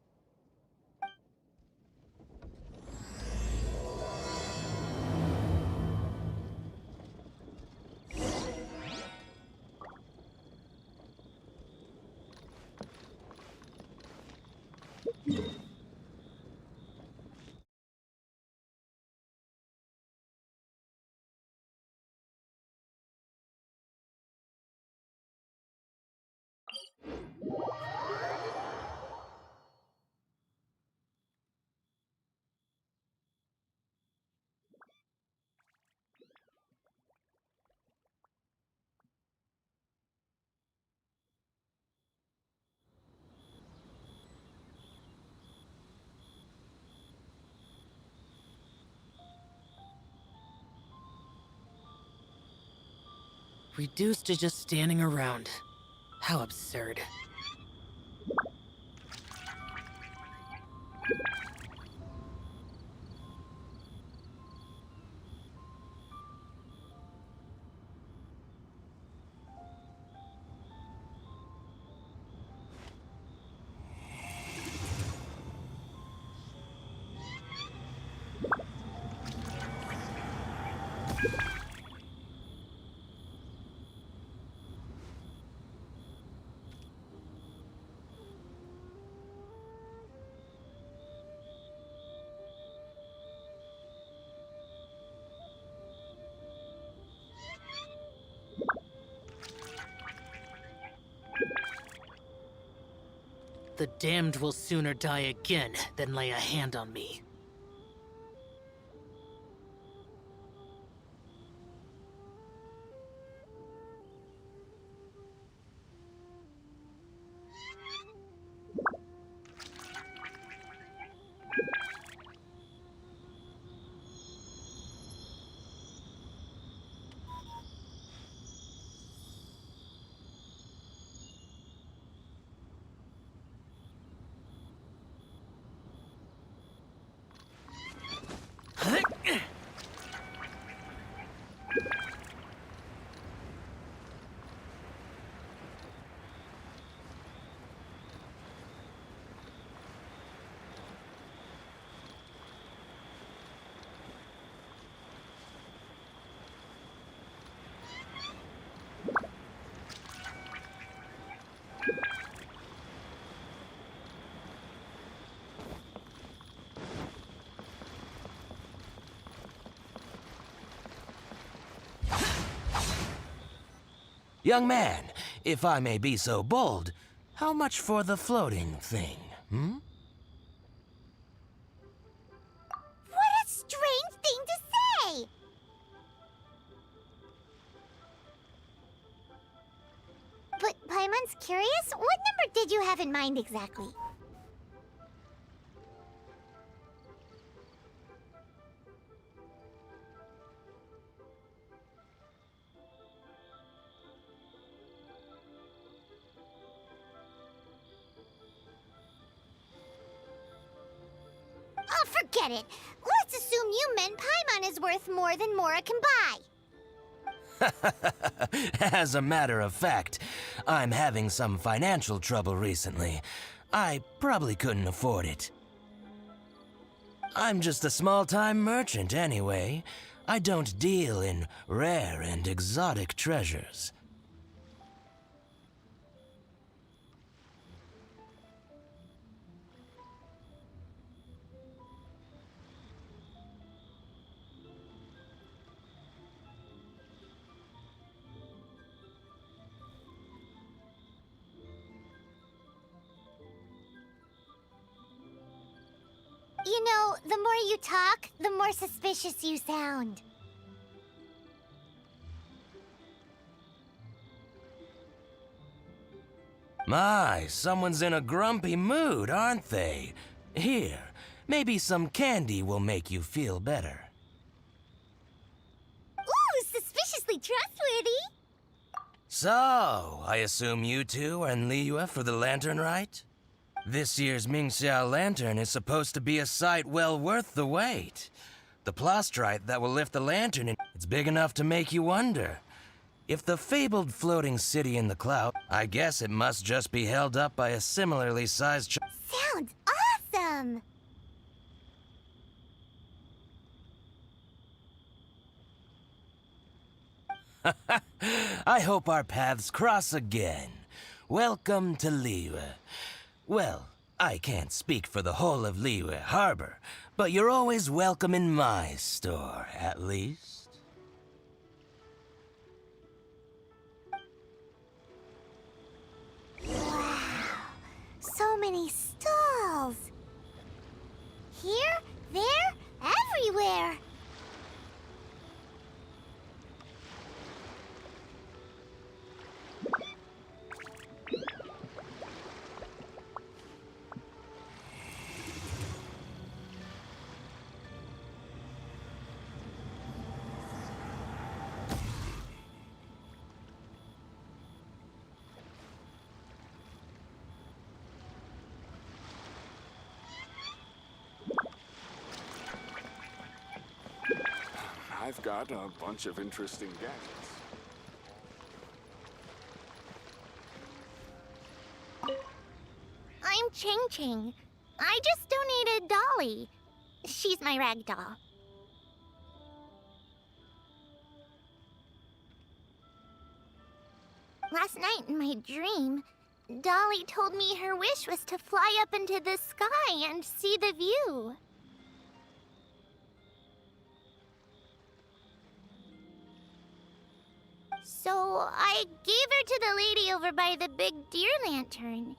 Reduced to just standing around. How absurd. The damned will sooner die again than lay a hand on me. Young man, if I may be so bold, how much for the floating thing, hmm? What a strange thing to say! But Paimon's curious, what number did you have in mind exactly? Forget it. Let's assume you meant Paimon is worth more than Mora can buy. As a matter of fact, I'm having some financial trouble recently. I probably couldn't afford it. I'm just a small-time merchant anyway. I don't deal in rare and exotic treasures. You know, the more you talk, the more suspicious you sound. My, someone's in a grumpy mood, aren't they? Here, maybe some candy will make you feel better. Ooh, suspiciously trustworthy. So, I assume you two are in Liyue for the lantern rite? This year's Mingxiao lantern is supposed to be a sight well worth the wait. The plastrite that will lift the lantern, it's big enough to make you wonder. If the fabled floating city in the cloud, I guess it must just be held up by a similarly sized Sounds awesome! I hope our paths cross again. Welcome to Liyue. Well, I can't speak for the whole of Liyue Harbor, but you're always welcome in my store, at least. Wow, so many stalls. Here, there, everywhere. I've got a bunch of interesting gadgets. I'm Ching Ching. I just donated Dolly. She's my rag doll. Last night in my dream, Dolly told me her wish was to fly up into the sky and see the view. So I gave her to the lady over by the big deer lantern.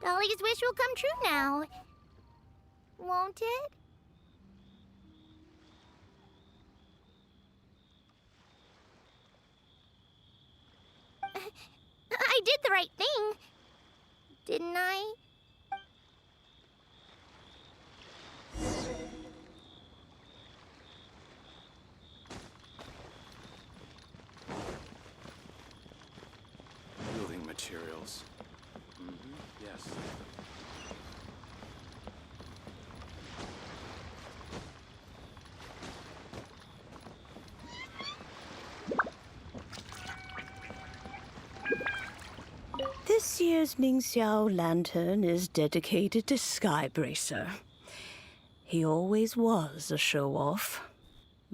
Dolly's wish will come true now. Won't it? I did the right thing, didn't I? Building materials. Yes. This year's Mingxiao lantern is dedicated to Skybracer. He always was a show-off.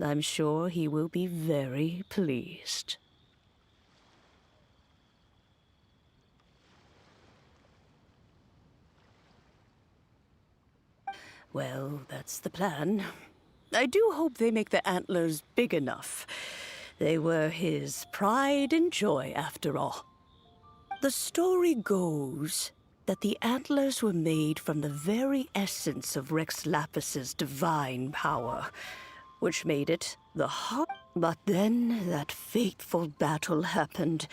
I'm sure he will be very pleased. Well, that's the plan. I do hope they make the antlers big enough. They were his pride and joy, after all. The story goes that the antlers were made from the very essence of Rex Lapis's divine power, which made it the heart. But then that fateful battle happened.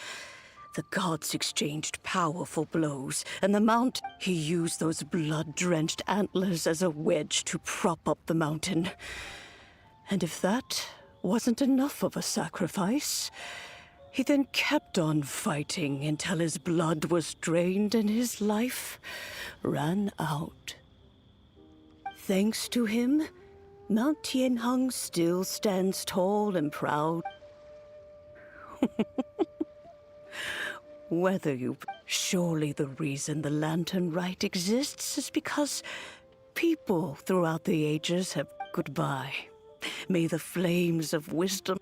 The gods exchanged powerful blows, and the mount... He used those blood-drenched antlers as a wedge to prop up the mountain. And if that wasn't enough of a sacrifice, he then kept on fighting until his blood was drained and his life ran out. Thanks to him, Mount Tianheng still stands tall and proud. Whether you... Surely the reason the Lantern Rite exists is because people throughout the ages have... Goodbye. May the flames of wisdom...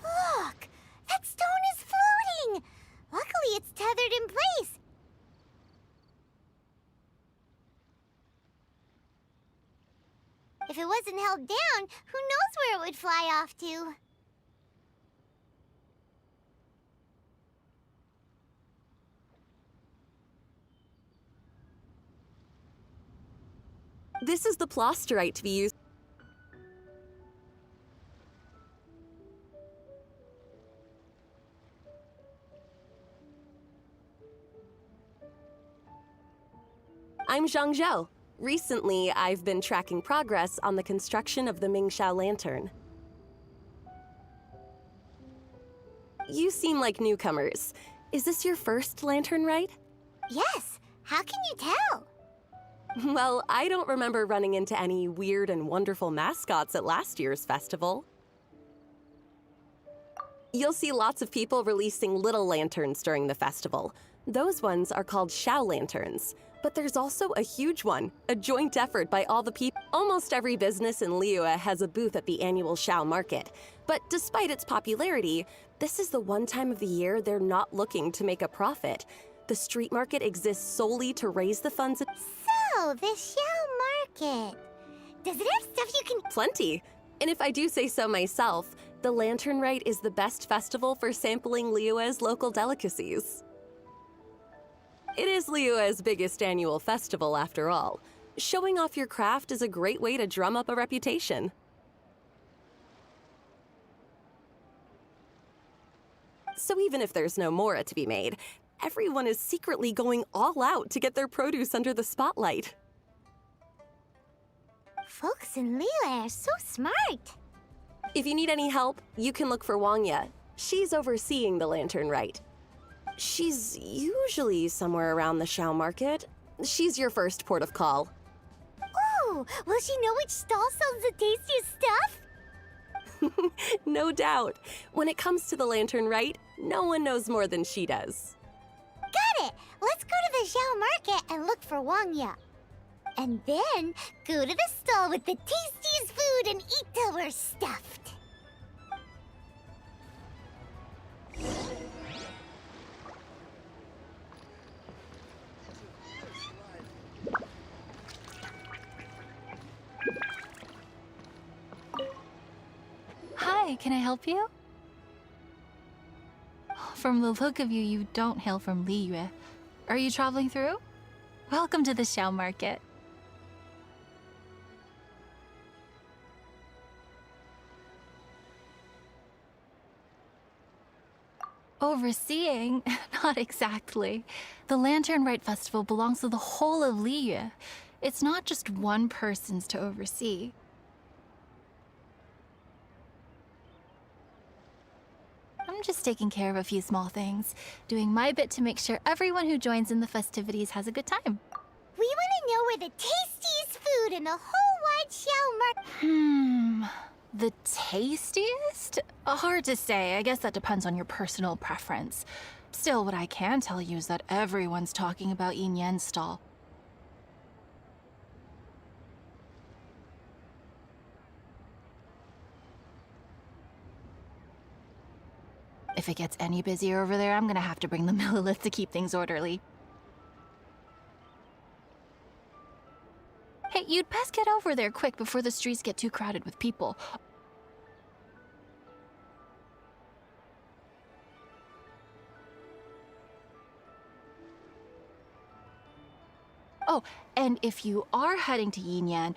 Look! That stone is floating! Luckily, it's tethered in place. If it wasn't held down, who knows where it would fly off to? This is the plasterite to be used. I'm Zhang Zhou. Recently, I've been tracking progress on the construction of the Mingxiao Lantern. You seem like newcomers. Is this your first lantern rite? Yes. How can you tell? Well, I don't remember running into any weird and wonderful mascots at last year's festival. You'll see lots of people releasing little lanterns during the festival. Those ones are called Xiao Lanterns. But there's also a huge one, a joint effort by all the people. Almost every business in Liyue has a booth at the annual Xiao market. But despite its popularity, this is the one time of the year they're not looking to make a profit. The street market exists solely to raise the funds. So, the Xiao market. Does it have stuff you can... Plenty. And if I do say so myself, the Lantern Rite is the best festival for sampling Liyue's local delicacies. It is Liyue's biggest annual festival, after all. Showing off your craft is a great way to drum up a reputation. So even if there's no mora to be made, everyone is secretly going all out to get their produce under the spotlight. Folks in Liyue are so smart. If you need any help, you can look for Wangya. She's overseeing the Lantern Rite. She's usually somewhere around the Xiao market. She's your first port of call. Ooh, will she know which stall sells the tastiest stuff? No doubt. When it comes to the Lantern Rite, no one knows more than she does. Got it! Let's go to the Xiao market and look for Wangya. And then go to the stall with the tastiest food and eat till we're stuffed. Hi, can I help you? From the look of you, you don't hail from Liyue. Are you traveling through? Welcome to the Xiao market. Overseeing? Not exactly. The Lantern Rite Festival belongs to the whole of Liyue. It's not just one person's to oversee. I'm just taking care of a few small things, doing my bit to make sure everyone who joins in the festivities has a good time. We want to know where the tastiest food in the whole wide Xiao market... The tastiest? Hard to say. I guess that depends on your personal preference. Still, what I can tell you is that everyone's talking about Yin Yan's stall. If it gets any busier over there, I'm gonna have to bring the millilith to keep things orderly. Hey, you'd best get over there quick before the streets get too crowded with people. Oh, and if you are heading to Yin Yan,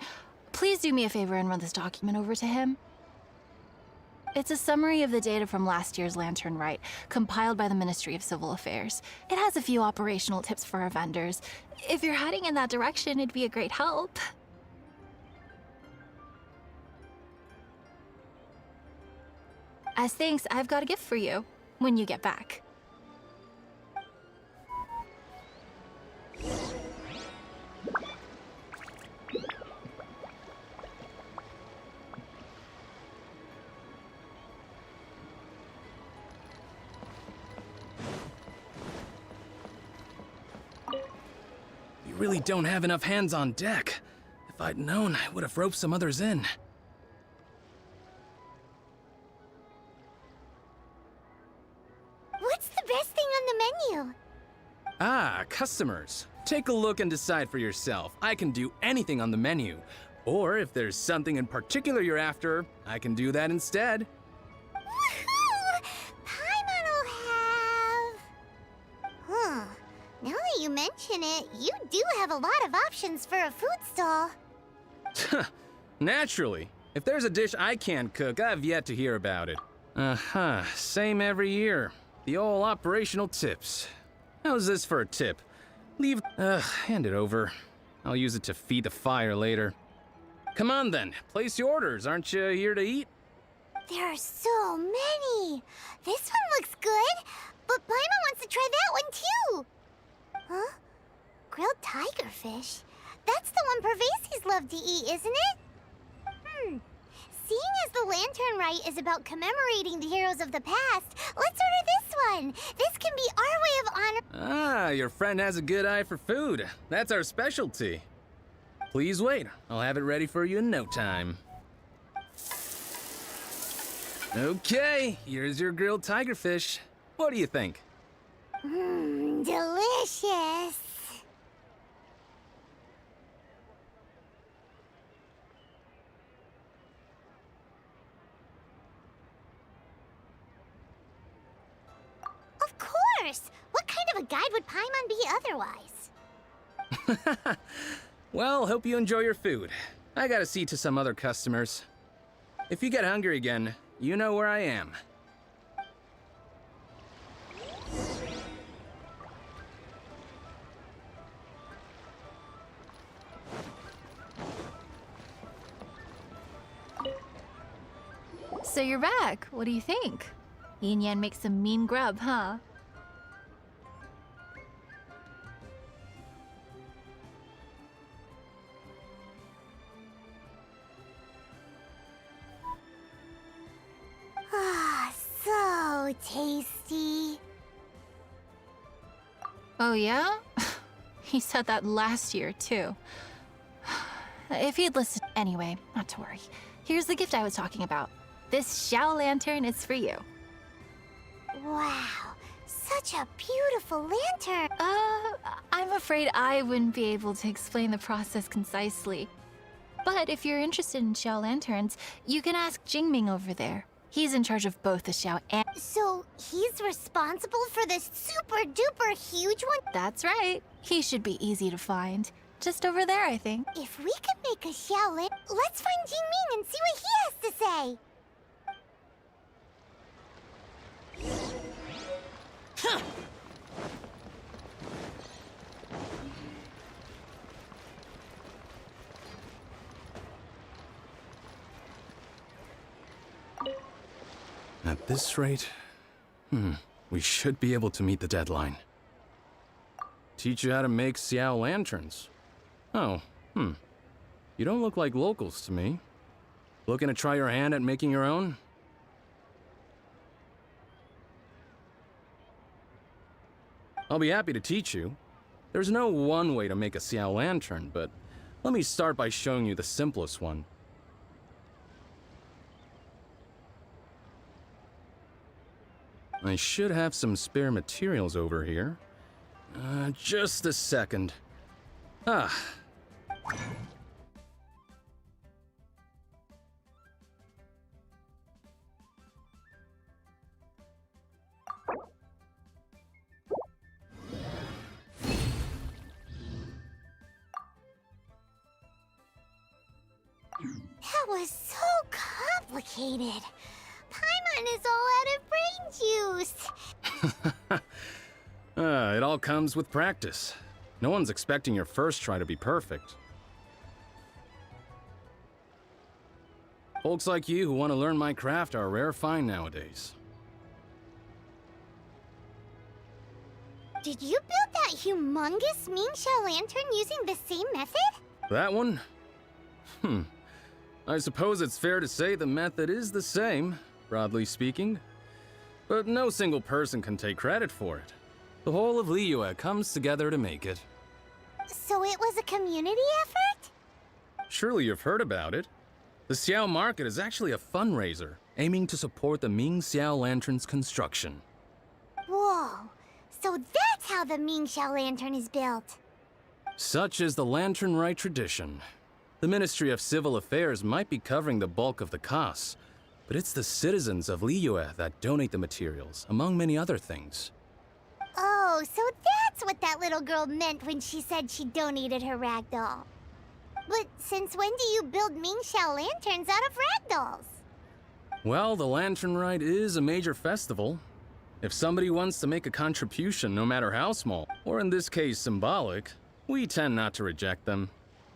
Please do me a favor and run this document over to him. It's a summary of the data from last year's Lantern Rite, compiled by the Ministry of Civil Affairs. It has a few operational tips for our vendors. If you're heading in that direction, it'd be a great help. As thanks, I've got a gift for you when you get back. You really don't have enough hands on deck. If I'd known, I would have roped some others in. What's the best thing on the menu? Ah, customers. Take a look and decide for yourself. I can do anything on the menu. Or if there's something in particular you're after, I can do that instead. Woohoo! Paimon will have... Now that you mention it, you do have a lot of options for a food stall. Naturally. If there's a dish I can't cook, I've yet to hear about it. Same every year. The old operational tips. How's this for a tip? Leave... hand it over. I'll use it to feed the fire later. Come on then, place your orders. Aren't you here to eat? There are so many. This one looks good, but Paimon wants to try that one too. Huh? Grilled tigerfish? That's the one Pervases love to eat, isn't it? Seeing as the Lantern Rite is about commemorating the heroes of the past, let's order this one. This can be our way of honor. Ah, your friend has a good eye for food. That's our specialty. Please wait. I'll have it ready for you in no time. Okay, here's your grilled tigerfish. What do you think? Delicious. Of course! What kind of a guide would Paimon be otherwise? Well, hope you enjoy your food. I gotta see to some other customers. If you get hungry again, you know where I am. So you're back. What do you think? Yin Yan makes some mean grub, huh? Ah, so tasty. Oh yeah? He said that last year, too. If he'd listened... Anyway, not to worry. Here's the gift I was talking about. This Xiao Lantern is for you. Wow, such a beautiful lantern. I'm afraid I wouldn't be able to explain the process concisely. But if you're interested in Xiao Lanterns, you can ask Jingming over there. He's in charge of both the Xiao and... So he's responsible for this super duper huge one? That's right. He should be easy to find. Just over there, I think. If we could make a Xiao Lantern, let's find Jingming and see what he has to say. Huh. At this rate, we should be able to meet the deadline. Teach you how to make Xiao lanterns. Oh, you don't look like locals to me. Looking to try your hand at making your own? I'll be happy to teach you. There's no one way to make a Xiao lantern, but let me start by showing you the simplest one. I should have some spare materials over here. Just a second. Ah. was so complicated. Paimon is all out of brain juice. It all comes with practice. No one's expecting your first try to be perfect. Folks like you who want to learn my craft are a rare find nowadays. Did you build that humongous Mingxiao lantern using the same method? That one? I suppose it's fair to say the method is the same, broadly speaking. But no single person can take credit for it. The whole of Liyue comes together to make it. So it was a community effort? Surely you've heard about it. The Xiao Market is actually a fundraiser, aiming to support the Ming Xiao Lantern's construction. Whoa, so that's how the Mingxiao lantern is built. Such is the Lantern Rite tradition. The Ministry of Civil Affairs might be covering the bulk of the costs, but it's the citizens of Liyue that donate the materials, among many other things. Oh, so that's what that little girl meant when she said she donated her ragdoll. But since when do you build Mingxiao lanterns out of ragdolls? Well, the Lantern Rite is a major festival. If somebody wants to make a contribution, no matter how small, or in this case symbolic, we tend not to reject them.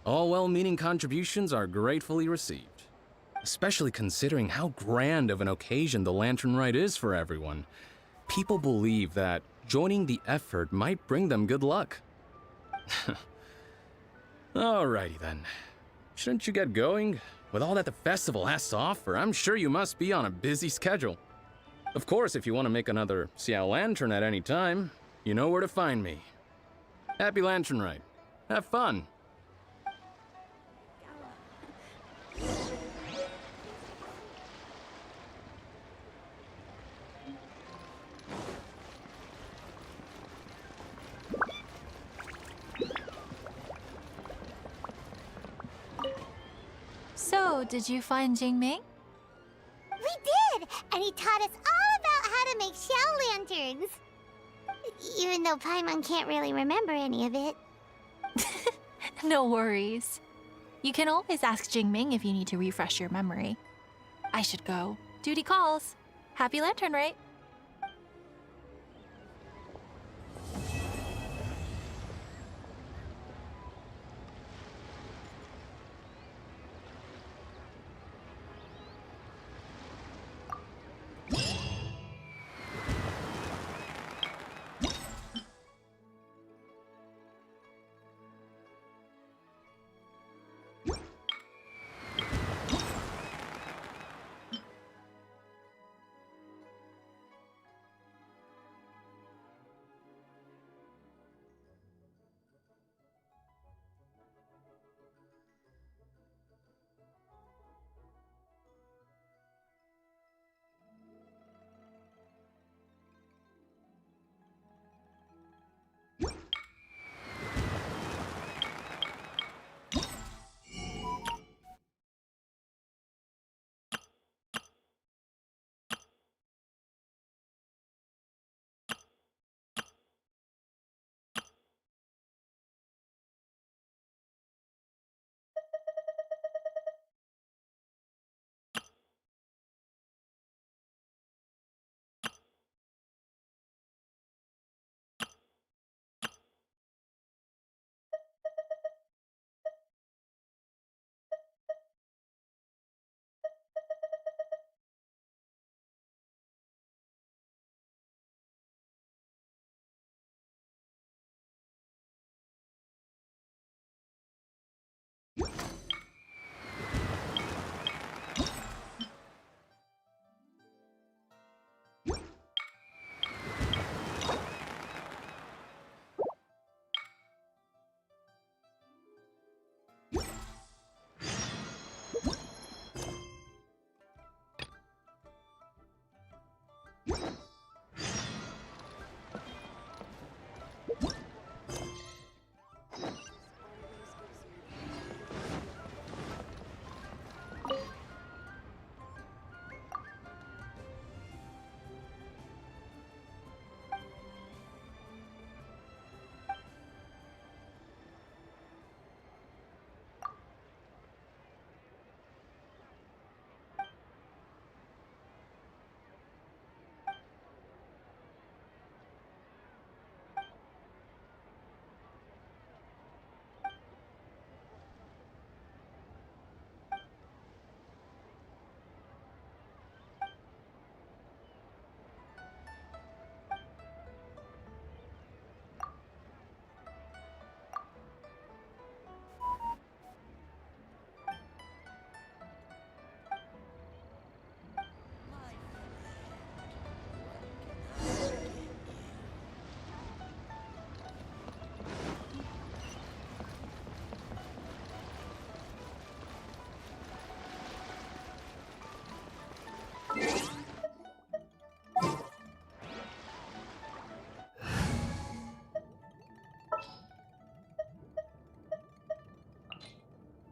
All well-meaning contributions are gratefully received, especially considering how grand of an occasion the Lantern Rite is for everyone. People believe that joining the effort might bring them good luck. Alrighty then. Shouldn't you get going? With all that the festival has to offer, I'm sure you must be on a busy schedule. Of course, if you want to make another Xiao Lantern at any time, you know where to find me. Happy Lantern Rite. Have fun. So, did you find Jingming? We did! And he taught us all about how to make Xiao lanterns. Even though Paimon can't really remember any of it. No worries. You can always ask Jingming if you need to refresh your memory. I should go. Duty calls. Happy Lantern Rite.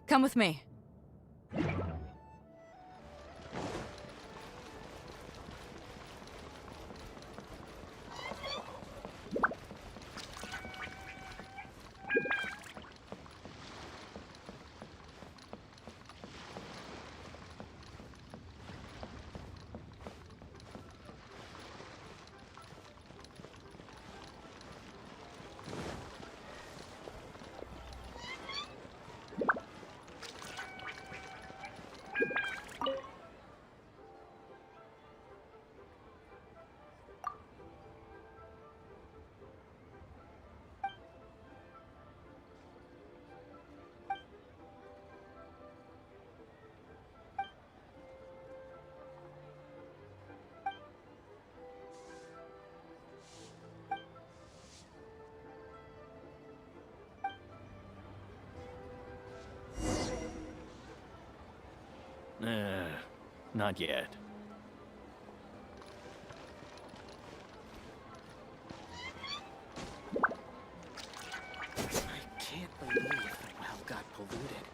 Come with me. Not yet. I can't believe the well got polluted.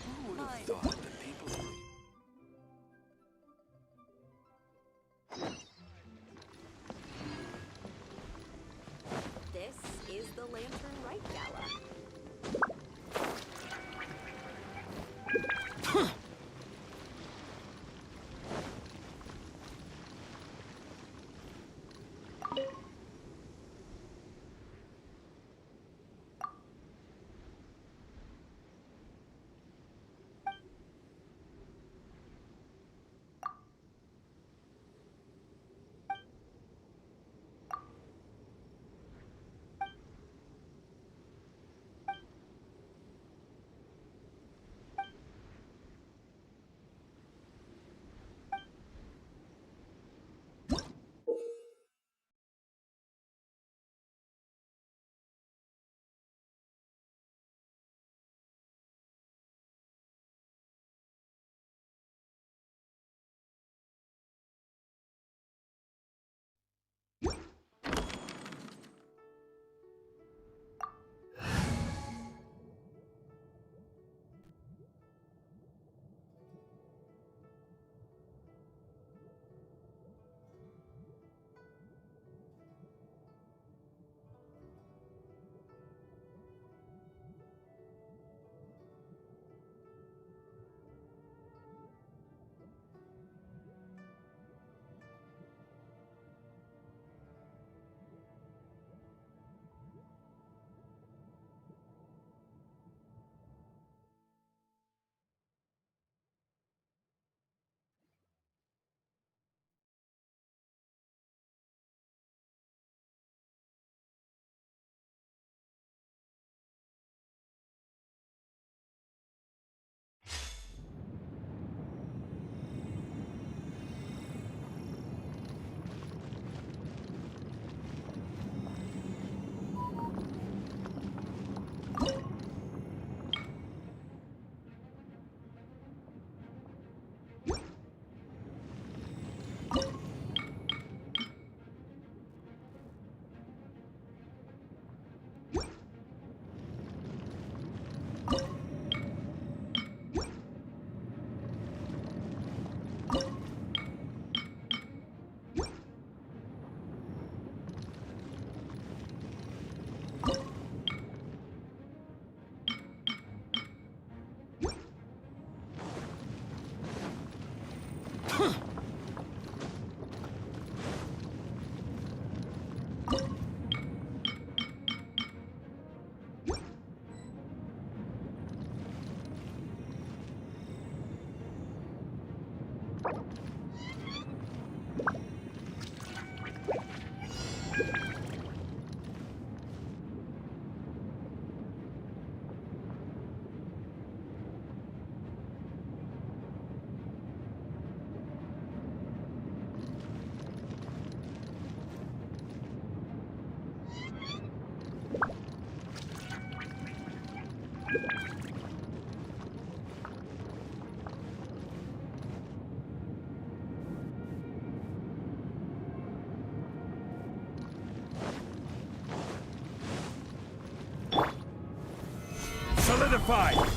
Who would have thought that people... This is the Lantern Right Gala. solidified!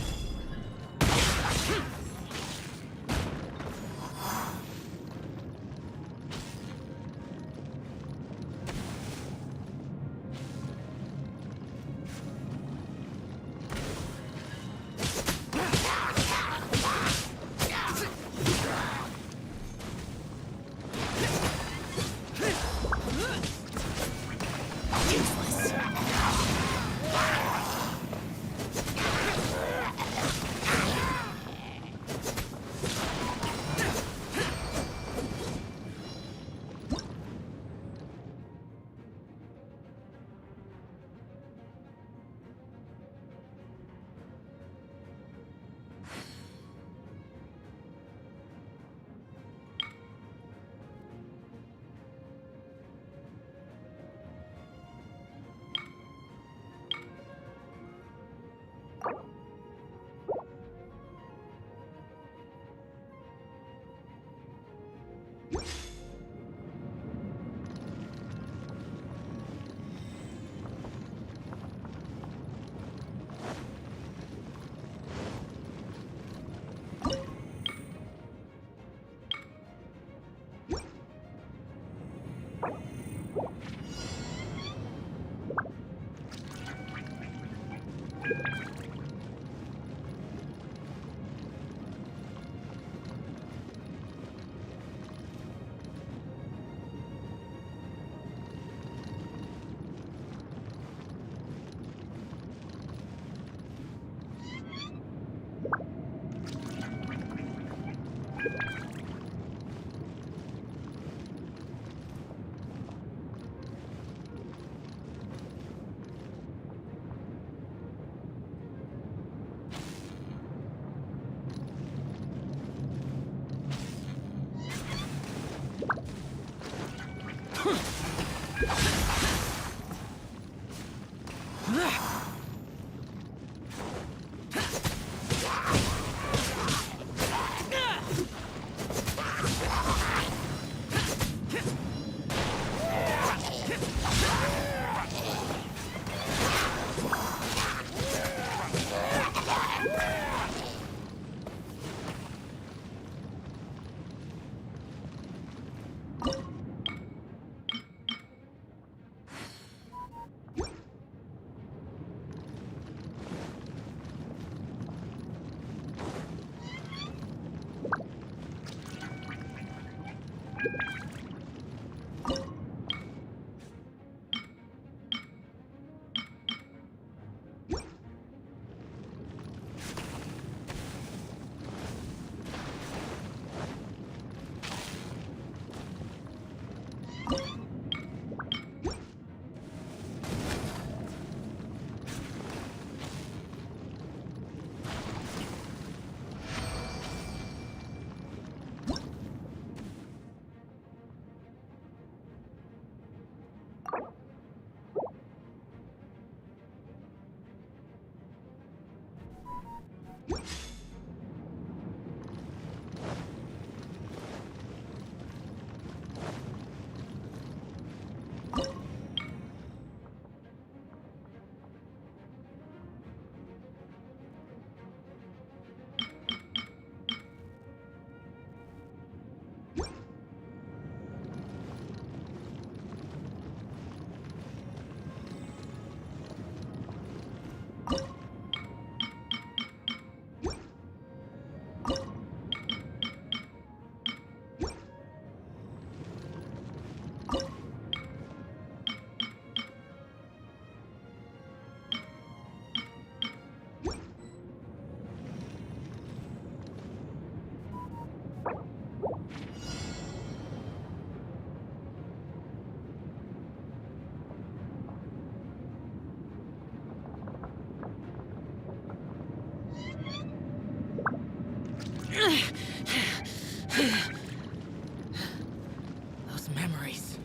Those memories.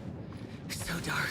So dark.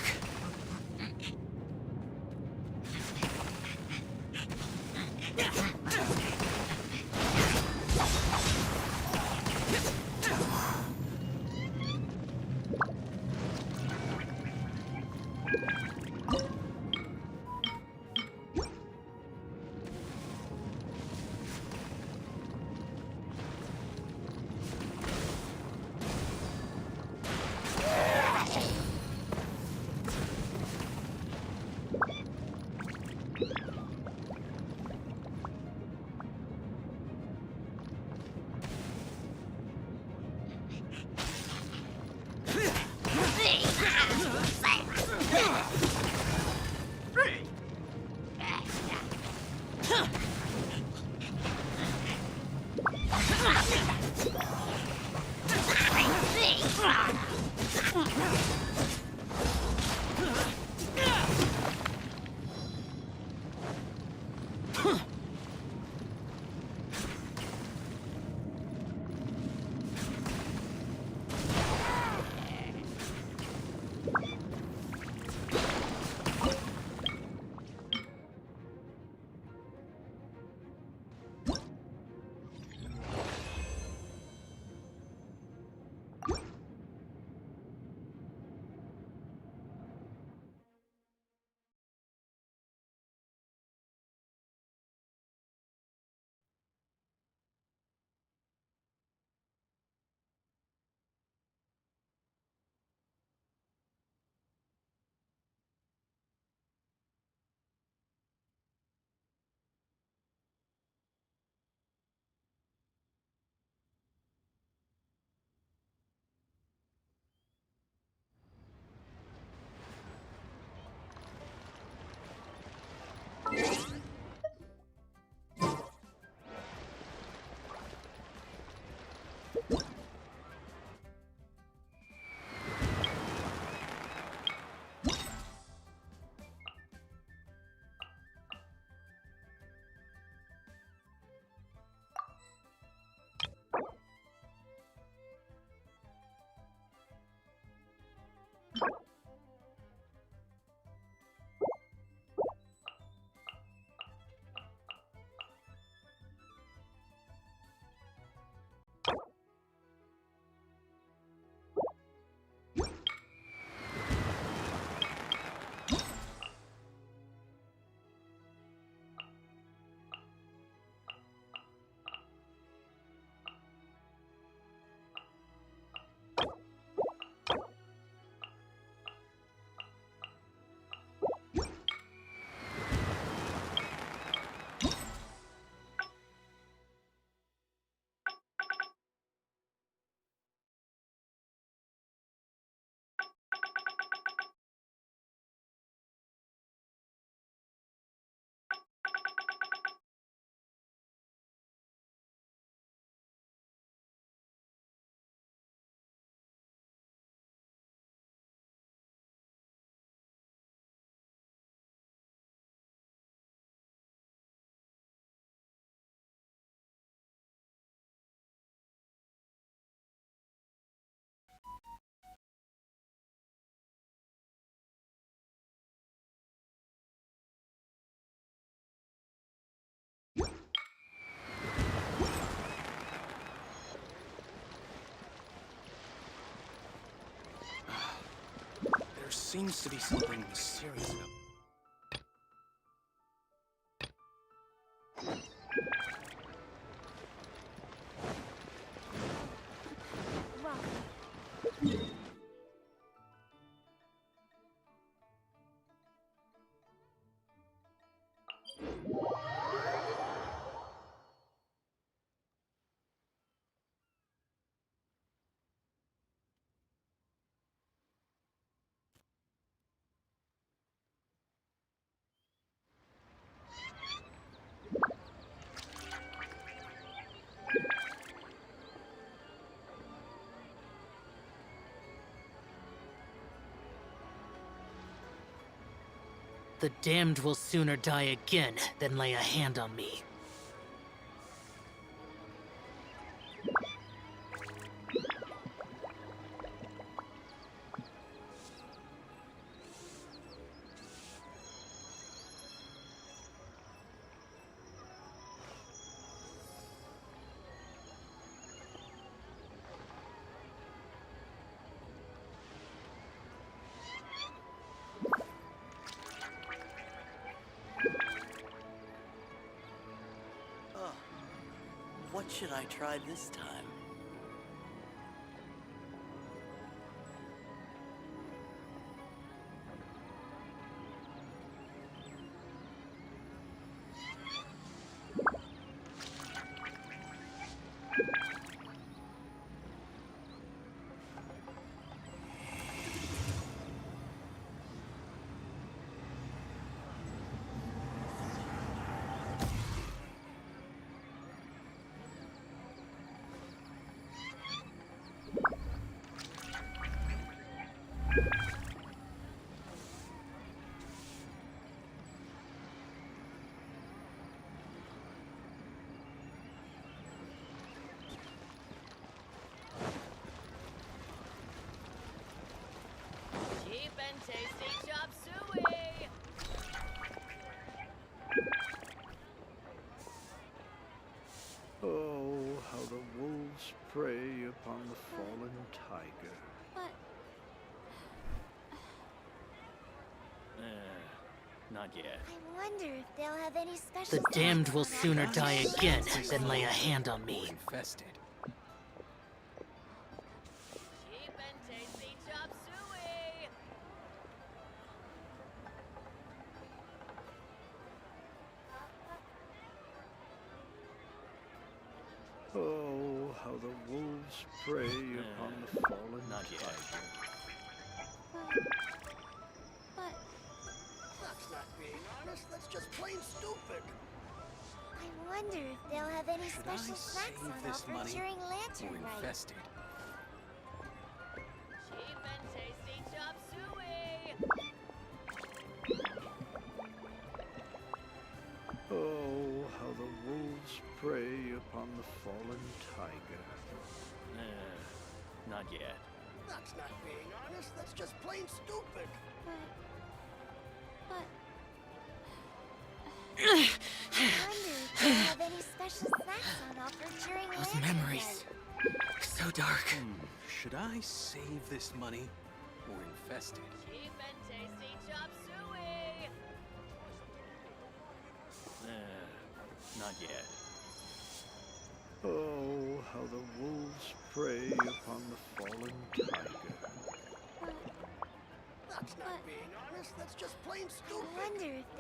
seems to be something mysterious about. The damned will sooner die again than lay a hand on me. What should I try this time? Cheap and tasty chop suey! Oh, how the wolves prey upon the fallen tiger. Not yet. I wonder if they'll have any special. The damned will sooner die again than lay a hand on me. Infested. Cheap and tasty chop suey! Oh, how the wolves prey upon the fallen tiger. That's not being honest, that's just plain stupid. I wonder if they'll have any Should I special snacks save on this offer money during or Lantern Rite. infested? Cheap and tasty chop suey! Oh, how the wolves prey upon the fallen tiger. Not yet. That's not being honest, that's just plain stupid. I wonder if they'll have any special snacks on offer during Those Lantern memories. Rite. So dark. Should I save this money or infested? Cheap and tasty chop suey! Not yet. Oh, how the wolves prey upon the fallen tiger. That's not being honest, that's just plain stupid. I wonder if